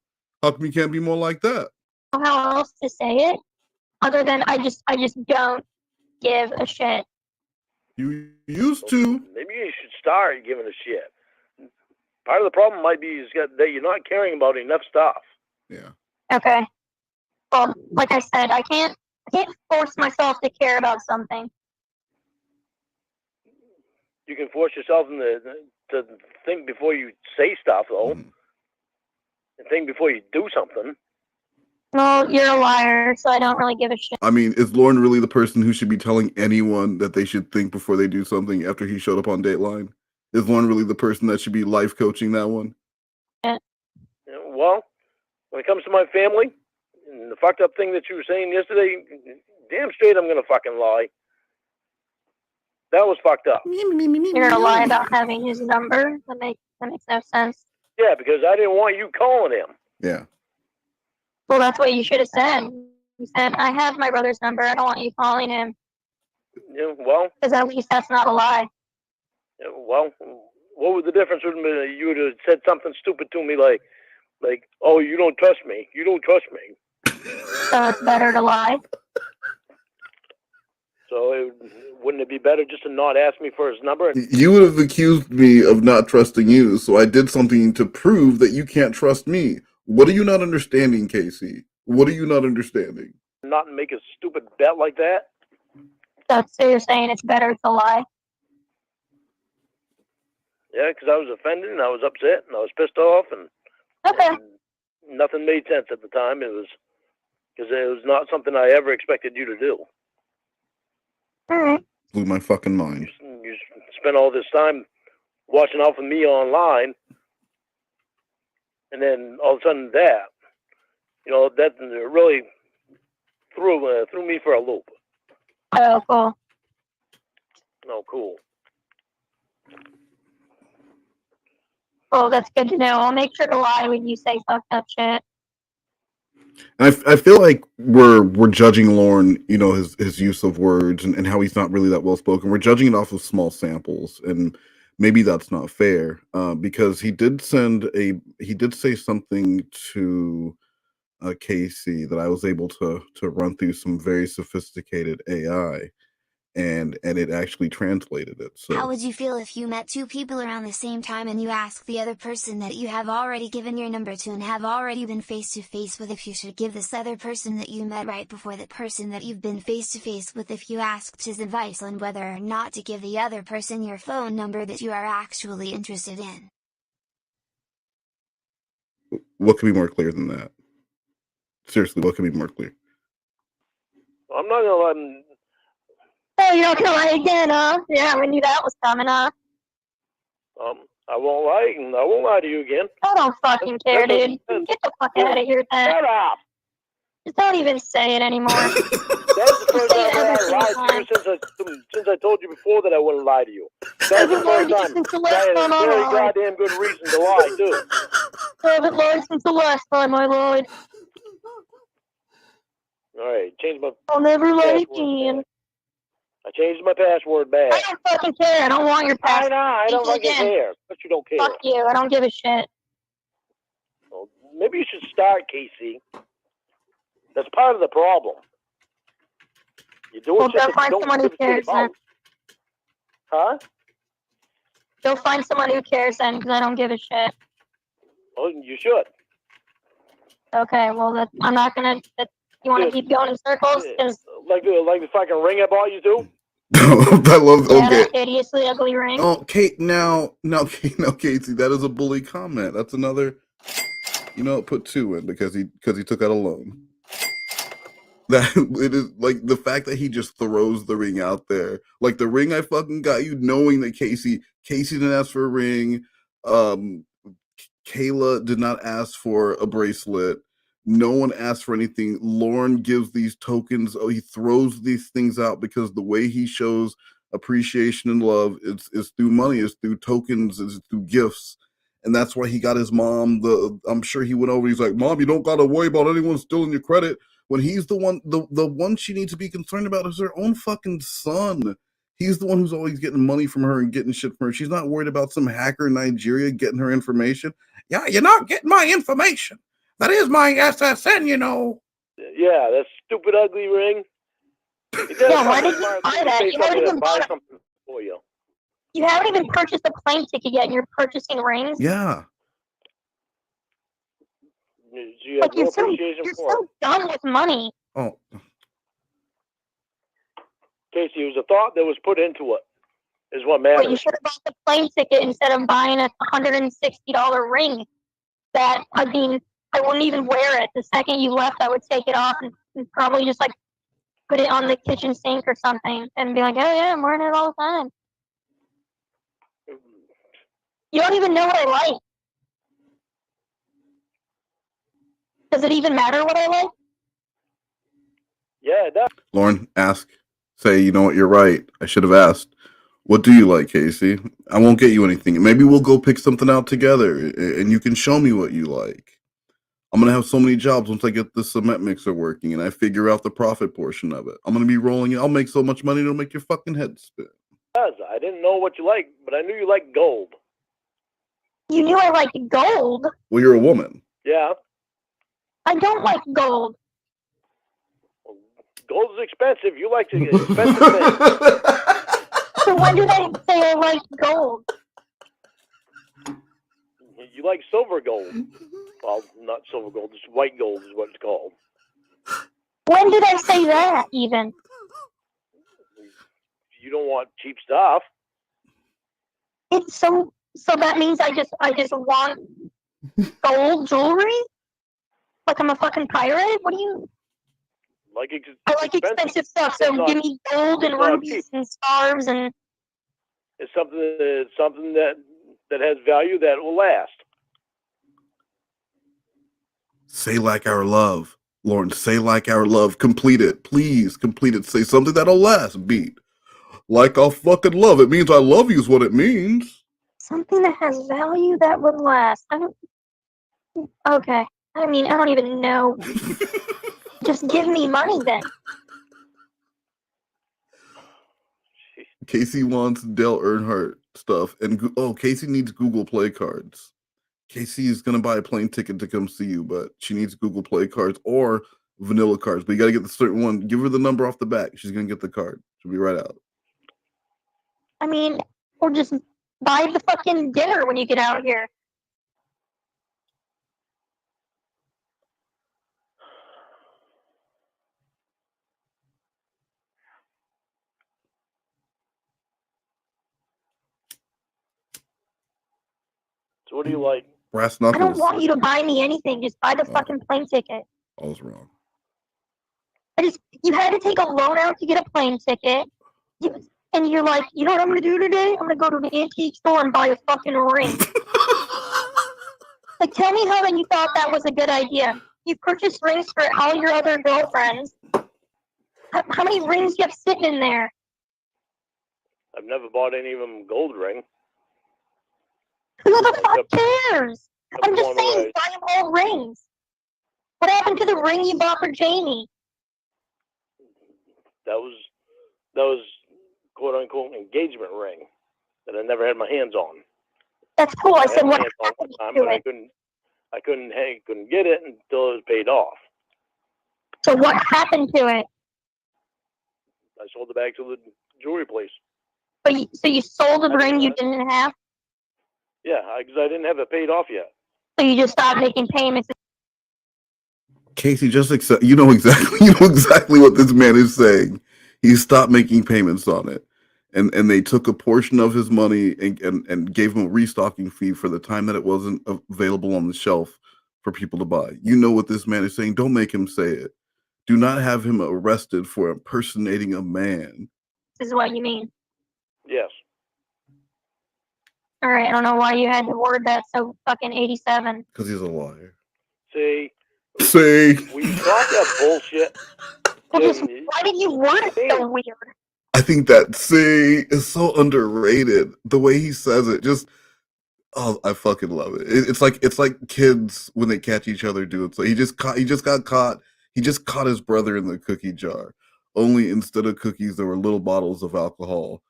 How come you can't be more like that? How else to say it other than I just don't give a shit. You used to. maybe you should start giving a shit. Part of the problem might be that you're not caring about enough stuff. Yeah. Okay. Well, like I said, I can't force myself to care about something. You can force yourself to think before you say stuff, though. And think before you do something. Well, you're a liar, so I don't really give a shit. I mean, is Lorne really the person who should be telling anyone that they should think before they do something after he showed up on Dateline? Is Lorne really the person that should be life coaching that one? Yeah. Well, when it comes to my family, and the fucked up thing that you were saying yesterday, damn straight I'm going to fucking lie. That was fucked up. You're gonna lie about having his number? That makes no sense. Yeah, because I didn't want you calling him. Yeah. Well, that's what you should have said. You said, I have my brother's number. I don't want you calling him. Yeah, well. Because at least that's not a lie. Yeah, well, what would the difference would be? You would have said something stupid to me like, oh, you don't trust me. You don't trust me. So it's better to lie. So wouldn't it be better just to not ask me for his number? You would have accused me of not trusting you, so I did something to prove that you can't trust me. What are you not understanding, Casey? What are you not understanding? Not make a stupid bet like that? So you're saying it's better to lie? Yeah, because I was offended and I was upset and I was pissed off and nothing made sense at the time. It was because it was not something I ever expected you to do. All right. Blew my fucking mind. You spent all this time watching out for me online, and then all of a sudden that, that really threw me for a loop. Oh, cool. Oh, cool. Oh, that's good to know. I'll make sure to lie when you say fucked up shit. I feel like we're judging Lorne, his use of words and how he's not really that well spoken. We're judging it off of small samples, and maybe that's not fair, because he did say something to Casey that I was able to run through some very sophisticated AI, and it actually translated it. So how would you feel if you met two people around the same time and you ask the other person that you have already given your number to and have already been face to face with if you should give this other person that you met right before the person that you've been face to face with if you asked his advice on whether or not to give the other person your phone number that you are actually interested in? what could be more clear than that? Seriously, what could be more clear? I'm not gonna let him. Oh, you're not gonna lie again, huh? Yeah, we knew that was coming, huh? I won't lie. I won't lie to you again. I don't fucking care, dude. Get the fuck out of here with that. Shut up. Just don't even say it anymore. That's the first time I lied to you since I told you before that I wouldn't lie to you. That's the first time. That is a very goddamn good reason to lie, too. I haven't lied since the last time I lied. Alright, change my I'll never lie again. I changed my password back. I don't fucking care. I don't want your password. I don't fucking care. But you don't care. Fuck you. I don't give a shit. Well, maybe you should start, Casey. That's part of the problem. You do it go find someone who cares then. Huh? Go find someone who cares then, because I don't give a shit. Well, you should. Okay, well, I'm not gonna. You want to keep going in circles? Like the fucking ring I bought you to? I love. Yeah, Okay. that hideously ugly ring. Oh, Kate. Now, Casey, that is a bully comment. That's another. Put 2 in because he took out a loan. That it is like the fact that he just throws the ring out there, like the ring I fucking got you, knowing that Casey didn't ask for a ring. Kayla did not ask for a bracelet. No one asked for anything. Lorne gives these tokens. Oh, he throws these things out because the way he shows appreciation and love is through money, is through tokens, is through gifts. And that's why he got his mom. I'm sure he went over. He's like, Mom, you don't got to worry about anyone stealing your credit. When he's the one, the one she needs to be concerned about is her own fucking son. He's the one who's always getting money from her and getting shit from her. She's not worried about some hacker in Nigeria getting her information. Yeah, you're not getting my information. That is my SSN, Yeah, that stupid ugly ring. Yeah, why did you buy that? You haven't even bought something for you. You haven't even purchased a plane ticket yet, and you're purchasing rings? Yeah. You have no appreciation you're for so dumb with money. Oh. Casey, it was a thought that was put into it, is what matters. Well, you should have bought the plane ticket instead of buying a $160 ring. That, I mean, I wouldn't even wear it. The second you left, I would take it off and probably just like put it on the kitchen sink or something and be like, oh yeah, I'm wearing it all the time. You don't even know what I like. Does it even matter what I like? Yeah, it does. Lorne, ask. Say, you know what, you're right. I should have asked. What do you like, Casey? I won't get you anything. Maybe we'll go pick something out together and you can show me what you like. I'm going to have so many jobs once I get the cement mixer working and I figure out the profit portion of it. I'm going to be rolling it. I'll make so much money it'll make your fucking head spin. I didn't know what you liked, but I knew you liked gold. You knew I liked gold? Well, you're a woman. Yeah. I don't like gold. Gold is expensive. You like to get expensive things. So when did I say I liked gold? You like silver gold. Well, not silver gold. It's white gold is what it's called. When did I say that, even? You don't want cheap stuff. It's so that means I just want gold jewelry? Like I'm a fucking pirate? What do you... I like expensive stuff, so give me gold and rubies and stars and It's something that has value that will last. Say like our love, Lorne. Say like our love. Complete it, please. Complete it. Say something that'll last. Beat. Like I'll fucking love. It means I love you is what it means. Something that has value that would last. Okay. I mean, I don't even know. Just give me money then. Casey wants Dale Earnhardt stuff, and Casey needs Google Play cards. Casey is gonna buy a plane ticket to come see you, but she needs Google Play cards or vanilla cards. But you gotta get the certain one. Give her the number off the back. She's gonna get the card. She'll be right out. I mean, or just buy the fucking dinner when you get out here. So what do you like? Brass I knuckles. don't want you to buy me anything. Just buy the fucking plane ticket. I was wrong. You had to take a loan out to get a plane ticket. And you're like, you know what I'm going to do today? I'm going to go to the antique store and buy a fucking ring. Like, tell me how you thought that was a good idea. You purchased rings for all your other girlfriends. How many rings do you have sitting in there? I've never bought any of them gold ring. Who the fuck cares? I'm just saying, buy them all rings. What happened to the ring you bought for Jamie? That was quote unquote engagement ring that I never had my hands on. That's cool. I said what happened to it? I couldn't get it until it was paid off. So what happened to it? I sold it back to the jewelry place. So you sold the ring you didn't have? Yeah, because I didn't have it paid off yet. So you just stopped making payments? Casey, just accept. You know exactly what this man is saying. He stopped making payments on it, and they took a portion of his money and gave him a restocking fee for the time that it wasn't available on the shelf for people to buy. You know what this man is saying. Don't make him say it. Do not have him arrested for impersonating a man. This is what you mean? Yes. All right, I don't know why you had to word that so fucking 87. Because he's a liar. See. We stop that bullshit. Why did you word it so weird? I think that is so underrated. The way he says it, I fucking love it. It's like kids when they catch each other doing so. He just got caught. He just caught his brother in the cookie jar. Only instead of cookies, there were little bottles of alcohol,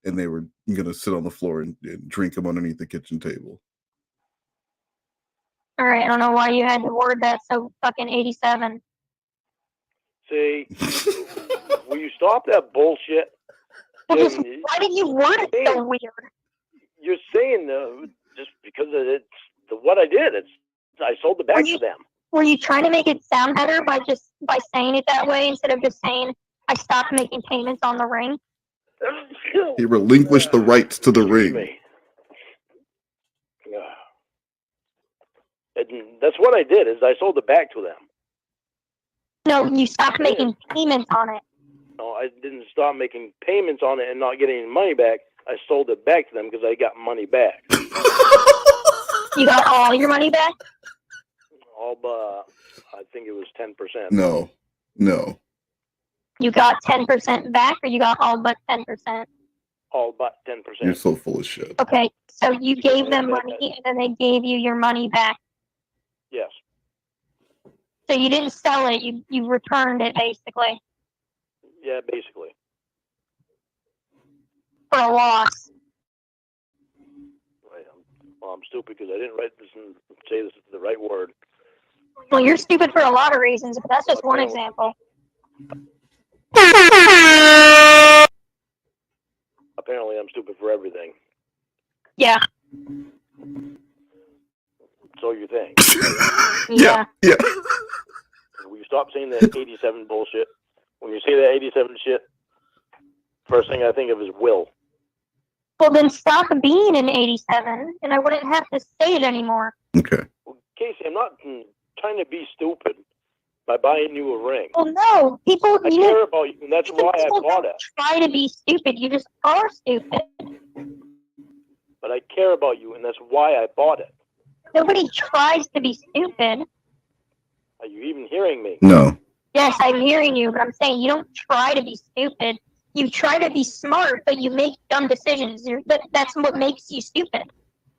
and they were gonna sit on the floor and drink them underneath the kitchen table. All right, I don't know why you had to word that so fucking 87. See, will you stop that bullshit? Why did you word it so weird? You're saying just because it's what I did. I sold it back to them. Were you trying to make it sound better by saying it that way instead of just saying I stopped making payments on the ring? He relinquished the rights to the ring. And that's what I did. Is I sold it back to them. No, you stopped making payments on it. No, I didn't stop making payments on it and not getting any money back. I sold it back to them because I got money back. You got all your money back? All but I think it was 10%. No. You got 10% back, or you got all but 10%? All but 10%. You're so full of shit. Okay, so you gave them money, and then they gave you your money back. Yes. So you didn't sell it; you returned it basically. Yeah, basically. For a loss. Right. Well, I'm stupid because I didn't write this and say this is the right word. Well, you're stupid for a lot of reasons, but that's just one example. Apparently, I'm stupid for everything. Yeah. So you think? Yeah. Will you stop saying that 87 bullshit? When you say that 87 shit, first thing I think of is Will. Well, then stop being an 87, and I wouldn't have to say it anymore. Okay. Well, Casey, I'm not trying to be stupid by buying you a ring. Well, no, people. I care about you, and that's why I bought it. Try to be stupid. You just are stupid. care about you, and that's why I bought it. Nobody tries to be stupid. Are you even hearing me? No. Yes, I'm hearing you, but I'm saying you don't try to be stupid. You try to be smart, but you make dumb decisions. That's what makes you stupid.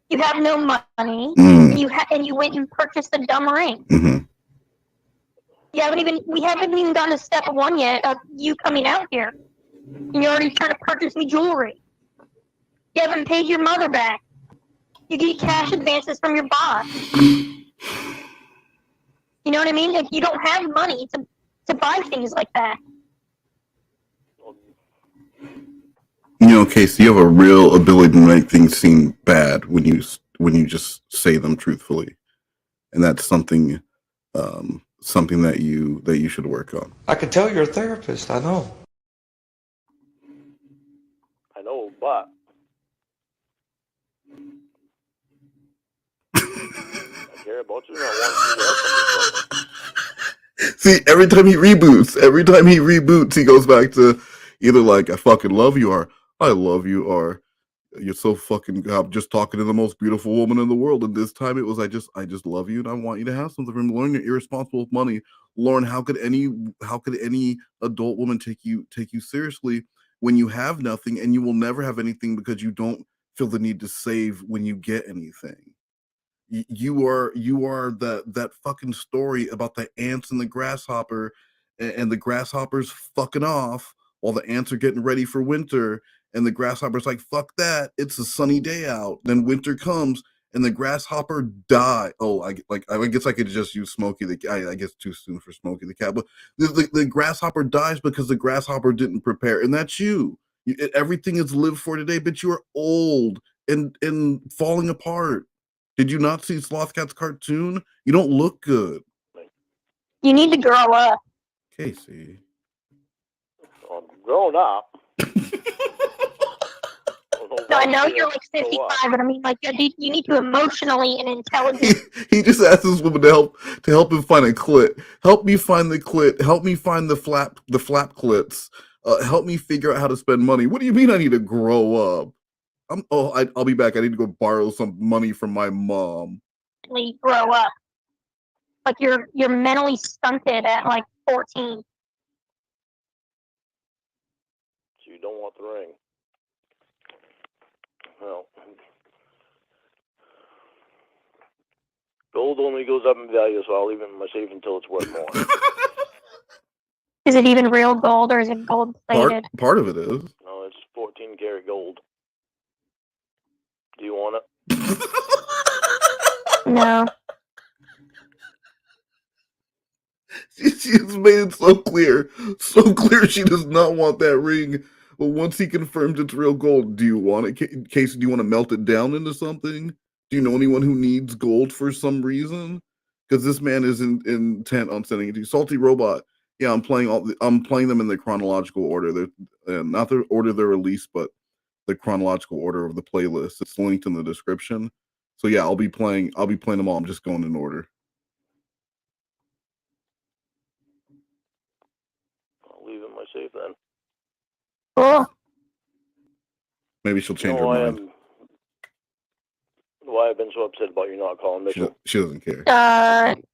You have no money, and you went and purchased a dumb ring. Mm-hmm. We haven't even gone to step one yet of you coming out here. And you're already trying to purchase me jewelry. You haven't paid your mother back. You get cash advances from your boss. You know what I mean? If you don't have money to buy things like that. You know, Casey, you have a real ability to make things seem bad when you just say them truthfully, and that's something that you should work on. I can tell you're a therapist, I know. I know, but I care about you, and I want you to have something from me. See, every time he reboots, he goes back to either like I fucking love you or I love you or you're so fucking. I'm just talking to the most beautiful woman in the world, and this time it was I just love you and I want you to have something from me. Lorne, you're irresponsible with money. Lorne, how could any adult woman take you seriously when you have nothing and you will never have anything because you don't feel the need to save when you get anything. You are that fucking story about the ants and the grasshopper and the grasshopper's fucking off while the ants are getting ready for winter and the grasshopper's like fuck that, it's a sunny day out. Then winter comes and the grasshopper die. I guess I could just use Smokey the cat. I guess too soon for Smokey the cat, but the grasshopper dies because the grasshopper didn't prepare, and that's you. Everything is lived for today, but you are old and falling apart. Did you not see Slothcat's cartoon? You don't look good. You need to grow up. Casey. I'm grown up. No, I know you're like 55, but I mean, like, you need to emotionally and intelligently. He just asked this woman to help him find a clit. Help me find the clit. Help me find the flap clits. Help me figure out how to spend money. What do you mean I need to grow up? I'll be back. I need to go borrow some money from my mom. Grow up. Like you're mentally stunted at like 14. So you don't want the ring. Well, gold only goes up in value, so I'll leave it in my safe until it's worth more. Is it even real gold or is it gold plated? Part of it is. No, it's 14 karat gold. Do you want it? No. She's made it so clear she does not want that ring. But once he confirms it's real gold, do you want it? Casey, do you want to melt it down into something? Do you know anyone who needs gold for some reason? Because this man is intent on sending it to you. Salty Robot. Yeah, I'm playing them in the chronological order. They're not the order they're released, but the chronological order of the playlist. It's linked in the description. So yeah, I'll be playing them all. I'm just going in order. I'll leave it in my safe then. Cool. Maybe she'll change her mind. Why I've been so upset about you not calling Mitchell? She doesn't care.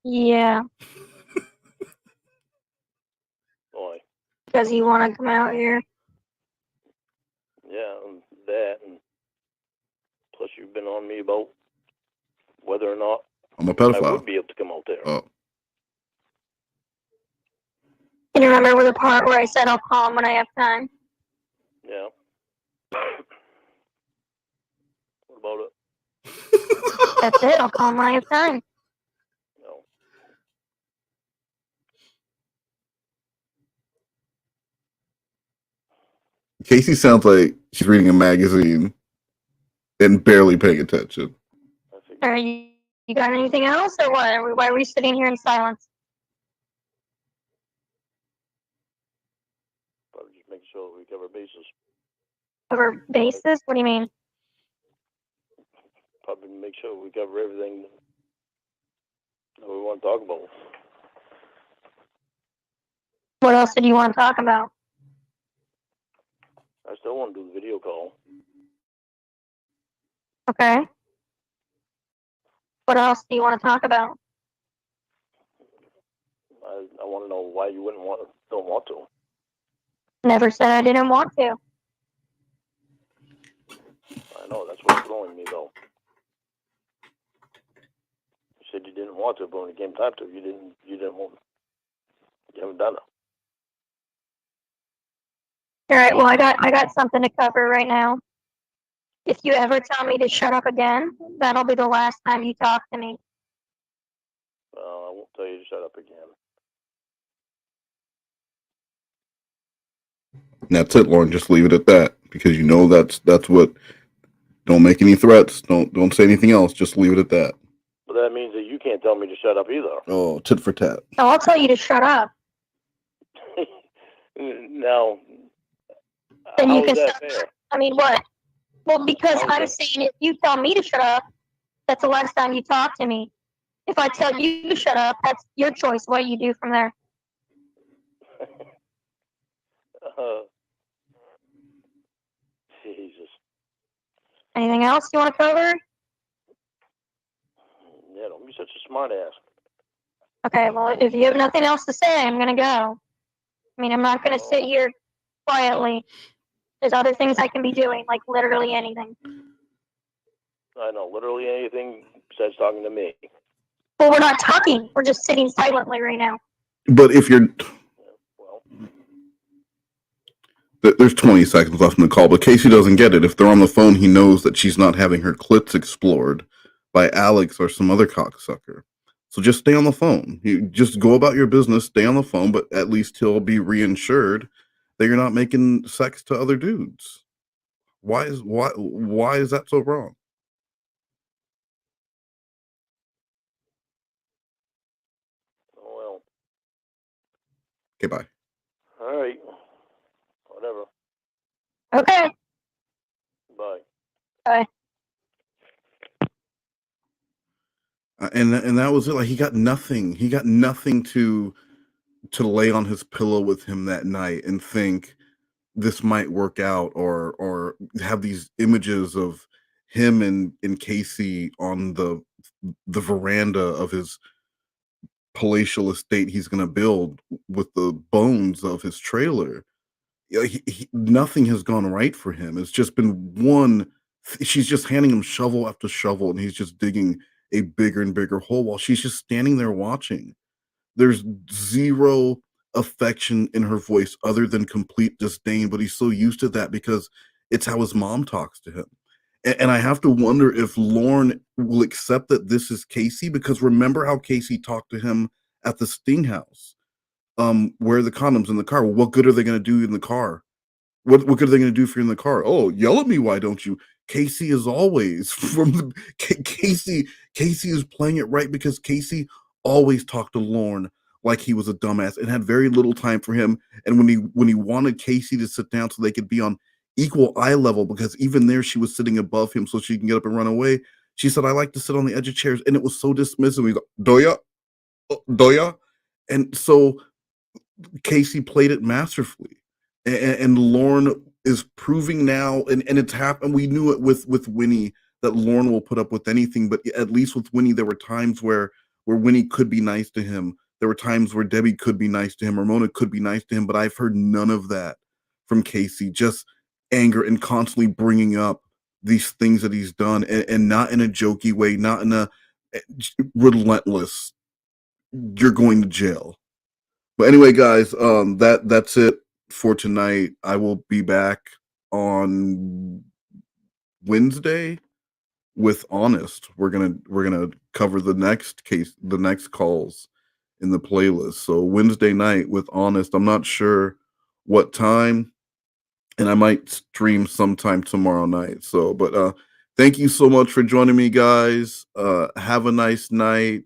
Yeah. Why? Because you want to come out here. Yeah, and that, and plus you've been on me about whether or not I'm a pedophile. I would be able to come out there. Oh. Can you remember the part where I said I'll call him when I have time? Yeah. What about it? That's it. I'll call him when I have time. No. Casey sounds like she's reading a magazine and barely paying attention. All right, you got anything else, or what? Why are we sitting here in silence? Probably just make sure we cover bases. Cover bases? What do you mean? Probably make sure we cover everything that we want to talk about. What else did you want to talk about? I still want to do the video call. Okay. What else do you want to talk about? I want to know why you don't want to. Never said I didn't want to. I know, that's what's throwing me, though. You said you didn't want to, but when it came time to, you didn't want to. You haven't done it. All right. Well, I got something to cover right now. If you ever tell me to shut up again, that'll be the last time you talk to me. I won't tell you to shut up again. And that's it, Lorne. Just leave it at that, because you know that's what. Don't make any threats. Don't say anything else. Just leave it at that. But that means that you can't tell me to shut up either. Oh, tit for tat. So I'll tell you to shut up. Now, Then how you is can that stop. fair? I mean, what? Well, because How is I'm that? saying if you tell me to shut up, that's the last time you talk to me. If I tell you to shut up, that's your choice. What you do from there. Jesus. Anything else you want to cover? Yeah, don't be such a smart ass. Okay, well, if you have nothing else to say, I'm gonna go. I mean, I'm not gonna sit here quietly. There's other things I can be doing, like literally anything. I know, literally anything besides talking to me. Well, we're not talking. We're just sitting silently right now. But if you're Well, there's 20 seconds left in the call, but Casey doesn't get it. If they're on the phone, he knows that she's not having her clits explored by Alex or some other cocksucker. So just stay on the phone. You just go about your business, stay on the phone, but at least he'll be reinsured that you're not making sex to other dudes. Why is that so wrong? well. Okay, bye. All right. Whatever. Okay. Bye. Bye. And that was it. Like, he got nothing. He got nothing to lay on his pillow with him that night and think this might work out, or have these images of him and Casey on the veranda of his palatial estate he's going to build with the bones of his trailer. Yeah, nothing has gone right for him. It's just been one. She's just handing him shovel after shovel, and he's just digging a bigger and bigger hole while she's just standing there watching. There's zero affection in her voice other than complete disdain, but he's so used to that because it's how his mom talks to him. And I have to wonder if Lorne will accept that this is Casey, because remember how Casey talked to him at the Sting house. Where are the condoms in the car? Well, what good are they going to do in the car? What good are they going to do for you in the car? Oh, yell at me, why don't you? Casey is always from the Casey is playing it right, because Casey always talked to Lorne like he was a dumbass and had very little time for him. And when he wanted Casey to sit down so they could be on equal eye level, because even there she was sitting above him so she can get up and run away, she said, I like to sit on the edge of chairs. And it was so dismissive. We go, Doya? Doya? And so Casey played it masterfully, and Lorne is proving now, and it's happened. We knew it with Winnie, that Lorne will put up with anything, but at least with Winnie, there were times where Winnie could be nice to him. There were times where Debbie could be nice to him, Ramona could be nice to him, but I've heard none of that from Casey. Just anger and constantly bringing up these things that he's done, and not in a jokey way, not in a relentless, you're going to jail. But anyway, guys, that's it for tonight. I will be back on Wednesday with Honest. We're gonna cover the next case, the next calls in the playlist. So Wednesday night with Honest. I'm not sure what time, and I might stream sometime tomorrow night. So, but thank you so much for joining me, guys. Have a nice night.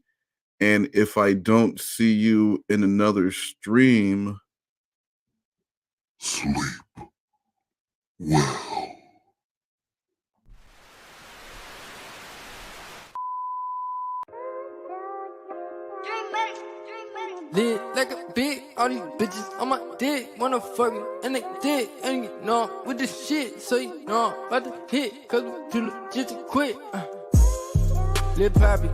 And if I don't see you in another stream, sleep well. Lit like a big. All these bitches on my dick wanna fuck me, and they dick. And you know I'm with this shit, so you know I'm about to hit. Cause we too legit to quit. Lil Poppy,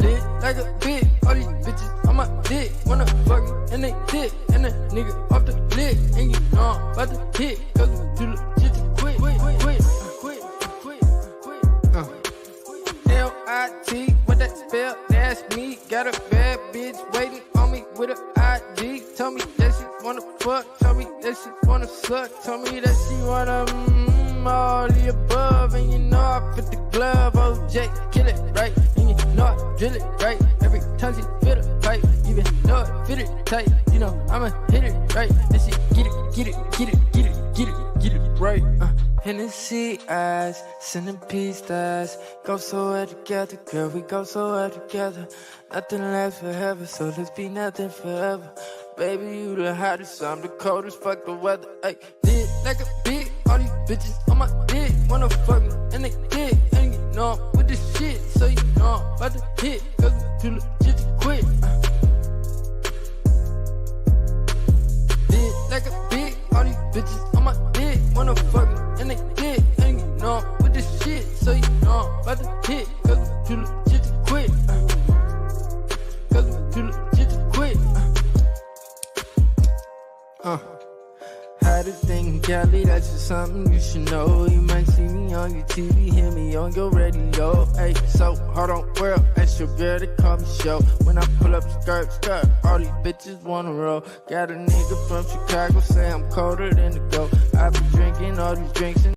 lit like a big. All these bitches on my dick wanna fuck me, and they dick. And that nigga off the lick, and you know I'm about to hit. Cause we too legit to quit. L-I-T, what that spell? That's me. Got a bad bitch waiting on me with a ID. Tell me that she wanna fuck. Tell me that she wanna suck. Tell me that she wanna all the above. And you know I put the glove. OJ, kill it right. And you know I drill it right. Every time she feel the pipe, even though it fit it tight. You know I'ma hit it right. And she get it right. Hennessy eyes, centipede stars. Go so well together, girl, we go so well together. Nothing lasts forever, so let's be nothing forever. Baby, you the hottest, I'm the coldest, fuck the weather. Ay, lit like a big, all these bitches on my dick wanna fuck me, and they dick. And you know I'm with this shit, so you know I'm about to hit. Cause we too legit to quit. Lit like a big, all these bitches on my dick wanna fuck me, and they dick. And you know I'm with this shit, so you know I'm about to hit. Cause we too legit to quit. Cause we too legit to quit. Hottest thing in Cali, that's just something you should know. You might see me on your TV, hear me on your radio. Hey, so hold on, world, that's your girl, they call me show. When I pull up skirt, all these bitches wanna roll. Got a nigga from Chicago, say I'm colder than the goat. I be drinking all these drinks and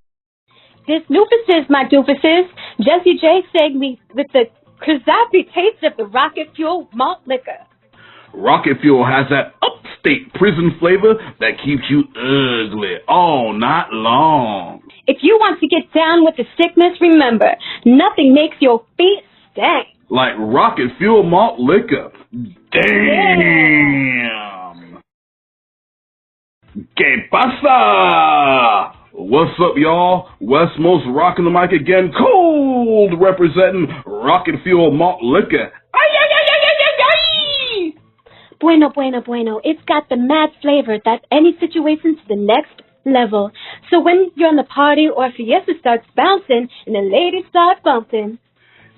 This doofuses, my doofuses. Jesse J sang me with the Cas3y taste of the rocket fuel malt liquor. Rocket Fuel has that upstate prison flavor that keeps you ugly all night long. If you want to get down with the sickness, remember, nothing makes your feet stank. Like Rocket Fuel malt liquor. Damn! ¿Qué pasa? What's up, y'all? Westmost rocking the mic again. Cold representing Rocket Fuel malt liquor. Bueno, bueno, bueno. It's got the mad flavor that any situation to the next level. So when you're in the party or fiesta starts bouncing and the ladies start bumping,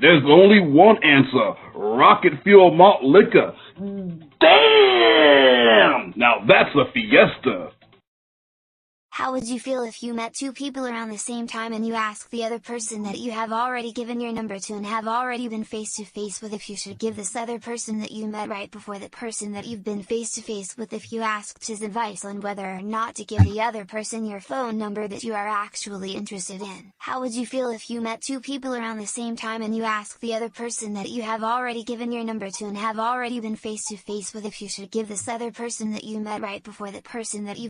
there's only one answer. Rocket Fuel malt liquor. Damn! Now that's a fiesta. How would you feel if you met two people around the same time and you asked the other person that you have already given your number to and have already been face to face with if you should give this other person that you met right before the person that you've been face to face with if you asked his advice on whether or not to give the other person your phone number that you are actually interested in? How would you feel if you met two people around the same time and you asked the other person that you have already given your number to and have already been face to face with if you should give this other person that you met right before the person that you